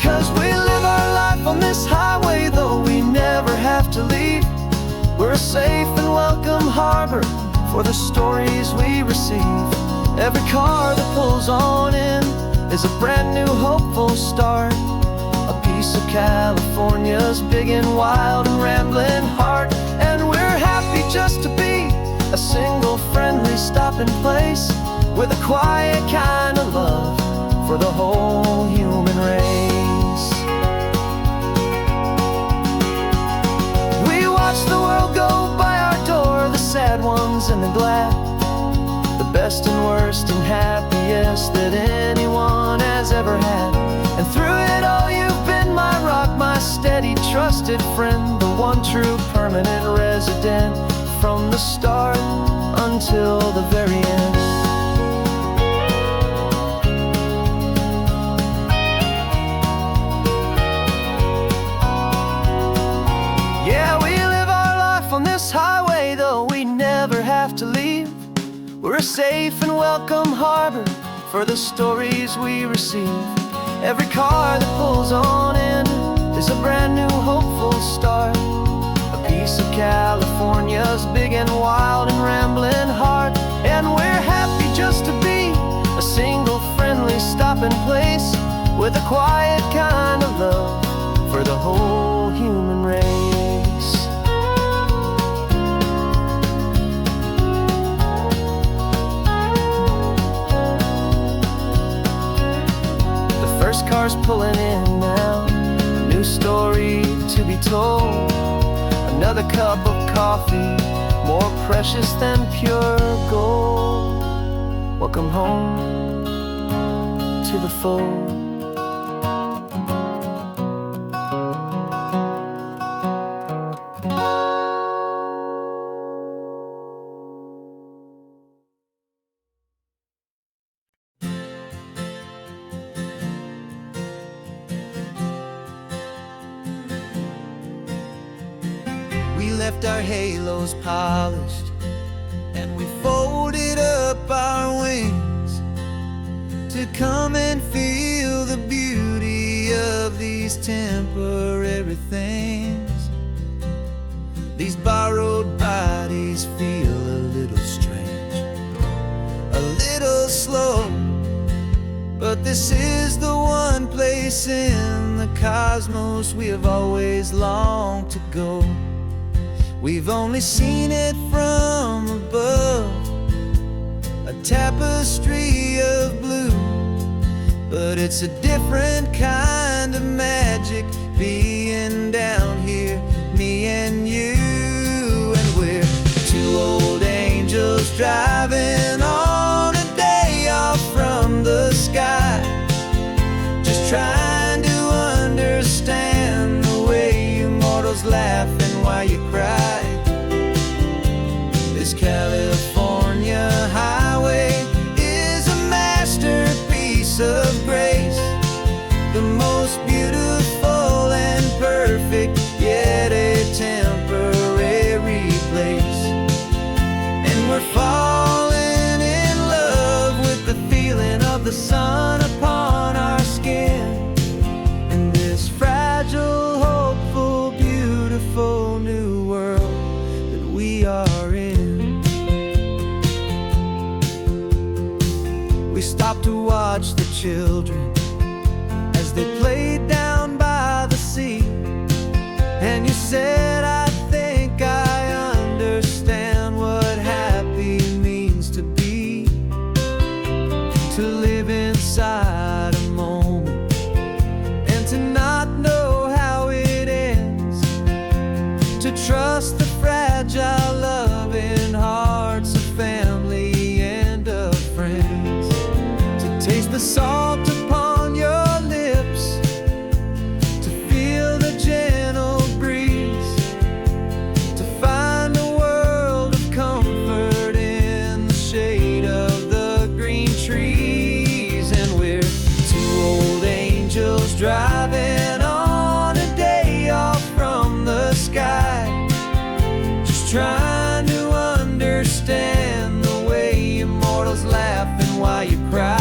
'Cause we live our life on this highway, though we never have to leave. We're a safe and welcome harbor for the stories we receive. Every car that pulls on in is a brand new hopeful start, a piece of California's big and wild and rambling heart. And we're happy just to be a single friendly stopping place, with a quiet kind of love for the whole human race. We watch the world go by our door, the sad ones and the glad, the best and worst and happiest that anyone has ever had. And through it all you've been my rock, my steady trusted friend, the one true permanent resident, from the start until the very end. Yeah, we live our life on this highway, though we never have to leave. We're a safe and welcome harbor for the stories we receive. Every car that pulls on in is a brand new hopeful start, a piece of California's big and wild and rambling heart. And we're happy just to be a single friendly stopping place, with a quiet kind of love for the whole human race. First car's pulling in now, a new story to be told. Another cup of coffee, more precious than pure gold. Welcome home to the fold. We left our halos polished, and we folded up our wings to come and feel the beauty of these temporary things. These borrowed bodies feel a little strange. this is the one place in the cosmos we have always longed to go. We've only seen it from above, a tapestry of blue, but it's a different kind of magic being down here, me and you. And we're two old angels driving on a day off from the sky, just trying to understand the way you mortals laugh and why you cry. This California highway is a masterpiece of grace, the most beautiful and perfect, yet a temporary place. And we're falling in love with the feeling of the sun upon our skin, in this fragile, hopeful, beautiful new world that we are in. We stopped to watch the children as they played down by the sea, and you said, I think I understand what happy means to be, to live inside a moment and to not know how it ends, to trust the fragile loving hearts of family and of friends, to taste the salt upon your lips, to feel the gentle breeze, to find a world of comfort in the shade of the green trees. And we're two old angels driving on a day off from the sky, just trying to understand the way immortals laugh and why you cry.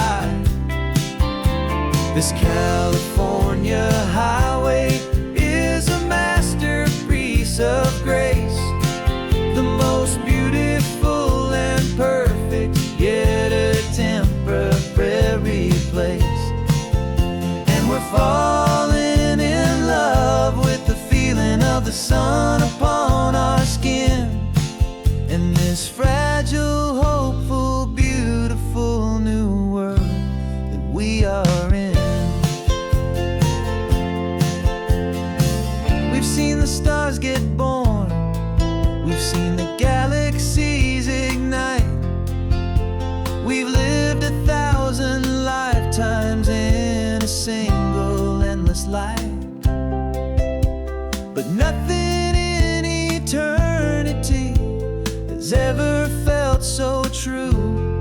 This California highway is a masterpiece of grace, the most beautiful and perfect, yet a temporary place. And we're falling in love with the feeling of the sun upon our skin, in this fragile, hopeful, beautiful new world that we are in. We've seen the stars get born, we've seen the galaxies ignite, we've lived 1,000 lifetimes in a single endless life. But nothing in eternity has ever felt so true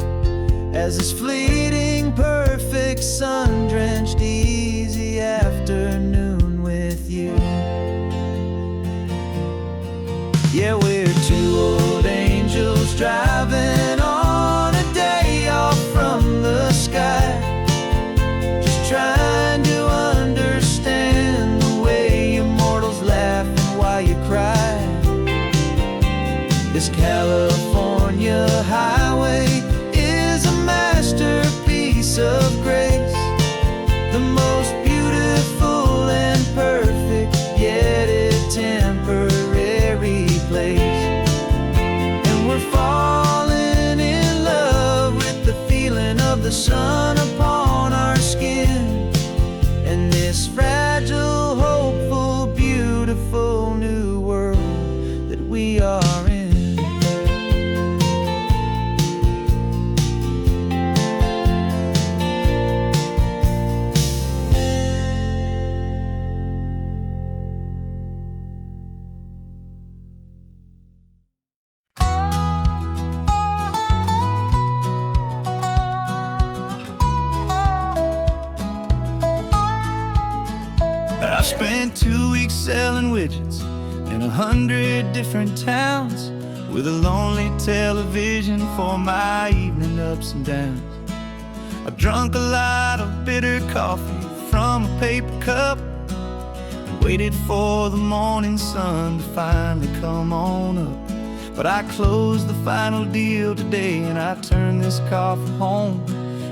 as this fleeting, perfect, sun-drenched, easy afternoon with you. Yeah, we're two old angels driving on a day off from the sky, just trying to understand the way immortals laugh and why you cry. This California highway is a masterpiece of grace, the most beautiful and perfect, yet a temporary place. And we're falling in love with the feeling of the sun upon our skin, and this fragile, hopeful, beautiful new world that we are in. I spent 2 weeks selling widgets in 100 different towns, with a lonely television for my evening ups and downs. I drunk a lot of bitter coffee from a paper cup and waited for the morning sun to finally come on up. But I closed the final deal today, and I turned this car from home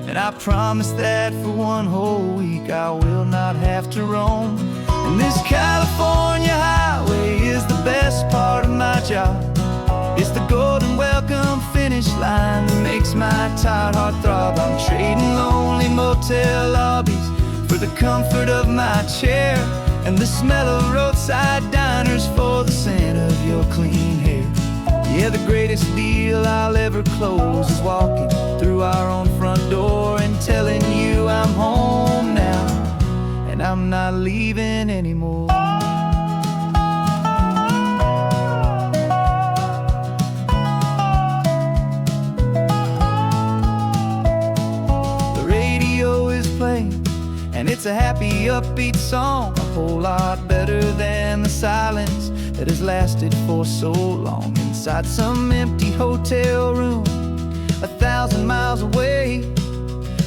And I promise that for one whole week I will not have to roam. And this California highway is the best part of my job. It's the golden welcome finish line that makes my tired heart throb. I'm trading lonely motel lobbies for the comfort of my chair, and the smell of roadside diners for the scent of your clean hair. Yeah, the greatest deal I'll ever close is walking through our own front door and telling you I'm home now, and I'm not leaving anymore. The radio is playing, and it's a happy, upbeat song, a whole lot better than the silence that has lasted for so long. Inside some empty hotel room 1,000 miles away,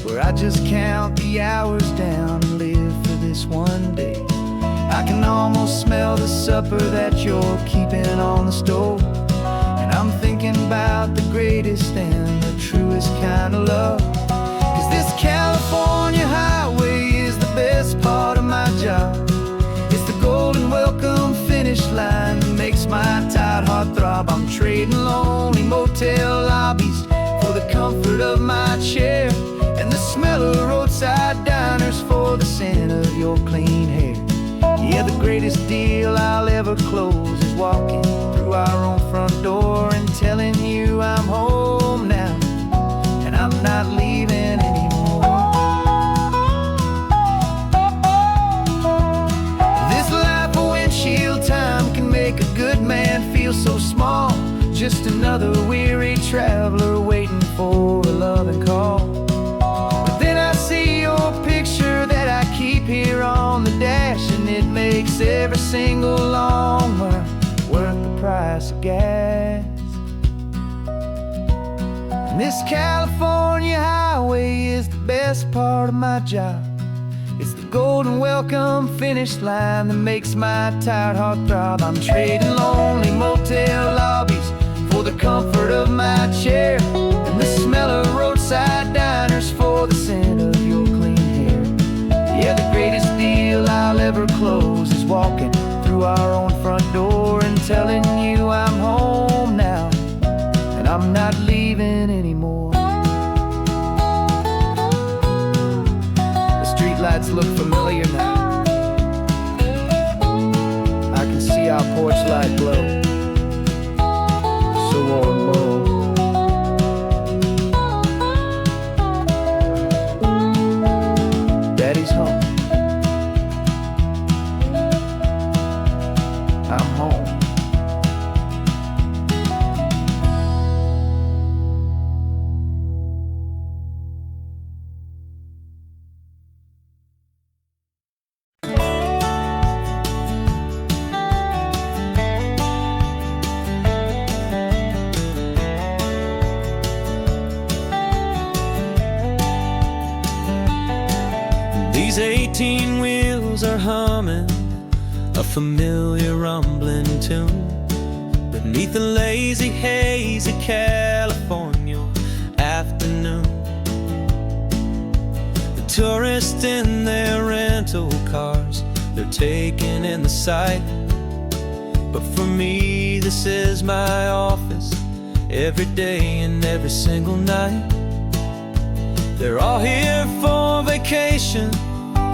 where I just count the hours down and live for this one day. I can almost smell the supper that you're keeping on the stove, and I'm thinking about the greatest and the truest kind of love. 'Cause this California highway is the best part of my job. It's the golden welcome finish line that makes my tired heart throb. I'm trading lonely motel lobbies for the comfort of my chair, and the smell of roadside diners for the scent of your clean hair. Yeah, the greatest deal I'll ever close is walking through our own front door and telling you I'm home now, and I'm not leaving anymore. This life of windshield time can make a good man feel so small, just another weary traveler waiting for a loving call. But then I see your picture that I keep here on the dash, and it makes every single long mile worth the price of gas. And this California highway is the best part of my job. It's the golden welcome finish line that makes my tired heart throb. I'm trading lonely motel lobbies for the comfort of my chair, and the smell of roadside diners for the scent of your clean hair. Yeah, the greatest deal I'll ever close is walking through our own front door and telling you I'm home now, and I'm not leaving anymore. The streetlights look familiar now. I can see our porch light glow, so warm, low. Daddy's home. I'm home. These 18 wheels are humming a familiar rumbling tune beneath the lazy haze of California afternoon. The tourists in their rental cars, they're taking in the sight. But for me, this is my office every day and every single night. They're all here for vacation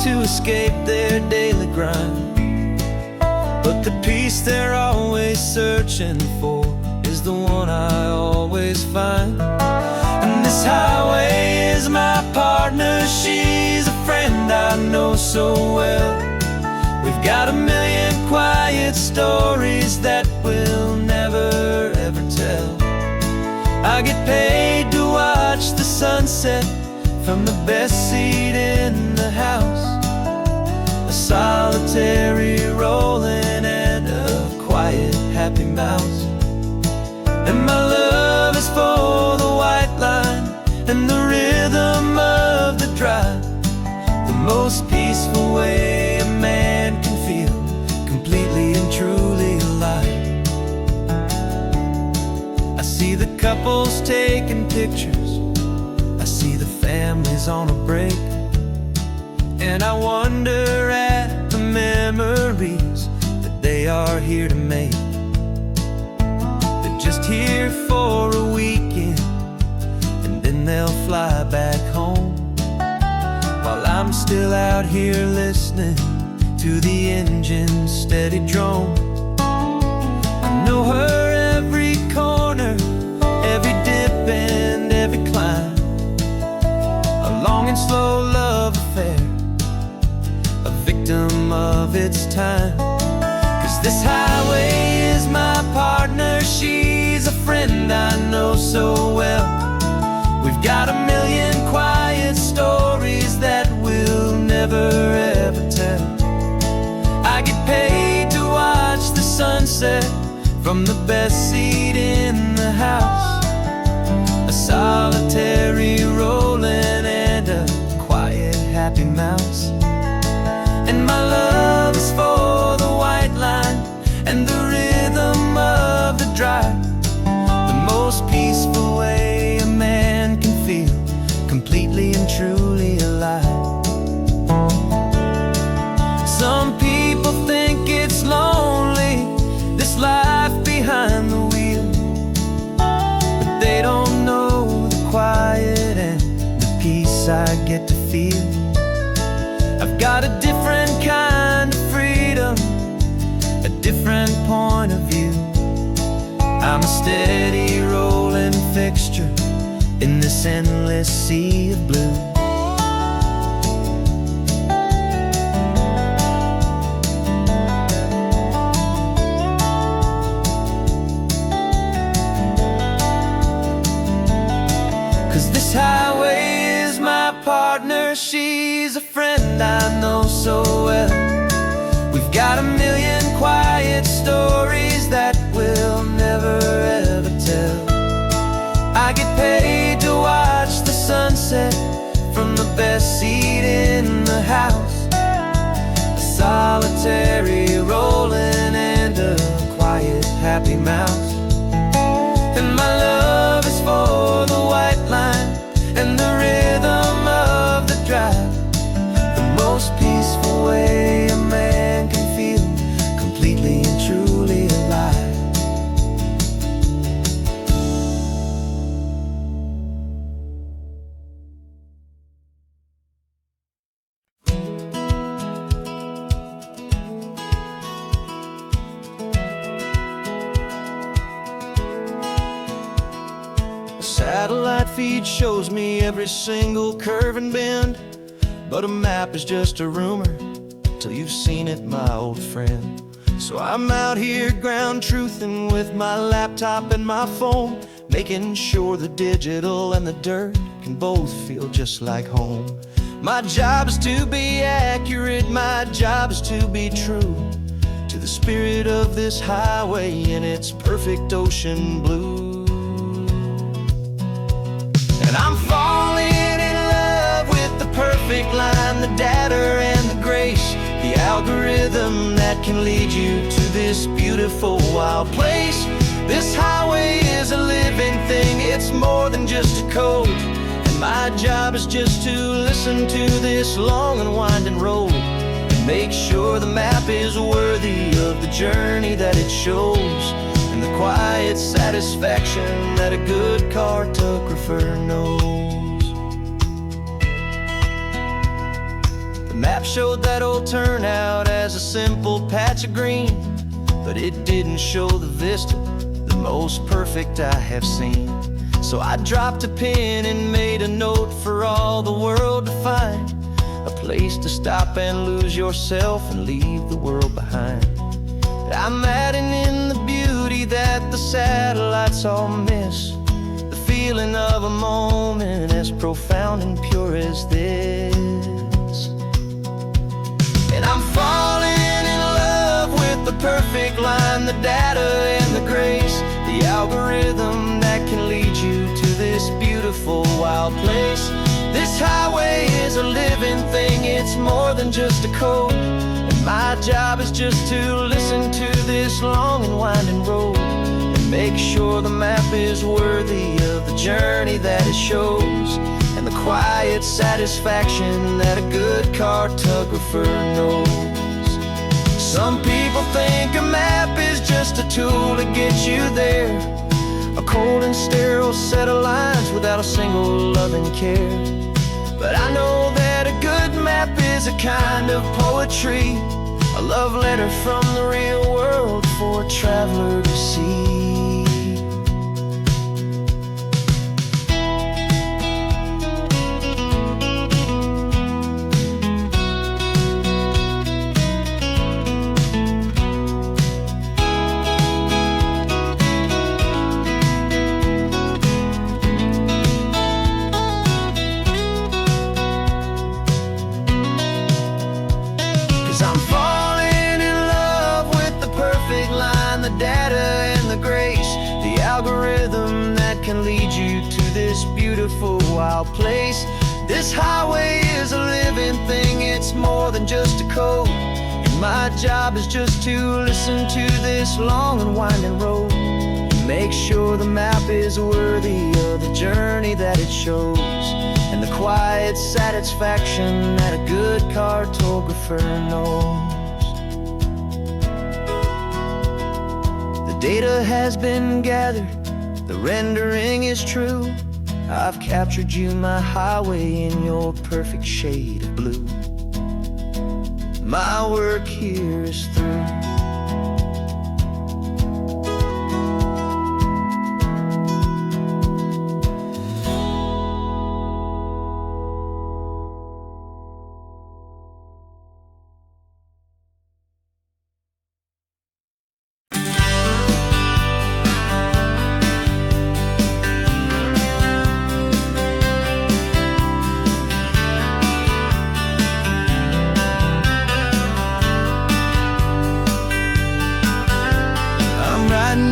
to escape their daily grind, but the peace they're always searching for is the one I always find. And this highway is my partner, she's a friend I know so well. We've got a million quiet stories that we'll never ever tell. I get paid to watch the sunset from the best seat in the house, a solitary rolling and a quiet happy mouse. And my love is for the white line and the rhythm of the drive, the most peaceful way a man can feel completely and truly alive. I see the couples taking pictures, I see see the families on a break. And I wonder at the memories that they are here to make. They're just here for a weekend, and then they'll fly back home, while I'm still out here listening to the engine's steady drone. I know her every corner, every dip and every climb, a long and slow love affair, a victim of its time. 'Cause this highway is my partner, she's a friend I know so well. We've got a million quiet stories that we'll never ever tell. I get paid to watch the sunset from the best seat in the house, a solitary rolling and a quiet happy mouse. And my love is for the white line and the rhythm of the drive, the most peaceful way a man can feel completely and truly alive. Some people think it's lonely, this life behind the wheel, but they don't know the quiet and the peace I get to feel. I've got a different kind of freedom, a different point of view. I'm a steady rolling fixture in this endless sea of blue. 'Cause this highway is my partner, she's a friend I know so well. We've got a million quiet stories that we'll never ever tell. I get paid to watch the sunset from the best seat in the house, a solitary rolling and a quiet happy mouse. And my love is for the white line and the rhythm of the drive, the most peaceful way a man can feel completely and truly alive. Satellite feed shows me every single curve and bend, but a map is just a rumor till you've seen it, my old friend. So I'm out here ground truthing with my laptop and my phone, making sure the digital and the dirt can both feel just like home. My job is to be accurate, my job is to be true to the spirit of this highway in its perfect ocean blue. And I'm falling in love with the perfect line, the data and the grace, the algorithm that can lead you to this beautiful wild place. This highway is a living thing, it's more than just a code. And my job is just to listen to this long and winding road and make sure the map is worthy of the journey that it shows, and the quiet satisfaction that a good cartographer knows. The map showed that old turnout as a simple patch of green, but it didn't show the vista, the most perfect I have seen. So I dropped a pin and made a note for all the world to find, a place to stop and lose yourself and leave the world behind. I'm adding in the beauty that the satellites all miss, the feeling of a moment as profound and pure as this. And I'm falling in love with the perfect line, the data and the grace, the algorithm that can lead you to this beautiful wild place. This highway is a living thing, it's more than just a code. My job is just to listen to this long and winding road and make sure the map is worthy of the journey that it shows, and the quiet satisfaction that a good cartographer knows. Some people think a map is just a tool to get you there, a cold and sterile set of lines without a single loving care. But I know that a good map is a kind of poetry, a love letter from the real world for a traveler to see. 'Cause I'm falling in love with the perfect line, the data and the grace, the algorithm that can lead you to this beautiful wild place. This highway is a living thing, it's more than just a code, and my job is just to listen to this long and winding road, make sure the map is worthy of the journey that it shows, and the quiet satisfaction that a good cartographer knows. The data has been gathered, the rendering is true. I've captured you, my highway, in your perfect shade of blue. My work here is through.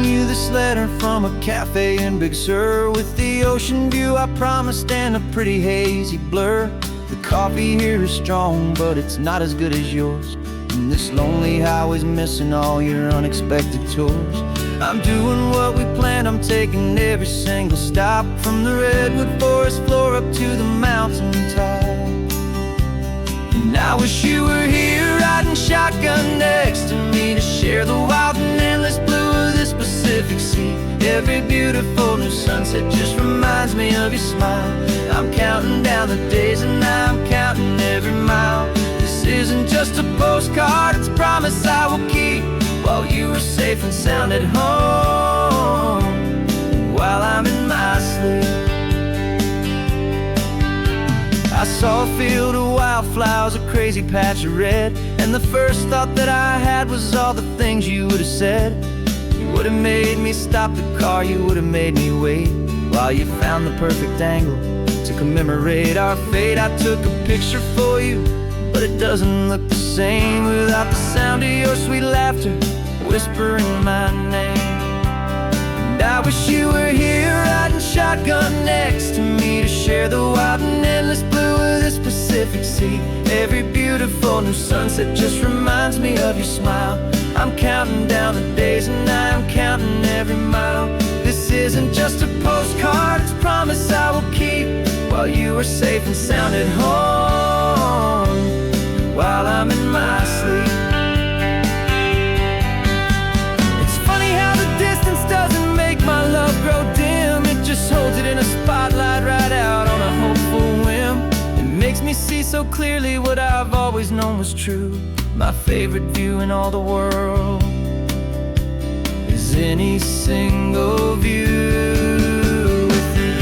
You this letter from a cafe in Big Sur, with the ocean view I promised and a pretty hazy blur. The coffee here is strong, but it's not as good as yours, and this lonely highway's missing all your unexpected tours. I'm doing what we planned, I'm taking every single stop, from the redwood forest floor up to the mountain top. And I wish you were here riding shotgun next to me, to share the wild and endless blue of this Pacific Sea. Every beautiful new sunset just reminds me of your smile. I'm counting down the days and I'm counting every mile. This isn't just a postcard, it's a promise I will keep, while you are safe and sound at home, while I'm in my sleep. I saw a field of wildflowers, a crazy patch of red, and the first thought that I had was all the things you would have said. You would have made me stop the car, you would have made me wait, while you found the perfect angle to commemorate our fate. I took a picture for you, but it doesn't look the same without the sound of your sweet laughter whispering my name. And I wish you were here riding shotgun next to me, to share the wild and endless blue of this Pacific Sea. Every beautiful new sunset just reminds me of your smile. I'm counting down the days and I'm counting every mile. This isn't just a postcard, it's a promise I will keep, while you are safe and sound at home, while I'm in my sleep. It's funny how the distance doesn't make my love grow dim, it just holds it in a spotlight right out on a hopeful whim. It makes me see so clearly what I've always known was true. My favorite view in all the world is any single view with you.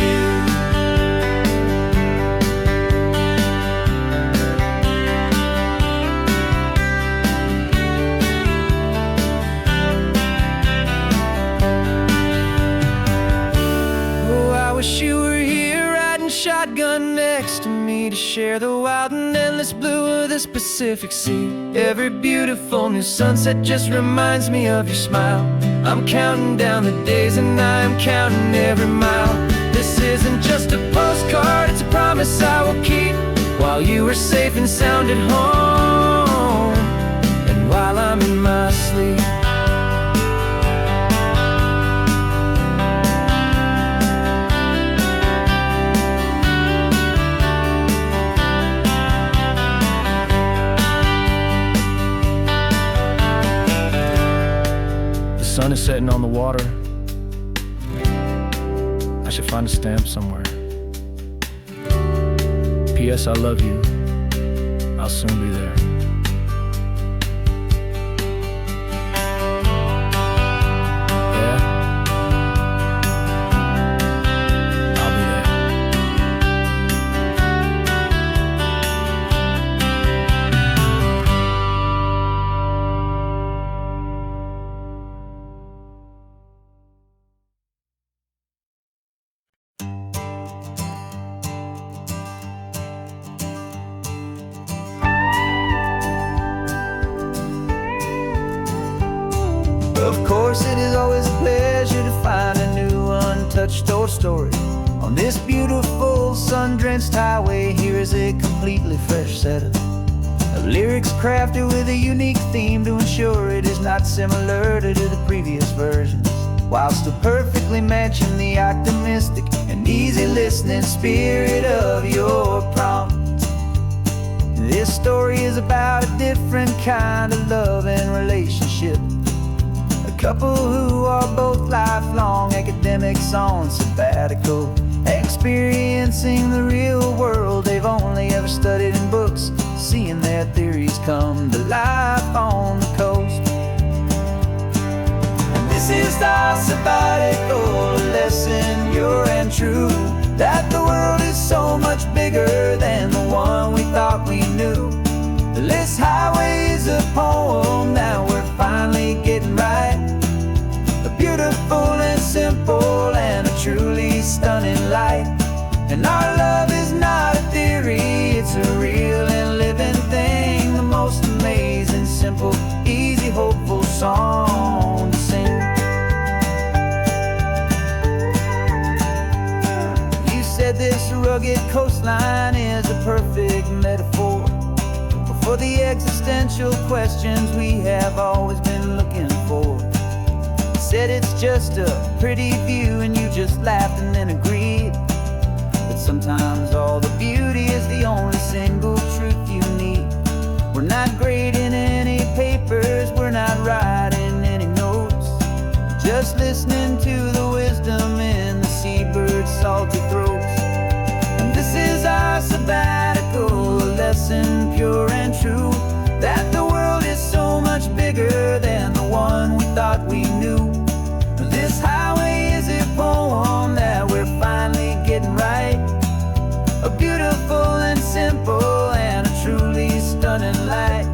Oh, I wish you were here riding shotgun next to me, to share the wild and endless blue of this Pacific Sea. Every beautiful new sunset just reminds me of your smile. I'm counting down the days and I'm counting every mile. This isn't just a postcard, it's a promise I will keep, while you are safe and sound at home, and while I'm in my sleep. sun is setting on the water. I should find a stamp somewhere. P.S. I love you. I'll soon be there. Yeah? I'll be there. Of course, it is always a pleasure to find a new untouched old story. On this beautiful sun-drenched highway, here is a completely fresh set of lyrics crafted with a unique theme to ensure it is not similar to the previous versions, while still perfectly matching the optimistic and easy listening spirit of your prompt. This story is about a different kind of love and relationship. A couple who are both lifelong academics on sabbatical, experiencing the real world they've only ever studied in books, seeing their theories come to life on the coast. And this is our sabbatical lesson, pure and true, that the world is so much bigger than the one we thought we knew. This highway is a poem that we're finally getting right. A beautiful and simple and a truly stunning light. And our love is not a theory, it's a real and living thing. The most amazing, simple, easy, hopeful song to sing. You said this rugged coastline is a perfect metaphor for the existential questions we have always been looking for. You said it's just a pretty view and you just laughed and then agreed. But sometimes all the beauty is the only single truth you need. We're not grading any papers, we're not writing any notes, just listening to the wisdom in the seabird's salty throats. And this is our sabbatical lesson, pure and true, that the world is so much bigger than the one we thought we knew. This highway is a poem that we're finally getting right. A beautiful and simple and a truly stunning light.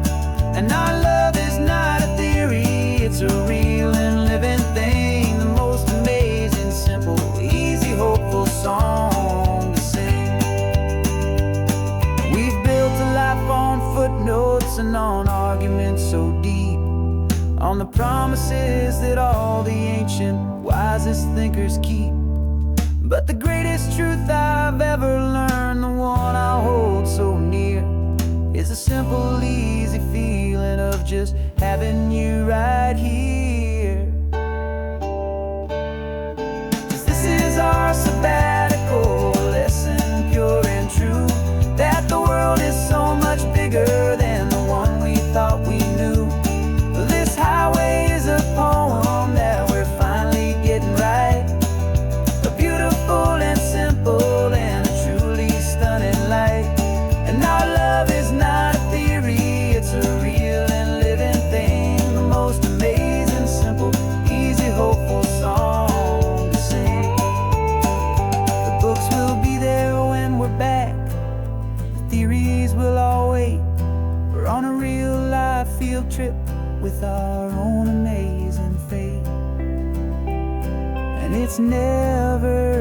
And our love is not a theory, it's a real and living thing. The most amazing, simple, easy, hopeful song to sing. We've built a life on footnotes and on arguments so deep, on the promises that all the ancient, wisest thinkers keep. But the greatest truth I've ever learned, the one I hold so near, is a simple, easy feeling of just having you right here. 'Cause this is our sabbatical lesson, pure and true, that the world is so much bigger than the one we thought we knew. This highway is a poem that we're finally getting right. A beautiful and simple and a truly stunning light. And our love is not a theory, it's a real and living thing. The most amazing, simple, easy, hopeful song to sing. The books will be there when we're back, the theories will all wait. We're on a real life field trip with our own amazing fate. And it's never